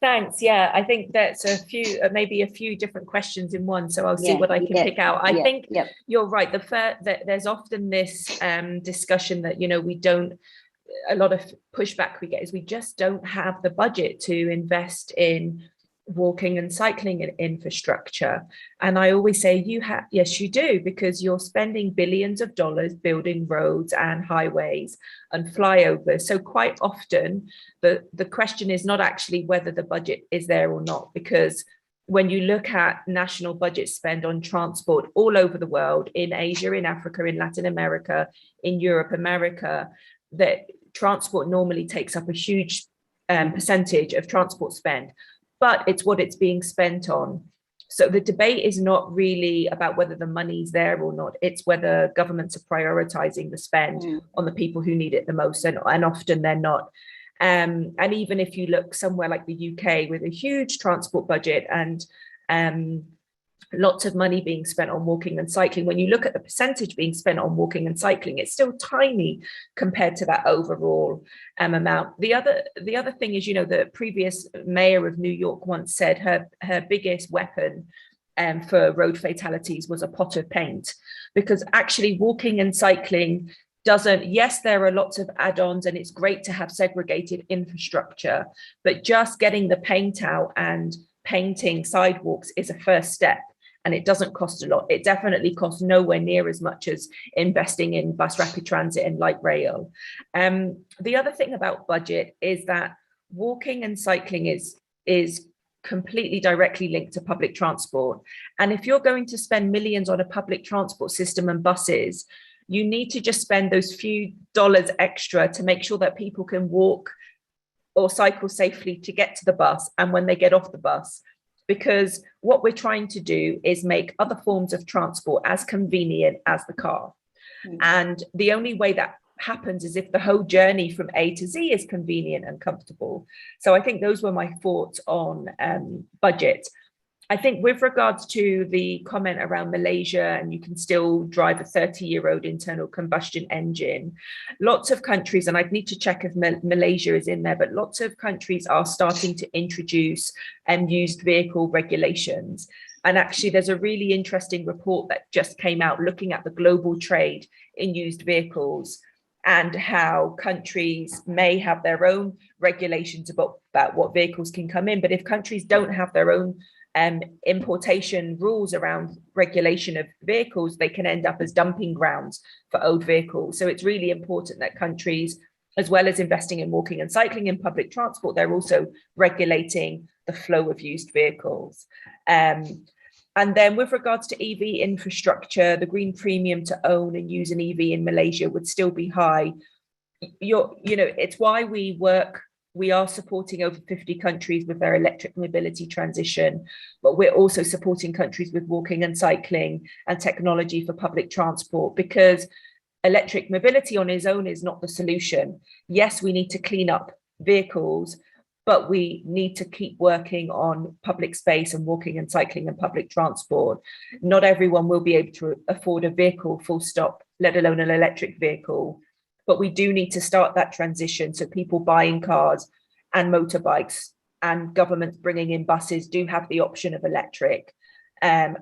Thanks. Yeah, I think that's a few, maybe a few different questions in one. So I'll see what I can pick out. I think you're right. That there's often this discussion that, you know, a lot of pushback we get is we just don't have the budget to invest in walking and cycling infrastructure. And I always say yes, you do, because you're spending billions of dollars building roads and highways and flyovers. So quite often the question is not actually whether the budget is there or not, because when you look at national budget spend on transport all over the world, in Asia, in Africa, in Latin America, in Europe, America, that transport normally takes up a huge percentage of transport spend, but it's what it's being spent on. So the debate is not really about whether the money's there or not. It's whether governments are prioritizing the spend on the people who need it the most, and often they're not. And even if you look somewhere like the UK with a huge transport budget and lots of money being spent on walking and cycling, when you look at the percentage being spent on walking and cycling, it's still tiny compared to that overall amount. The other thing is, you know, the previous mayor of New York once said her biggest weapon for road fatalities was a pot of paint, because actually walking and cycling yes, there are lots of add-ons and it's great to have segregated infrastructure, but just getting the paint out and painting sidewalks is a first step. And it doesn't cost a lot. It definitely costs nowhere near as much as investing in bus rapid transit and light rail. The other thing about budget is that walking and cycling is completely directly linked to public transport. And if you're going to spend millions on a public transport system and buses, you need to just spend those few dollars extra to make sure that people can walk or cycle safely to get to the bus and when they get off the bus. Because what we're trying to do is make other forms of transport as convenient as the car. And the only way that happens is if the whole journey from A to Z is convenient and comfortable. So I think those were my thoughts on budget. I think with regards to the comment around Malaysia, and you can still drive a 30-year-old internal combustion engine, lots of countries, and I'd need to check if Malaysia is in there, but lots of countries are starting to introduce used vehicle regulations. And actually, there's a really interesting report that just came out looking at the global trade in used vehicles and how countries may have their own regulations about what vehicles can come in. But if countries don't have their own importation rules around regulation of vehicles, they can end up as dumping grounds for old vehicles. So it's really important that countries as well as investing in walking and cycling and public transport, they're also regulating the flow of used vehicles. And then with regards to EV infrastructure, the green premium to own and use an EV in Malaysia would still be high. It's why we are supporting over 50 countries with their electric mobility transition, but we're also supporting countries with walking and cycling and technology for public transport, because electric mobility on its own is not the solution. Yes, we need to clean up vehicles, but we need to keep working on public space and walking and cycling and public transport. Not everyone will be able to afford a vehicle, full stop, let alone an electric vehicle. But we do need to start that transition, so people buying cars and motorbikes and governments bringing in buses do have the option of electric. And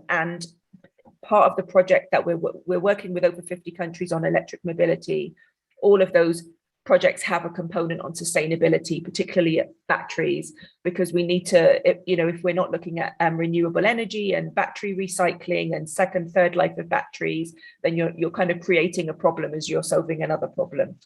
part of the project that we're working with over 50 countries on electric mobility, all of those projects have a component on sustainability, particularly at batteries, because we need to, if we're not looking at renewable energy and battery recycling and second, third life of batteries, then you're kind of creating a problem as you're solving another problem.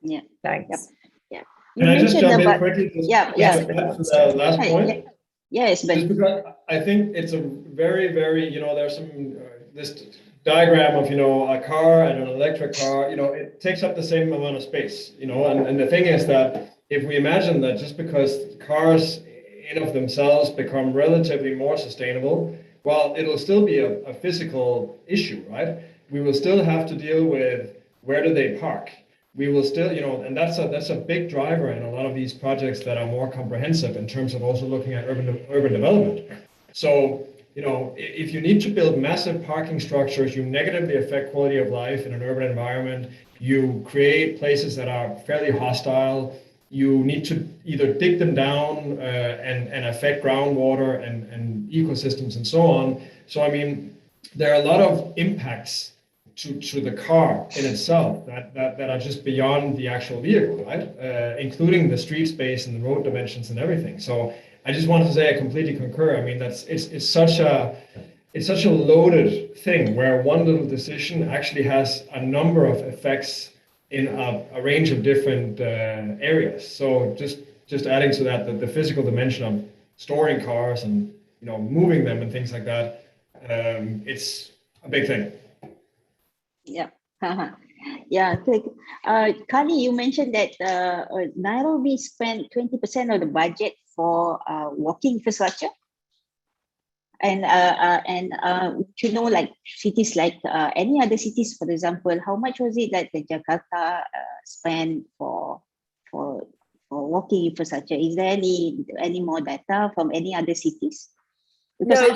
Yeah. Thanks. Yep. Yeah. Can I just jump in quickly? Yes. To the last point? Yes, but just because I think it's a very, very, there's some, this diagram of, a car and an electric car, it takes up the same amount of space, and the thing is that if we imagine that just because cars in of themselves become relatively more sustainable, well, it'll still be a physical issue, right? We will still have to deal with where do they park? We will still, and that's a big driver in a lot of these projects that are more comprehensive in terms of also looking at urban development. So, if you need to build massive parking structures, you negatively affect quality of life in an urban environment. You create places that are fairly hostile. You need to either dig them down and affect groundwater and ecosystems and so on. So, I mean, there are a lot of impacts to the car in itself that are just beyond the actual vehicle, right? Including the street space and the road dimensions and everything. So I just wanted to say I completely concur. I mean, it's such a loaded thing where one little decision actually has a number of effects in a range of different areas. So just adding to that, the physical dimension of storing cars and moving them and things like that, it's a big thing. Yeah. Yeah. Kali, you mentioned that Nairobi spent 20% of the budget for walking infrastructure. And like cities like any other cities, for example, how much was it that the Jakarta spent for walking infrastructure? Is there any more data from any other cities? Because there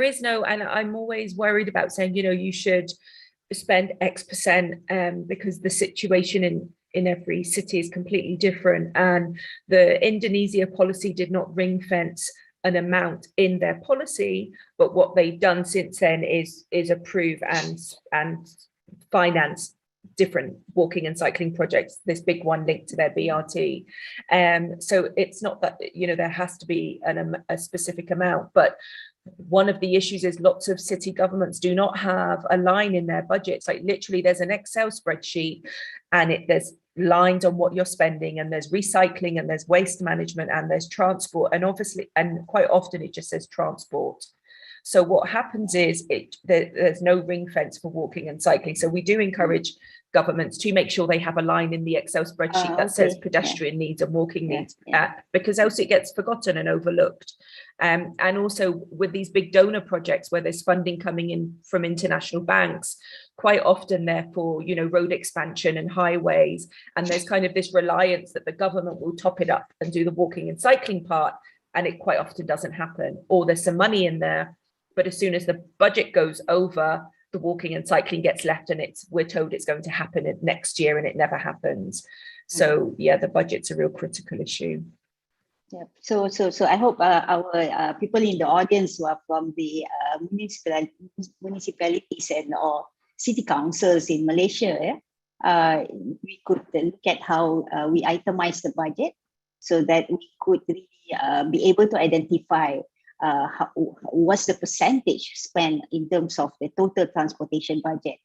is no, and I'm always worried about saying, you should spend X percent because the situation in every city is completely different. And the Indonesia policy did not ring fence an amount in their policy, but what they've done since then is approve and finance different walking and cycling projects, this big one linked to their BRT. So it's not that, there has to be a specific amount, but one of the issues is lots of city governments do not have a line in their budgets. Like literally there's an Excel spreadsheet and there's lines on what you're spending, and there's recycling and there's waste management and there's transport, and obviously, and quite often it just says transport. So what happens is there's no ring fence for walking and cycling. So we do encourage governments to make sure they have a line in the Excel spreadsheet that says pedestrian needs and walking needs, because else it gets forgotten and overlooked. And also with these big donor projects where there's funding coming in from international banks, quite often therefore, road expansion and highways, and there's kind of this reliance that the government will top it up and do the walking and cycling part, and it quite often doesn't happen. Or there's some money in there, but as soon as the budget goes over, the walking and cycling gets left, and we're told it's going to happen next year, and it never happens. So the budget's a real critical issue. Yeah. So I hope our people in the audience who are from the municipalities and or city councils in Malaysia, we could look at how we itemize the budget so that we could really be able to identify what's the percentage spent in terms of the total transportation budget.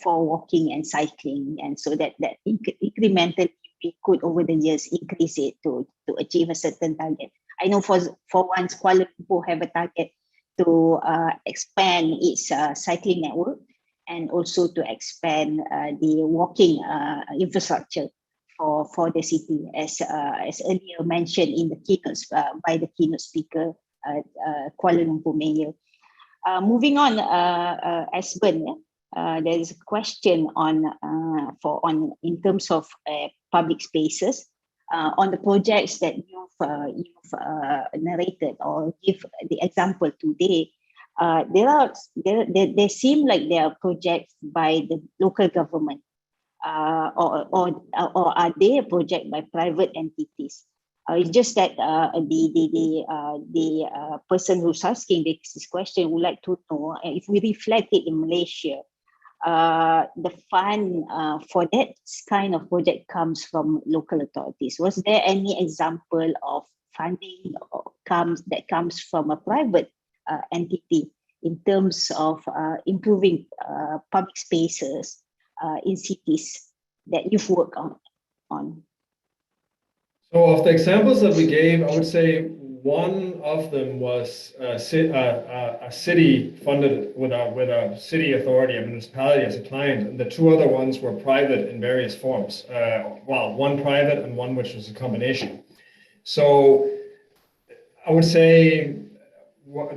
for walking and cycling, and so that incrementally we could over the years increase it to achieve a certain target. I know for once Kuala Lumpur have a target to expand its cycling network and also to expand the walking infrastructure for the city, as earlier mentioned in the keynotes by the keynote speaker, Kuala Lumpur Mayor. Moving on, Esben, there is a question on in terms of public spaces on the projects that you've narrated or give the example today. There seem like there are projects by the local government, or are they a project by private entities? It's just that the person who's asking this question would like to know if we reflect it in Malaysia, the fund for that kind of project comes from local authorities. Was there any example of funding that comes from a private entity in terms of improving public spaces in cities that you've worked on? So of the examples that we gave, I would say one of them was a city funded with a city authority, a municipality as a client, and the two other ones were private in various forms. Well, one private and one which was a combination. So I would say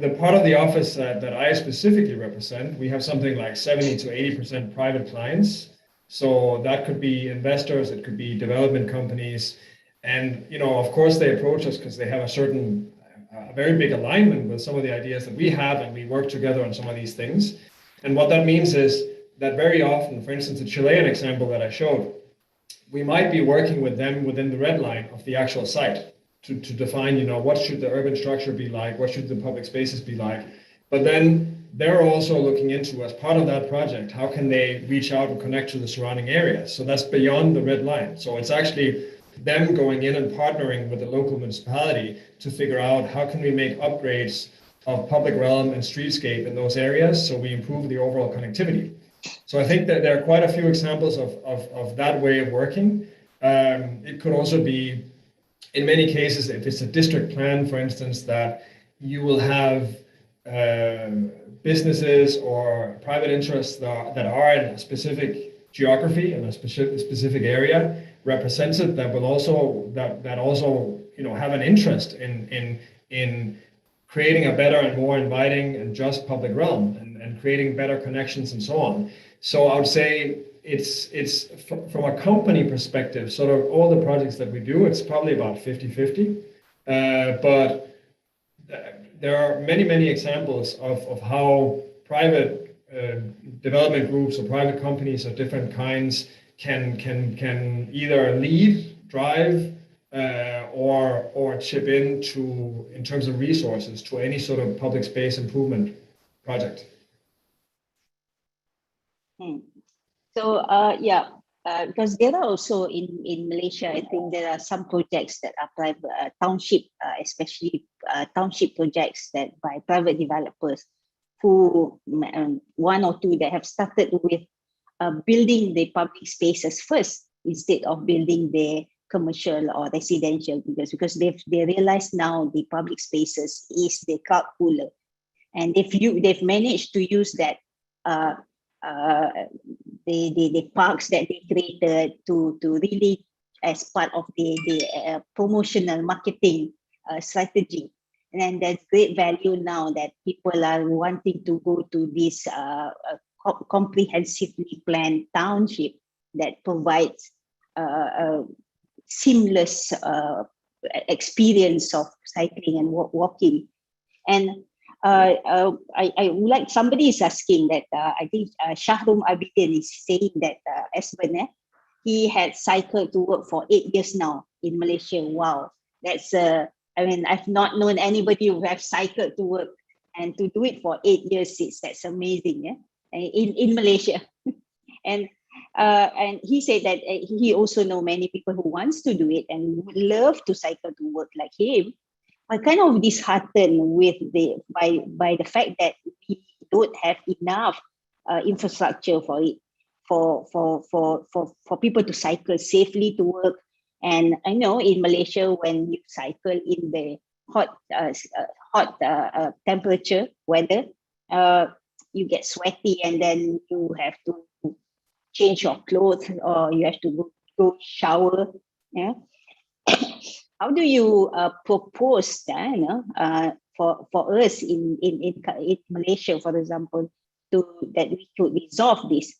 the part of the office that I specifically represent, we have something like 70 to 80% private clients. So that could be investors, it could be development companies. And, of course, they approach us because they have a very big alignment with some of the ideas that we have, and we work together on some of these things. And what that means is that very often, for instance, the Chilean example that I showed, we might be working with them within the red line of the actual site to define, what should the urban structure be like, what should the public spaces be like. But then they're also looking into, as part of that project, how can they reach out and connect to the surrounding areas? So that's beyond the red line. So it's actually them going in and partnering with the local municipality to figure out how can we make upgrades of public realm and streetscape in those areas so we improve the overall connectivity. So I think that there are quite a few examples of that way of working. It could also be, in many cases, if it's a district plan, for instance, that you will have businesses or private interests that are in a specific geography in a specific area represented that will also have an interest in creating a better and more inviting and just public realm and creating better connections and so on. So I would say it's from a company perspective, sort of all the projects that we do, it's probably about 50-50. But there are many examples of how private development groups or private companies of different kinds can either lead, drive, or chip in terms of resources to any sort of public space improvement project. So because there are also in Malaysia, I think there are some projects that are private township, especially township projects that by private developers who one or two that have started with building the public spaces first instead of building the commercial or residential, because they realize now the public spaces is the crowd puller, and they've managed to use that the parks that they created to really as part of the promotional marketing strategy. And then there's great value now that people are wanting to go to this comprehensively planned township that provides a seamless experience of cycling and walking. And I would like, somebody is asking that, I think Shahrum Abidin is saying that Esben, he had cycled to work for 8 years now in Malaysia. Wow, that's I've not known anybody who have cycled to work, and to do it for 8 years, that's amazing, in Malaysia. And he said that he also know many people who wants to do it and would love to cycle to work like him. I kind of disheartened with by the fact that we don't have enough infrastructure for it, for people to cycle safely to work. And I know in Malaysia, when you cycle in the hot temperature weather, you get sweaty, and then you have to change your clothes, or you have to go shower. Yeah. How do you propose for us in Malaysia, for example, that we could resolve this?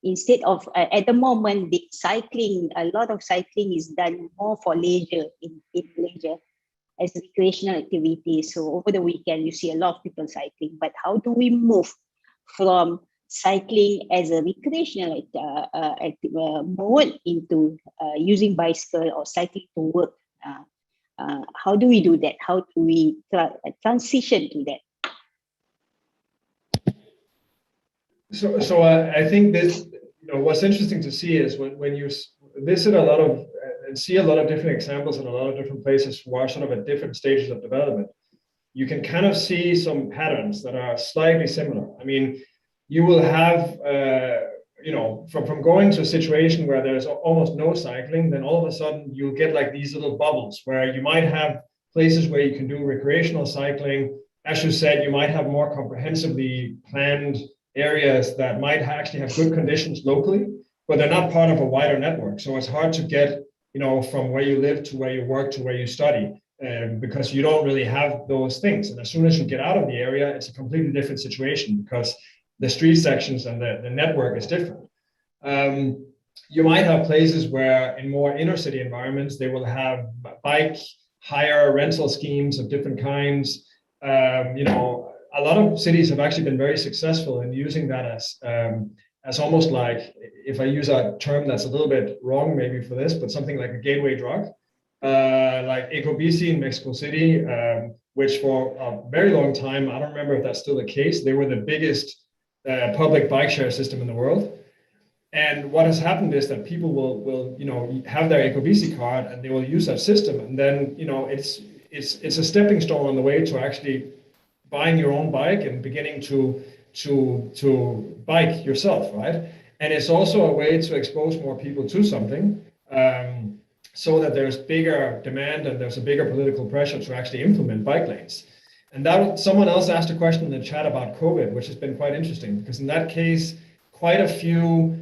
Instead of at the moment, the cycling, a lot of cycling is done more for leisure in Malaysia as recreational activity. So over the weekend, you see a lot of people cycling. But how do we move from cycling as a recreational mode into using bicycle or cycling to work? How do we do that? How do we transition to that? So I think this, what's interesting to see is when you visit a lot of and see a lot of different examples in a lot of different places who are sort of at different stages of development, you can kind of see some patterns that are slightly similar. I mean, you will have, from going to a situation where there's almost no cycling, then all of a sudden you'll get like these little bubbles where you might have places where you can do recreational cycling. As you said, you might have more comprehensively planned areas that might actually have good conditions locally, but they're not part of a wider network. So it's hard to get, from where you live to where you work to where you study, because you don't really have those things. And as soon as you get out of the area, it's a completely different situation because the street sections and the network is different. You might have places where in more inner city environments, they will have bike hire rental schemes of different kinds. A lot of cities have actually been very successful in using that as almost like, if I use a term that's a little bit wrong maybe for this, but something like a gateway drug, like EcoBici in Mexico City, which for a very long time, I don't remember if that's still the case, they were the biggest public bike share system in the world. And what has happened is that people will have their EcoBici card and they will use that system, and then it's a stepping stone on the way to actually buying your own bike and beginning to bike yourself, right? And it's also a way to expose more people to something, so that there's bigger demand and there's a bigger political pressure to actually implement bike lanes. And that someone else asked a question in the chat about COVID, which has been quite interesting, because in that case, quite a few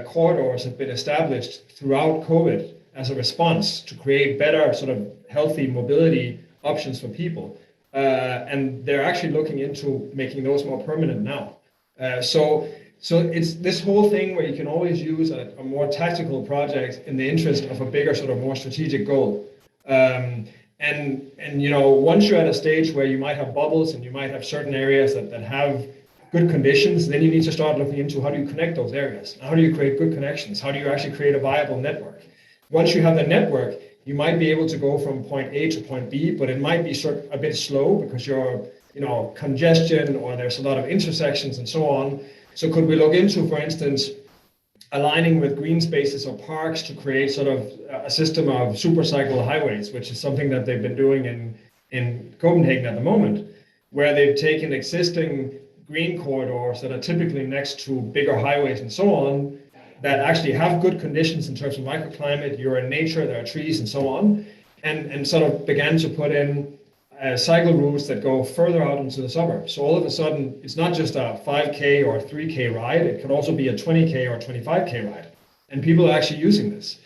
corridors have been established throughout COVID as a response to create better sort of healthy mobility options for people. And they're actually looking into making those more permanent now. So it's this whole thing where you can always use a more tactical project in the interest of a bigger sort of more strategic goal. And once you're at a stage where you might have bubbles and you might have certain areas that have good conditions, then you need to start looking into how do you connect those areas? How do you create good connections? How do you actually create a viable network? Once you have the network, you might be able to go from point A to point B, but it might be a bit slow because you're, congestion, or there's a lot of intersections and so on. So could we look into, for instance, aligning with green spaces or parks to create sort of a system of super cycle highways, which is something that they've been doing in Copenhagen at the moment, where they've taken existing green corridors that are typically next to bigger highways and so on, that actually have good conditions in terms of microclimate, you're in nature, there are trees and so on, and sort of began to put in cycle routes that go further out into the suburbs. So all of a sudden, it's not just a 5K or 3K ride, it can also be a 20K or 25K ride. And people are actually using this.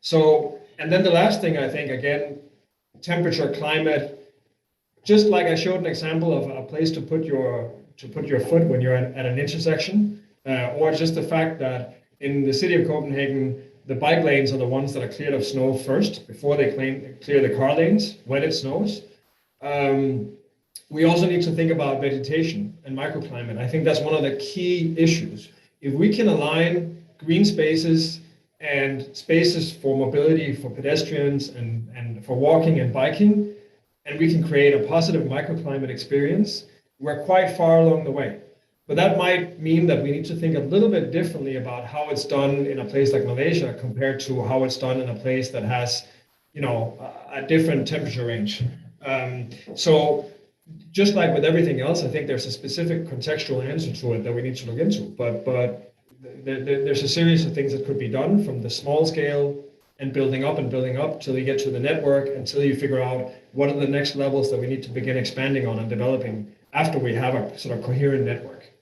So, and then the last thing, I think, again, temperature, climate, just like I showed an example of a place to put your foot when you're at an intersection, or just the fact that in the city of Copenhagen, the bike lanes are the ones that are cleared of snow first before they clear the car lanes when it snows. We also need to think about vegetation and microclimate. I think that's one of the key issues. If we can align green spaces and spaces for mobility for pedestrians and for walking and biking, and we can create a positive microclimate experience, we're quite far along the way. But that might mean that we need to think a little bit differently about how it's done in a place like Malaysia compared to how it's done in a place that has, a different temperature range. So just like with everything else, I think there's a specific contextual answer to it that we need to look into. But there's a series of things that could be done from the small scale and building up till you get to the network, until you figure out what are the next levels that we need to begin expanding on and developing after we have a sort of coherent network.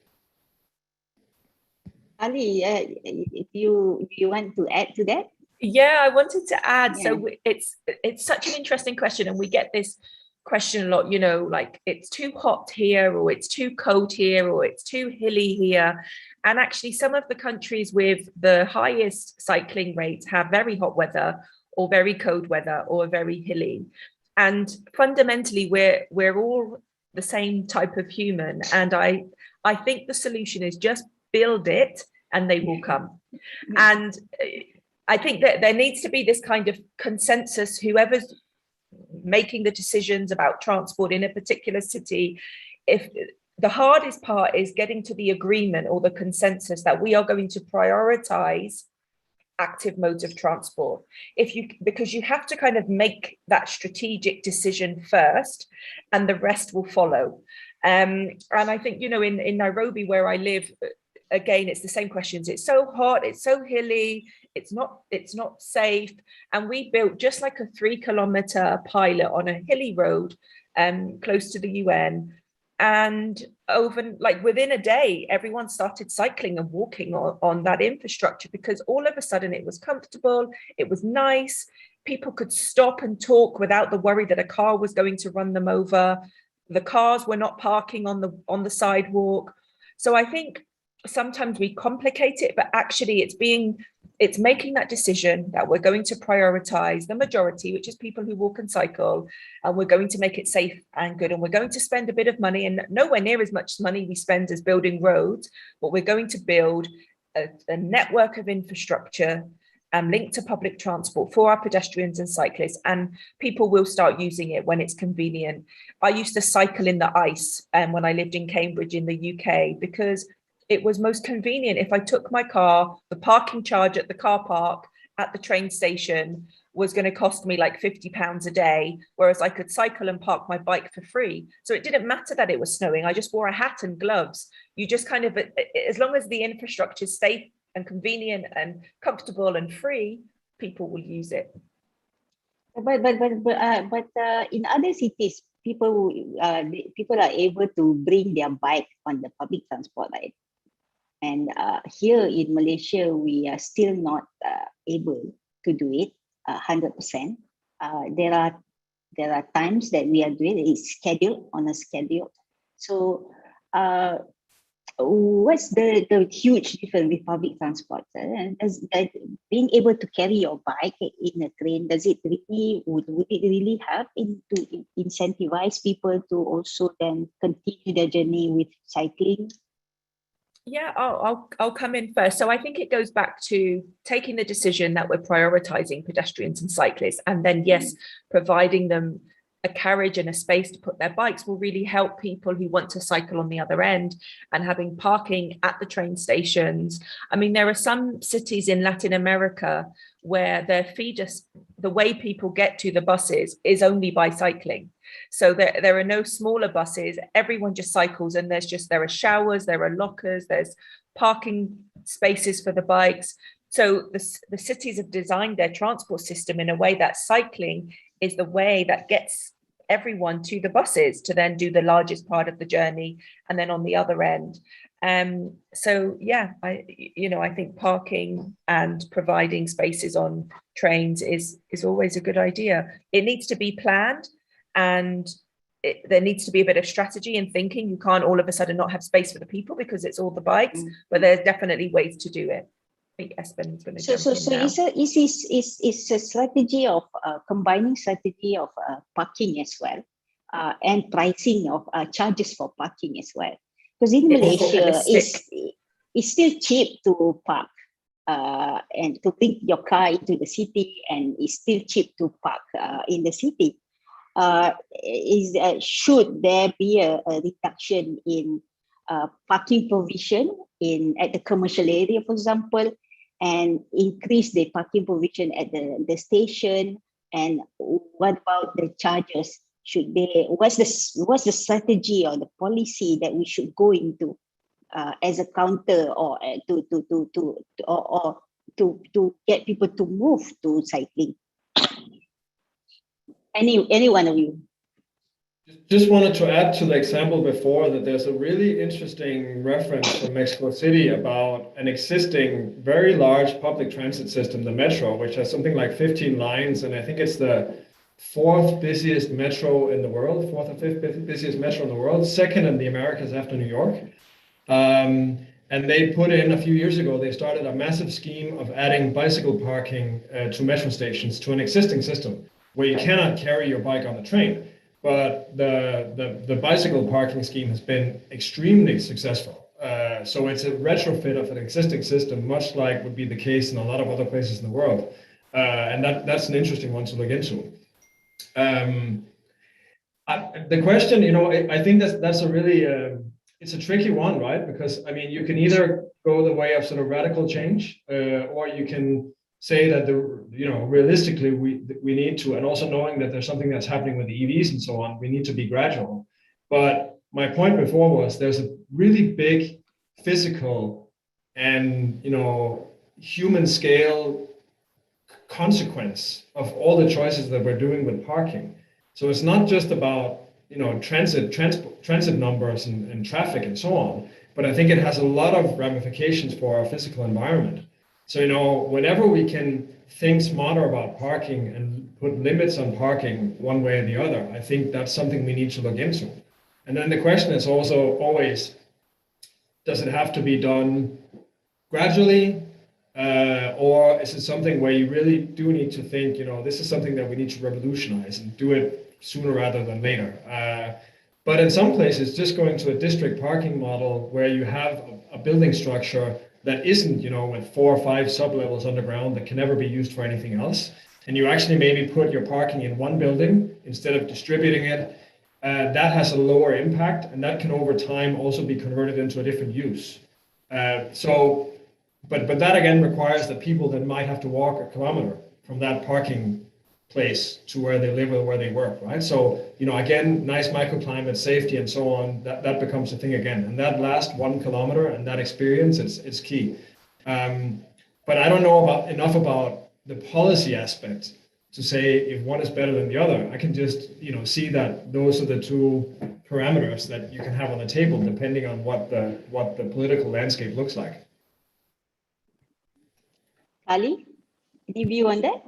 Ali, if you want to add to that? Yeah, I wanted to add. Yeah. So it's such an interesting question, and we get this question a lot, you know, like it's too hot here, or it's too cold here, or it's too hilly here. And actually, some of the countries with the highest cycling rates have very hot weather, or very cold weather, or very hilly. And fundamentally, we're all the same type of human. And I think the solution is just build it, and they will come. And I think that there needs to be this kind of consensus, whoever's making the decisions about transport in a particular city. If the hardest part is getting to the agreement or the consensus that we are going to prioritize active modes of transport, because you have to kind of make that strategic decision first, and the rest will follow. And I think, you know, in Nairobi, where I live, again, it's the same questions. It's so hot, it's so hilly, it's not safe. And we built just like a 3-kilometer pilot on a hilly road close to the UN. And within a day, everyone started cycling and walking on that infrastructure, because all of a sudden it was comfortable, it was nice. People could stop and talk without the worry that a car was going to run them over. The cars were not parking on the sidewalk. So I think sometimes we complicate it, but actually it's making that decision that we're going to prioritize the majority, which is people who walk and cycle, and we're going to make it safe and good. And we're going to spend a bit of money, and nowhere near as much money we spend as building roads, but we're going to build a network of infrastructure linked to public transport for our pedestrians and cyclists, and people will start using it when it's convenient. I used to cycle in the ice when I lived in Cambridge in the UK, because it was most convenient. If I took my car, the parking charge at the car park at the train station was going to cost me like £50 a day, whereas I could cycle and park my bike for free. So it didn't matter that it was snowing. I just wore a hat and gloves. You just kind of, as long as the infrastructure is safe and convenient and comfortable and free, people will use it. But in other cities, people are able to bring their bike on the public transport, right? And here in Malaysia, we are still not able to do it 100%. There are times that we are doing it. It's scheduled on a schedule. So what's the huge difference with public transport? Being able to carry your bike in a train, would it really help to incentivize people to also then continue their journey with cycling? Yeah, I'll come in first. So I think it goes back to taking the decision that we're prioritizing pedestrians and cyclists, and then yes, providing them a carriage and a space to put their bikes will really help people who want to cycle on the other end, and having parking at the train stations. I mean, there are some cities in Latin America where the way people get to the buses is only by cycling. So there are no smaller buses. Everyone just cycles, and there are showers, there are lockers, there's parking spaces for the bikes. So the cities have designed their transport system in a way that cycling is the way that gets everyone to the buses to then do the largest part of the journey, and then on the other end. So yeah, I think parking and providing spaces on trains is always a good idea. It needs to be planned, and there needs to be a bit of strategy and thinking. You can't all of a sudden not have space for the people because it's all the bikes, but there's definitely ways to do it. I think Espen's going to jump in now. It's a strategy of combining strategy of parking as well, and pricing of charges for parking as well. Because in Malaysia, it's still cheap to park and to bring your car into the city, and it's still cheap to park in the city. Should there be a reduction in parking provision at the commercial area, for example, and increase the parking provision at the station? And what about the charges should they? What's the strategy or the policy that we should go into as a counter or to get people to move to cycling? Any one of you? Just wanted to add to the example before that there's a really interesting reference from Mexico City about an existing very large public transit system, the metro, which has something like 15 lines, and I think it's the fourth busiest metro in the world, fourth or fifth busiest metro in the world, second in the Americas after New York. And they put in a few years ago, they started a massive scheme of adding bicycle parking to metro stations to an existing system where you cannot carry your bike on the train. But the bicycle parking scheme has been extremely successful. So it's a retrofit of an existing system, much like would be the case in a lot of other places in the world. And that's an interesting one to look into. The question, I think that's a really, it's a tricky one, right? Because, I mean, you can either go the way of sort of radical change, or you can say that realistically we need to, and also knowing that there's something that's happening with the EVs and so on, we need to be gradual. But my point before was there's a really big physical and human scale consequence of all the choices that we're doing with parking. So it's not just about transit numbers and traffic and so on, but I think it has a lot of ramifications for our physical environment. So, whenever we can think smarter about parking and put limits on parking one way or the other, I think that's something we need to look into. And then the question is also always, does it have to be done gradually? Or is it something where you really do need to think, this is something that we need to revolutionize and do it sooner rather than later? But in some places, just going to a district parking model where you have a building structure that isn't, with 4 or 5 sub-levels underground that can never be used for anything else. And you actually maybe put your parking in one building instead of distributing it. That has a lower impact, and that can over time also be converted into a different use. But that again requires that people that might have to walk a kilometer from that parking place to where they live or where they work, right? So, again, nice microclimate, safety, and so on, that becomes a thing again. And that last 1 kilometer and that experience, it's key. But I don't know enough about the policy aspect to say if one is better than the other. I can just, see that those are the two parameters that you can have on the table, depending on what the political landscape looks like. Ali, any view on that?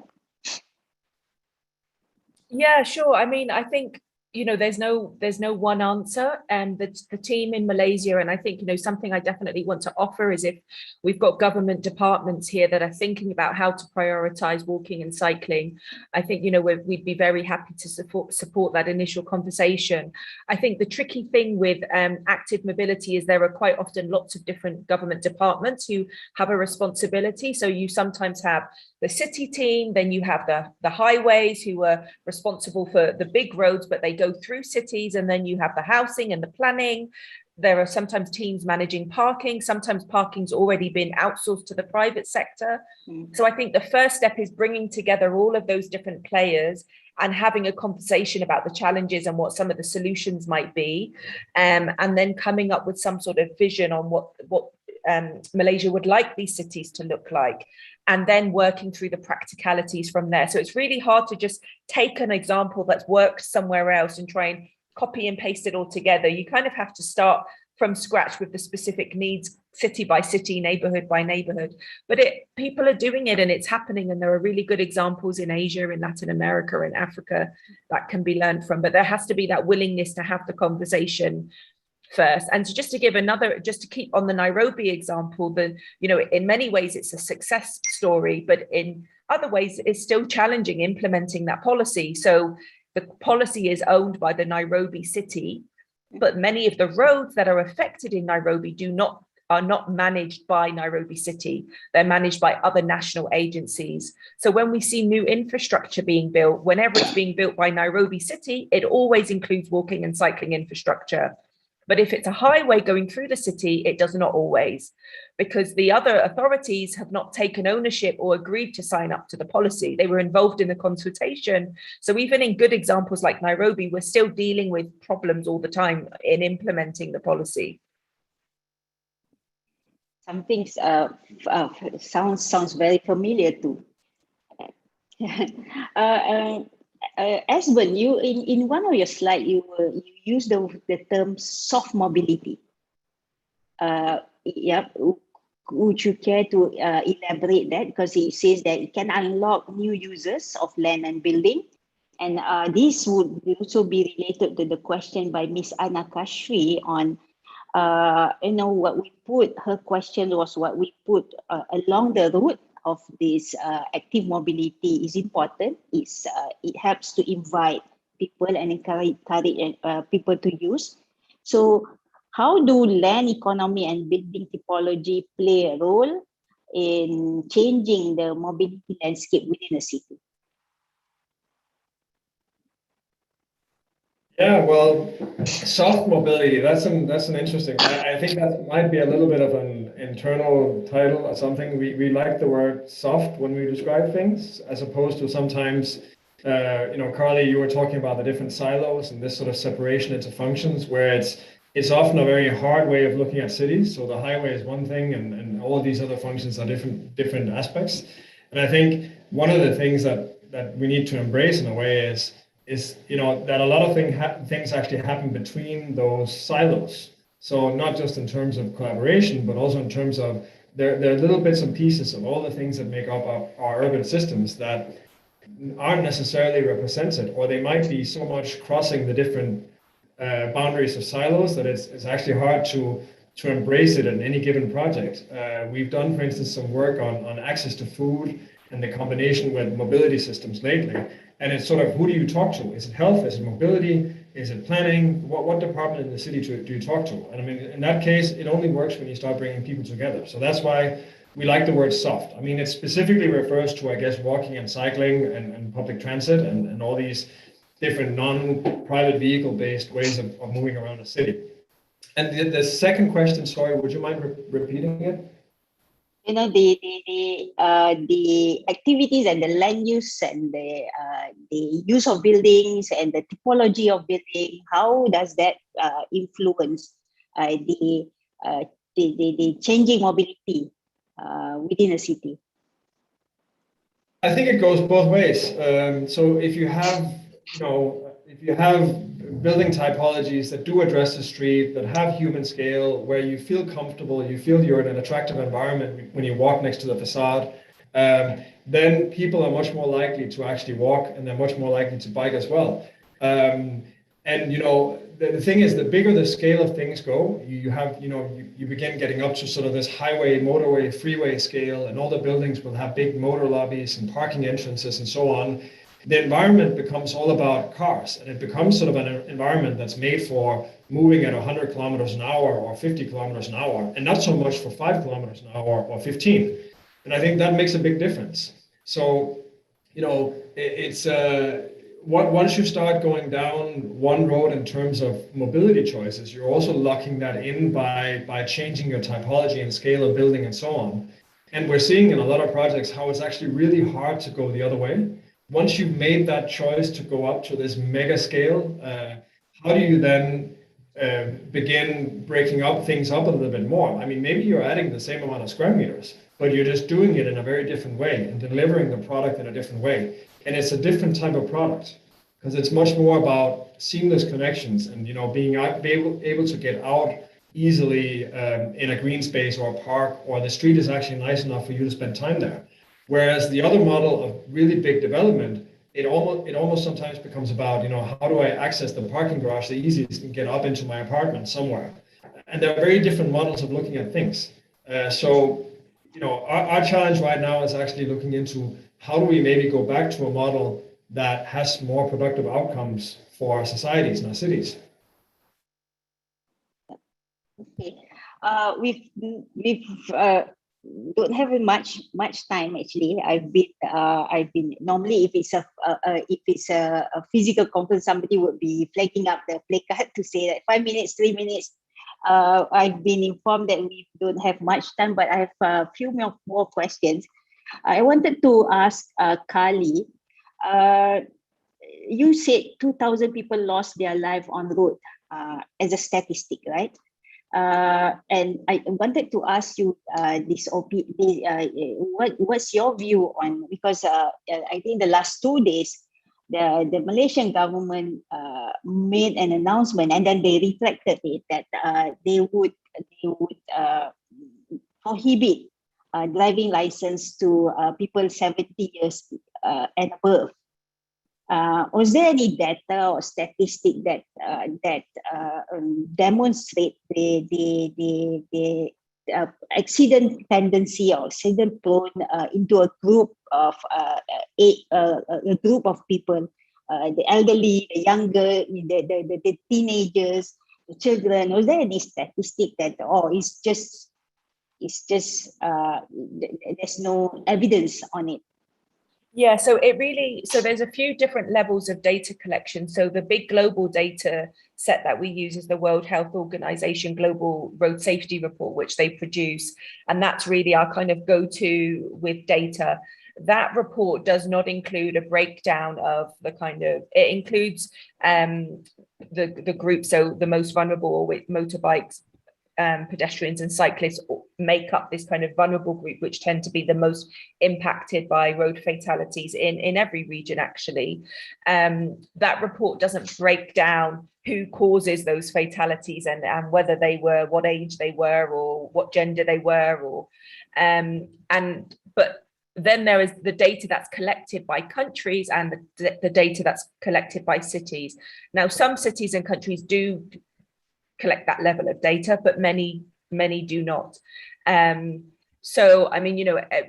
Yeah, sure. I mean, I think, there's no one answer, and the team in Malaysia, and I think, something I definitely want to offer is if we've got government departments here that are thinking about how to prioritize walking and cycling, I think, we'd be very happy to support that initial conversation. I think the tricky thing with active mobility is there are quite often lots of different government departments who have a responsibility. So you sometimes have the city team, then you have the highways who are responsible for the big roads, but they go through cities, and then you have the housing and the planning. There are sometimes teams managing parking. Sometimes parking's already been outsourced to the private sector. So I think the first step is bringing together all of those different players and having a conversation about the challenges and what some of the solutions might be, and then coming up with some sort of vision on what Malaysia would like these cities to look like, and then working through the practicalities from there. So it's really hard to just take an example that's worked somewhere else and try and copy and paste it all together. You kind of have to start from scratch with the specific needs, city by city, neighborhood by neighborhood. But people are doing it and it's happening. And there are really good examples in Asia, in Latin America, in Africa that can be learned from. But there has to be that willingness to have the conversation first. And just to keep on the Nairobi example, in many ways it's a success story, but in other ways it's still challenging implementing that policy. So the policy is owned by the Nairobi city, but many of the roads that are affected in Nairobi are not managed by Nairobi city. They're managed by other national agencies. So when we see new infrastructure being built, whenever it's being built by Nairobi city, it always includes walking and cycling infrastructure. But if it's a highway going through the city, it does not always, because the other authorities have not taken ownership or agreed to sign up to the policy. They were involved in the consultation. So even in good examples like Nairobi, we're still dealing with problems all the time in implementing the policy. Some things sounds very familiar too. Esben, you in one of your slides you used the term soft mobility. Would you care to elaborate that, because it says that it can unlock new users of land and building, and this would also be related to the question by Miss Anna Kashri on what we put. Her question was what we put along the route of this active mobility is important. It helps to invite people and encourage people to use. So how do land economy and building typology play a role in changing the mobility landscape within a city? Yeah, well, soft mobility, that's an interesting, I think that might be a little bit of an internal title or something. We like the word soft when we describe things, as opposed to sometimes, Carly, you were talking about the different silos and this sort of separation into functions, where it's often a very hard way of looking at cities. So the highway is one thing, and all of these other functions are different aspects. And I think one of the things that we need to embrace in a way is that a lot of things actually happen between those silos. So not just in terms of collaboration, but also in terms of there are little bits and pieces of all the things that make up our urban systems that aren't necessarily represented, or they might be so much crossing the different boundaries of silos that it's actually hard to embrace it in any given project. We've done, for instance, some work on access to food and the combination with mobility systems lately. And it's sort of, who do you talk to? Is it health? Is it mobility? Is it planning? What department in the city do you talk to? And I mean, in that case, it only works when you start bringing people together. So that's why we like the word soft. I mean, it specifically refers to, I guess, walking and cycling and public transit and all these different non-private vehicle-based ways of moving around a city. And the second question, sorry, would you mind repeating it? The activities and the land use and the use of buildings and the typology of building, how does that influence the changing mobility within a city? I think it goes both ways. So if you have, building typologies that do address the street, that have human scale, where you feel comfortable, you feel you're in an attractive environment when you walk next to the facade, then people are much more likely to actually walk, and they're much more likely to bike as well. The thing is, the bigger the scale of things go, you begin getting up to sort of this highway, motorway, freeway scale, and all the buildings will have big motor lobbies and parking entrances and so on. The environment becomes all about cars, and it becomes sort of an environment that's made for moving at 100 kilometers an hour or 50 kilometers an hour, and not so much for 5 kilometers an hour or 15. And I think that makes a big difference. So, it's once you start going down one road in terms of mobility choices, you're also locking that in by changing your typology and scale of building and so on. And we're seeing in a lot of projects how it's actually really hard to go the other way. Once you've made that choice to go up to this mega scale, how do you then begin breaking things up a little bit more? I mean, maybe you're adding the same amount of square meters, but you're just doing it in a very different way and delivering the product in a different way. And it's a different type of product, because it's much more about seamless connections and being able to get out easily in a green space or a park, or the street is actually nice enough for you to spend time there. Whereas the other model of really big development, it almost sometimes becomes about, how do I access the parking garage the easiest and get up into my apartment somewhere? And there are very different models of looking at things. So our challenge right now is actually looking into how do we maybe go back to a model that has more productive outcomes for our societies and our cities. Okay. We've don't have much time actually. I've been normally if it's a physical conference, somebody would be flagging up the play card to say that 5 minutes, 3 minutes. I've been informed that we don't have much time, but I have a few more questions. I wanted to ask Kali. You said 2,000 people lost their life on road as a statistic, right? And I wanted to ask you what's your view on, because I think the last 2 days the Malaysian government made an announcement and then they retracted it that they would prohibit driving license to people 70 years and above. Was there any data or statistic that demonstrate the accident tendency or accident prone into a group of a group of people, the elderly, the younger, the teenagers, the children? Was there any statistic that it's just there's no evidence on it? Yeah, so there's a few different levels of data collection. So the big global data set that we use is the World Health Organization Global Road Safety Report, which they produce. And that's really our kind of go-to with data. That report does not include a breakdown of the it includes the group. So the most vulnerable with motorbikes, pedestrians and cyclists make up this kind of vulnerable group, which tend to be the most impacted by road fatalities in every region, actually. That report doesn't break down who causes those fatalities and whether they were, what age they were, or what gender they were, or but then there is the data that's collected by countries and the data that's collected by cities. Now, some cities and countries do collect that level of data, but many do not. So I mean,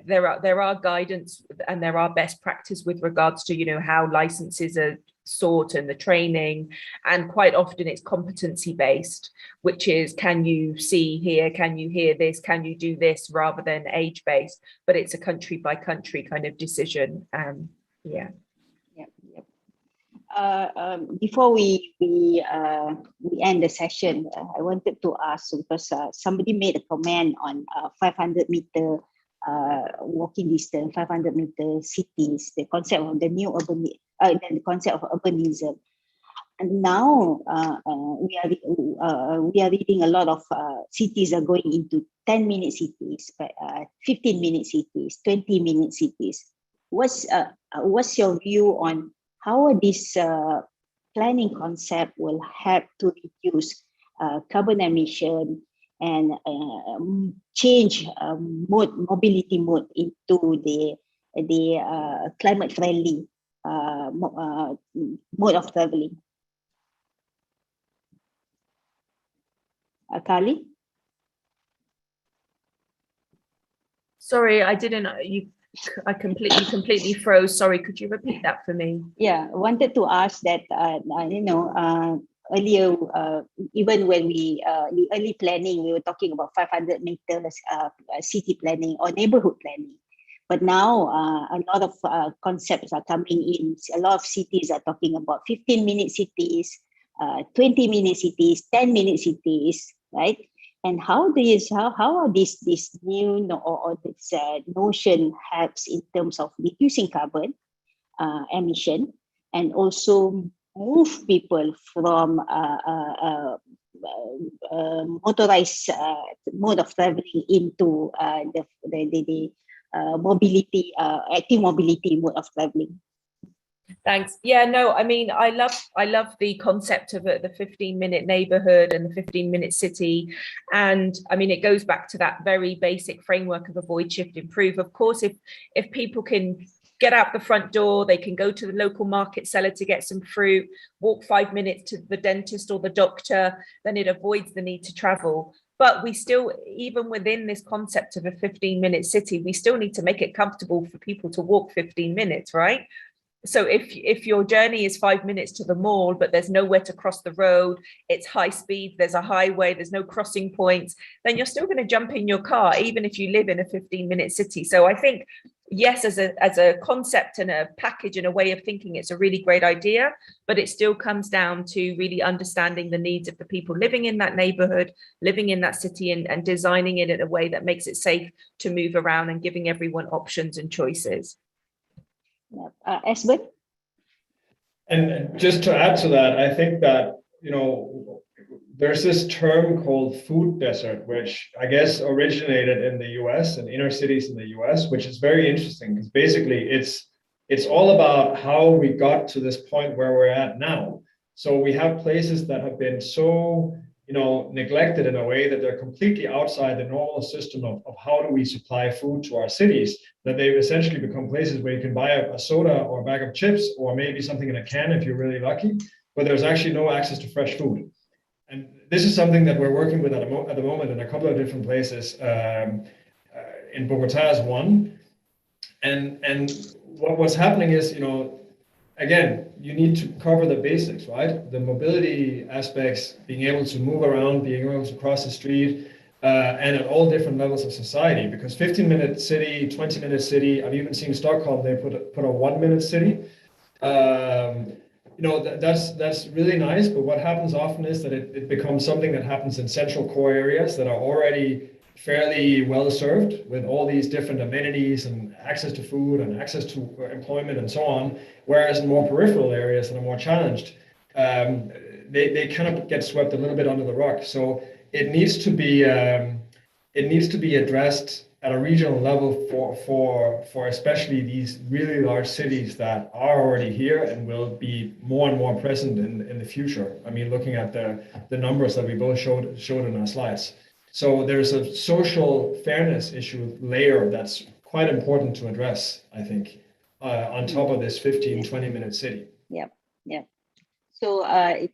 there are guidance and there are best practice with regards to how licenses are sought and the training, and quite often it's competency based, which is, can you see here, can you hear this, can you do this, rather than age based. But it's a country by country kind of decision. Yeah. Before we end the session, I wanted to ask, because somebody made a comment on 500-meter walking distance, 500-meter cities, the concept of the new the concept of urbanism. And now we are reading a lot of cities are going into 10-minute cities, 15-minute cities, 20-minute cities. What's your view on how this planning concept will help to reduce carbon emission and change mobility mode into the climate friendly mode of traveling? Kali? Sorry, I didn't. I completely froze. Sorry, could you repeat that for me? Yeah, I wanted to ask that. Earlier, even when the early planning, we were talking about 500 meters city planning or neighborhood planning. But now a lot of concepts are coming in. A lot of cities are talking about 15-minute cities, 20-minute cities, 10-minute cities, right? And how are this new or this notion helps in terms of reducing carbon emission, and also move people from motorized mode of traveling into the mobility, active mobility mode of traveling? Thanks. Yeah, no, I mean, I love the concept of the 15-minute neighborhood and the 15-minute city. And I mean, it goes back to that very basic framework of avoid, shift, improve. Of course, if people can get out the front door, they can go to the local market seller to get some fruit, walk 5 minutes to the dentist or the doctor, then it avoids the need to travel. But we still, even within this concept of a 15-minute city, we still need to make it comfortable for people to walk 15 minutes, right? So if your journey is 5 minutes to the mall, but there's nowhere to cross the road, it's high speed, there's a highway, there's no crossing points, then you're still going to jump in your car, even if you live in a 15-minute city. So I think, yes, as a concept and a package and a way of thinking, it's a really great idea, but it still comes down to really understanding the needs of the people living in that neighborhood, living in that city, and designing it in a way that makes it safe to move around and giving everyone options and choices. Esben? And just to add to that, I think that, you know, there's this term called food desert, which I guess originated in the US and inner cities in the US, which is very interesting because basically it's all about how we got to this point where we're at now. So we have places that have been so, you know, neglected in a way that they're completely outside the normal system of how do we supply food to our cities, that they've essentially become places where you can buy a soda or a bag of chips or maybe something in a can if you're really lucky, but there's actually no access to fresh food. And this is something that we're working with at the moment in a couple of different places. In Bogota is one. And what's happening is, you know, again, you need to cover the basics, right? The mobility aspects, being able to move around, being able to cross the street, and at all different levels of society. Because 15-minute city, 20-minute city, I've even seen Stockholm, they put a 1-minute city. You know, that's really nice, but what happens often is that it becomes something that happens in central core areas that are already fairly well served with all these different amenities and access to food and access to employment and so on, whereas in more peripheral areas that are more challenged, they kind of get swept a little bit under the rug. So it needs to be addressed at a regional level for especially these really large cities that are already here and will be more and more present in the future. I mean, looking at the numbers that we both showed in our slides. So there's a social fairness issue layer that's quite important to address, I think, on top of this 15-20-minute city. Yeah. So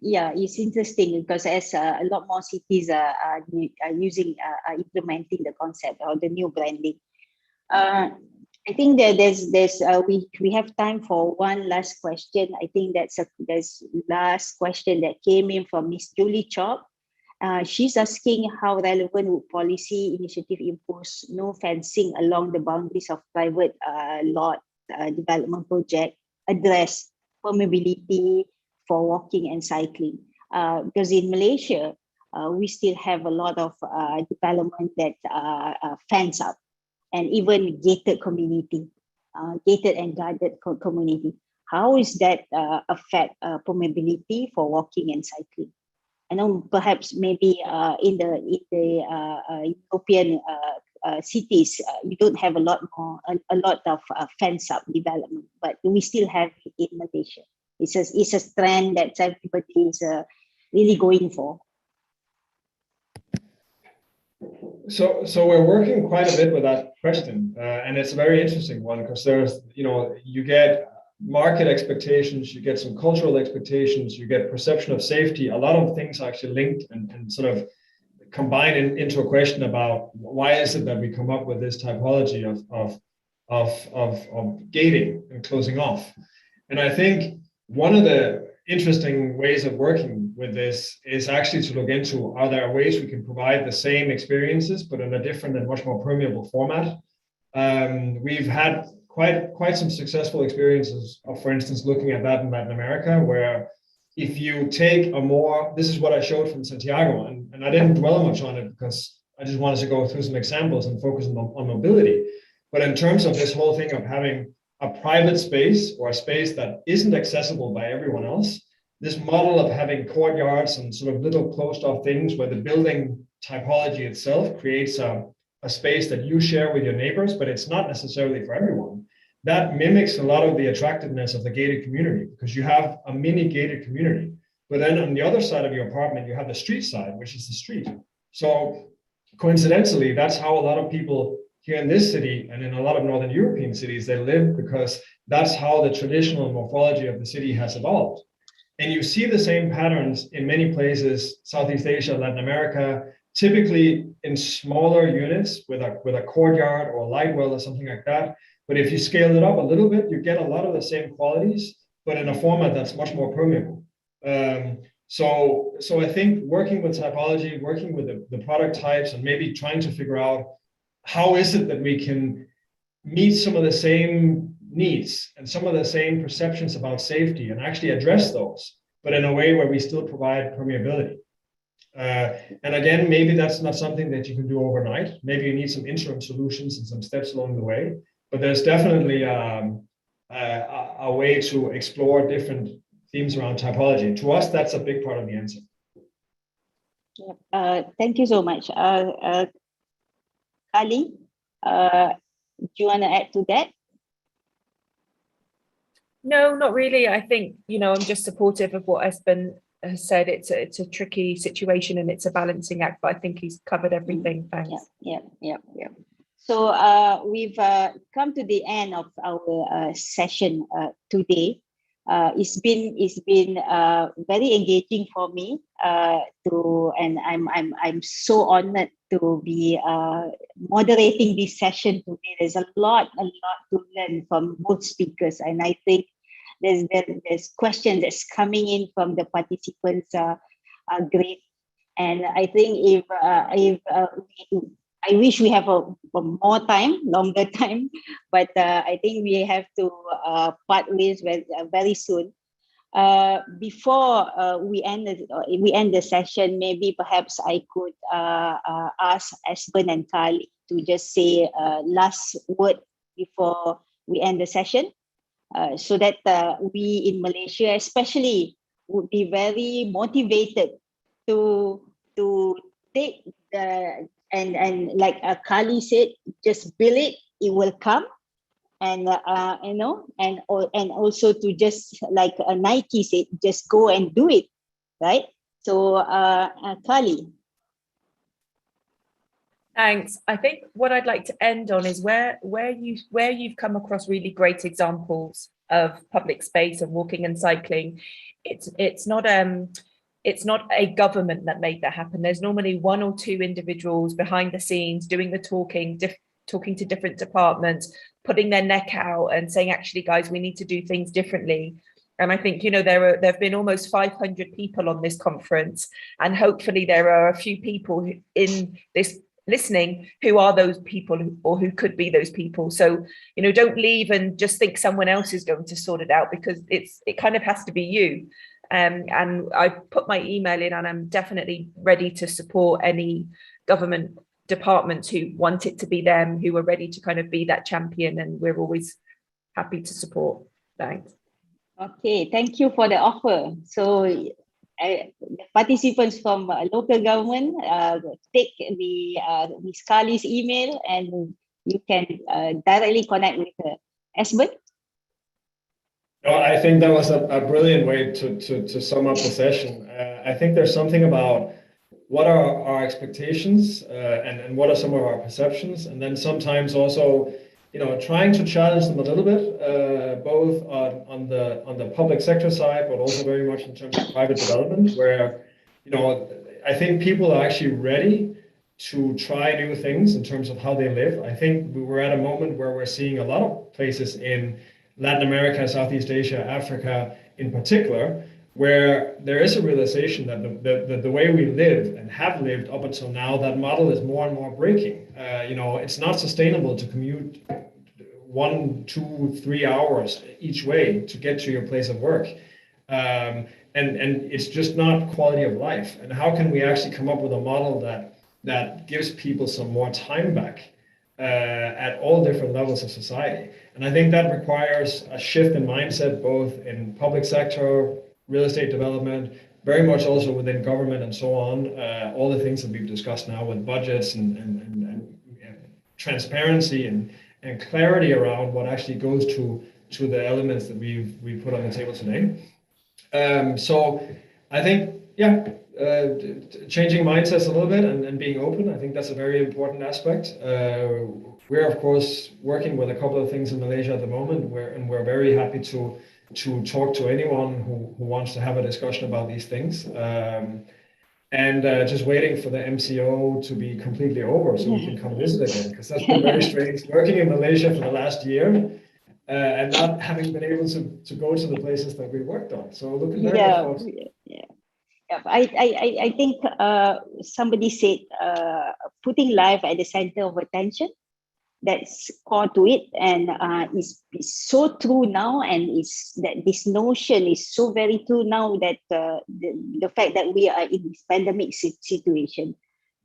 yeah, it's interesting because as a lot more cities are implementing the concept or the new branding. I think that we have time for one last question. I think there's last question that came in from Miss Julie Chop. She's asking how relevant would policy initiative impose no fencing along the boundaries of private lot development project address permeability for walking and cycling? Because in Malaysia, we still have a lot of development that fence up and even gated community, gated and guarded community. How is that affect permeability for walking and cycling? I know perhaps maybe in the European cities, you don't have a lot of fence up development, but we still have it in Malaysia. It's a trend that everybody is really going for. So we're working quite a bit with that question, and it's a very interesting one because there's, you know, you get market expectations, you get some cultural expectations, you get perception of safety. A lot of things are actually linked and sort of combined into a question about why is it that we come up with this typology of gating and closing off. And I think one of the interesting ways of working with this is actually to look into, are there ways we can provide the same experiences but in a different and much more permeable format? We've had quite some successful experiences of, for instance, looking at that in Latin America, where if you take this is what I showed from Santiago, and I didn't dwell much on it because I just wanted to go through some examples and focus on mobility. But in terms of this whole thing of having a private space or a space that isn't accessible by everyone else, this model of having courtyards and sort of little closed off things where the building typology itself creates a space that you share with your neighbors, but it's not necessarily for everyone. That mimics a lot of the attractiveness of the gated community because you have a mini gated community. But then on the other side of your apartment, you have the street side, which is the street. So coincidentally, that's how a lot of people here in this city and in a lot of Northern European cities, they live because that's how the traditional morphology of the city has evolved. And you see the same patterns in many places, Southeast Asia, Latin America, typically in smaller units with a courtyard or a light well or something like that, But if you scale it up a little bit, you get a lot of the same qualities, but in a format that's much more permeable. So I think working with typology, working with the product types, and maybe trying to figure out how is it that we can meet some of the same needs and some of the same perceptions about safety and actually address those, but in a way where we still provide permeability. And again, maybe that's not something that you can do overnight. Maybe you need some interim solutions and some steps along the way, but there's definitely a way to explore different themes around typology. To us, that's a big part of the answer. Thank you so much. Ali, do you want to add to that? No, not really. I think, I'm just supportive of what Esben has said. It's a tricky situation and it's a balancing act, but I think he's covered everything. Thanks. Yeah. So we've come to the end of our session today. It's been very engaging for me and I'm so honored to be moderating this session today. There's a lot to learn from both speakers, and I think there's questions that's coming in from the participants are great. And I think I wish we have a longer time, but I think we have to part ways very soon. Before we end the session, maybe perhaps I could ask Esben and Kali to just say last word before we end the session, so that we in Malaysia especially would be very motivated to take the and like Kali said, just build it, it will come. And and also to just like Nike said, just go and do it, right? So Kali. Thanks. I think what I'd like to end on is where you've come across really great examples of public space and walking and cycling. It's not a government that made that happen. There's normally one or two individuals behind the scenes doing the talking to different departments, putting their neck out and saying, actually, guys, we need to do things differently. And I think, there have been almost 500 people on this conference, and hopefully there are a few people in this listening who are those people or who could be those people. So, don't leave and just think someone else is going to sort it out, because it kind of has to be you. And I put my email in, and I'm definitely ready to support any government departments who want it to be them, who are ready to kind of be that champion, and we're always happy to support. Thanks. Okay, thank you for the offer. So participants from local government, take the Ms. Kali's email and you can directly connect with her. Esben? I think that was a brilliant way to sum up the session. I think there's something about what are our expectations and what are some of our perceptions, and then sometimes also, trying to challenge them a little bit, both on the public sector side, but also very much in terms of private development, where, I think people are actually ready to try new things in terms of how they live. I think we're at a moment where we're seeing a lot of places in Latin America, Southeast Asia, Africa in particular, where there is a realization that the way we live and have lived up until now, that model is more and more breaking. It's not sustainable to commute 1, 2, 3 hours each way to get to your place of work. And it's just not quality of life. And how can we actually come up with a model that gives people some more time back at all different levels of society? And I think that requires a shift in mindset, both in public sector, real estate development, very much also within government and so on. All the things that we've discussed now with budgets and transparency and clarity around what actually goes to the elements that we've put on the table today. So I think, changing mindsets a little bit and being open, I think that's a very important aspect. We're of course working with a couple of things in Malaysia at the moment, and we're very happy to talk to anyone who wants to have a discussion about these things. and just waiting for the MCO to be completely over so we can come visit again, because that's been very strange working in Malaysia for the last year and not having been able to go to the places that we worked on. So looking very much forward to it. I think somebody said putting life at the center of attention, that's core to it, and is so true now, and is that this notion is so very true now, that the fact that we are in this pandemic situation,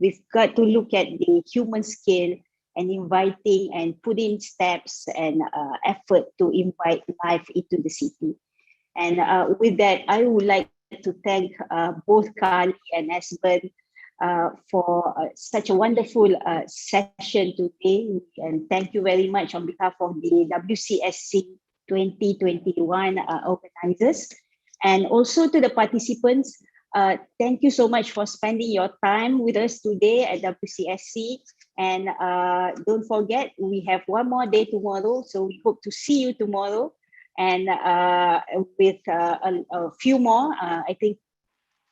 we've got to look at the human scale and inviting and put in steps and effort to invite life into the city. And with that, I would like to thank both Kali and Esben for such a wonderful session today. And thank you very much on behalf of the WCSC 2021 organizers. And also to the participants, thank you so much for spending your time with us today at WCSC. And don't forget, we have one more day tomorrow. So we hope to see you tomorrow. And with a few more, I think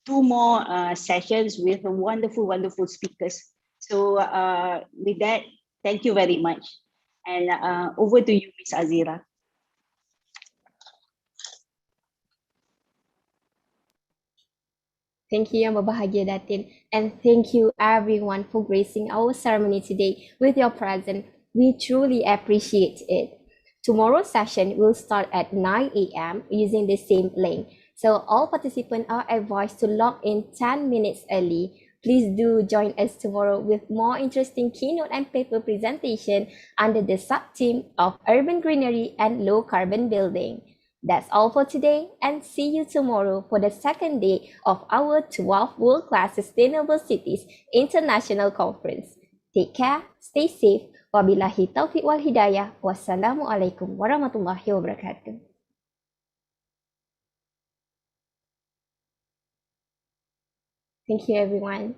2 more sessions with wonderful, wonderful speakers. So with that, thank you very much. And over to you, Ms. Azira. Thank you, Yang Berbahagia Datin. And thank you everyone for gracing our ceremony today with your presence. We truly appreciate it. Tomorrow's session will start at 9 a.m. using the same link. So all participants are advised to log in 10 minutes early. Please do join us tomorrow with more interesting keynote and paper presentation under the sub-theme of Urban Greenery and Low Carbon Building. That's all for today, and see you tomorrow for the second day of our 12th World Class Sustainable Cities International Conference. Take care, stay safe. Wabillahi taufiq wal hidayah. Wassalamualaikum warahmatullahi wabarakatuh. Thank you, everyone.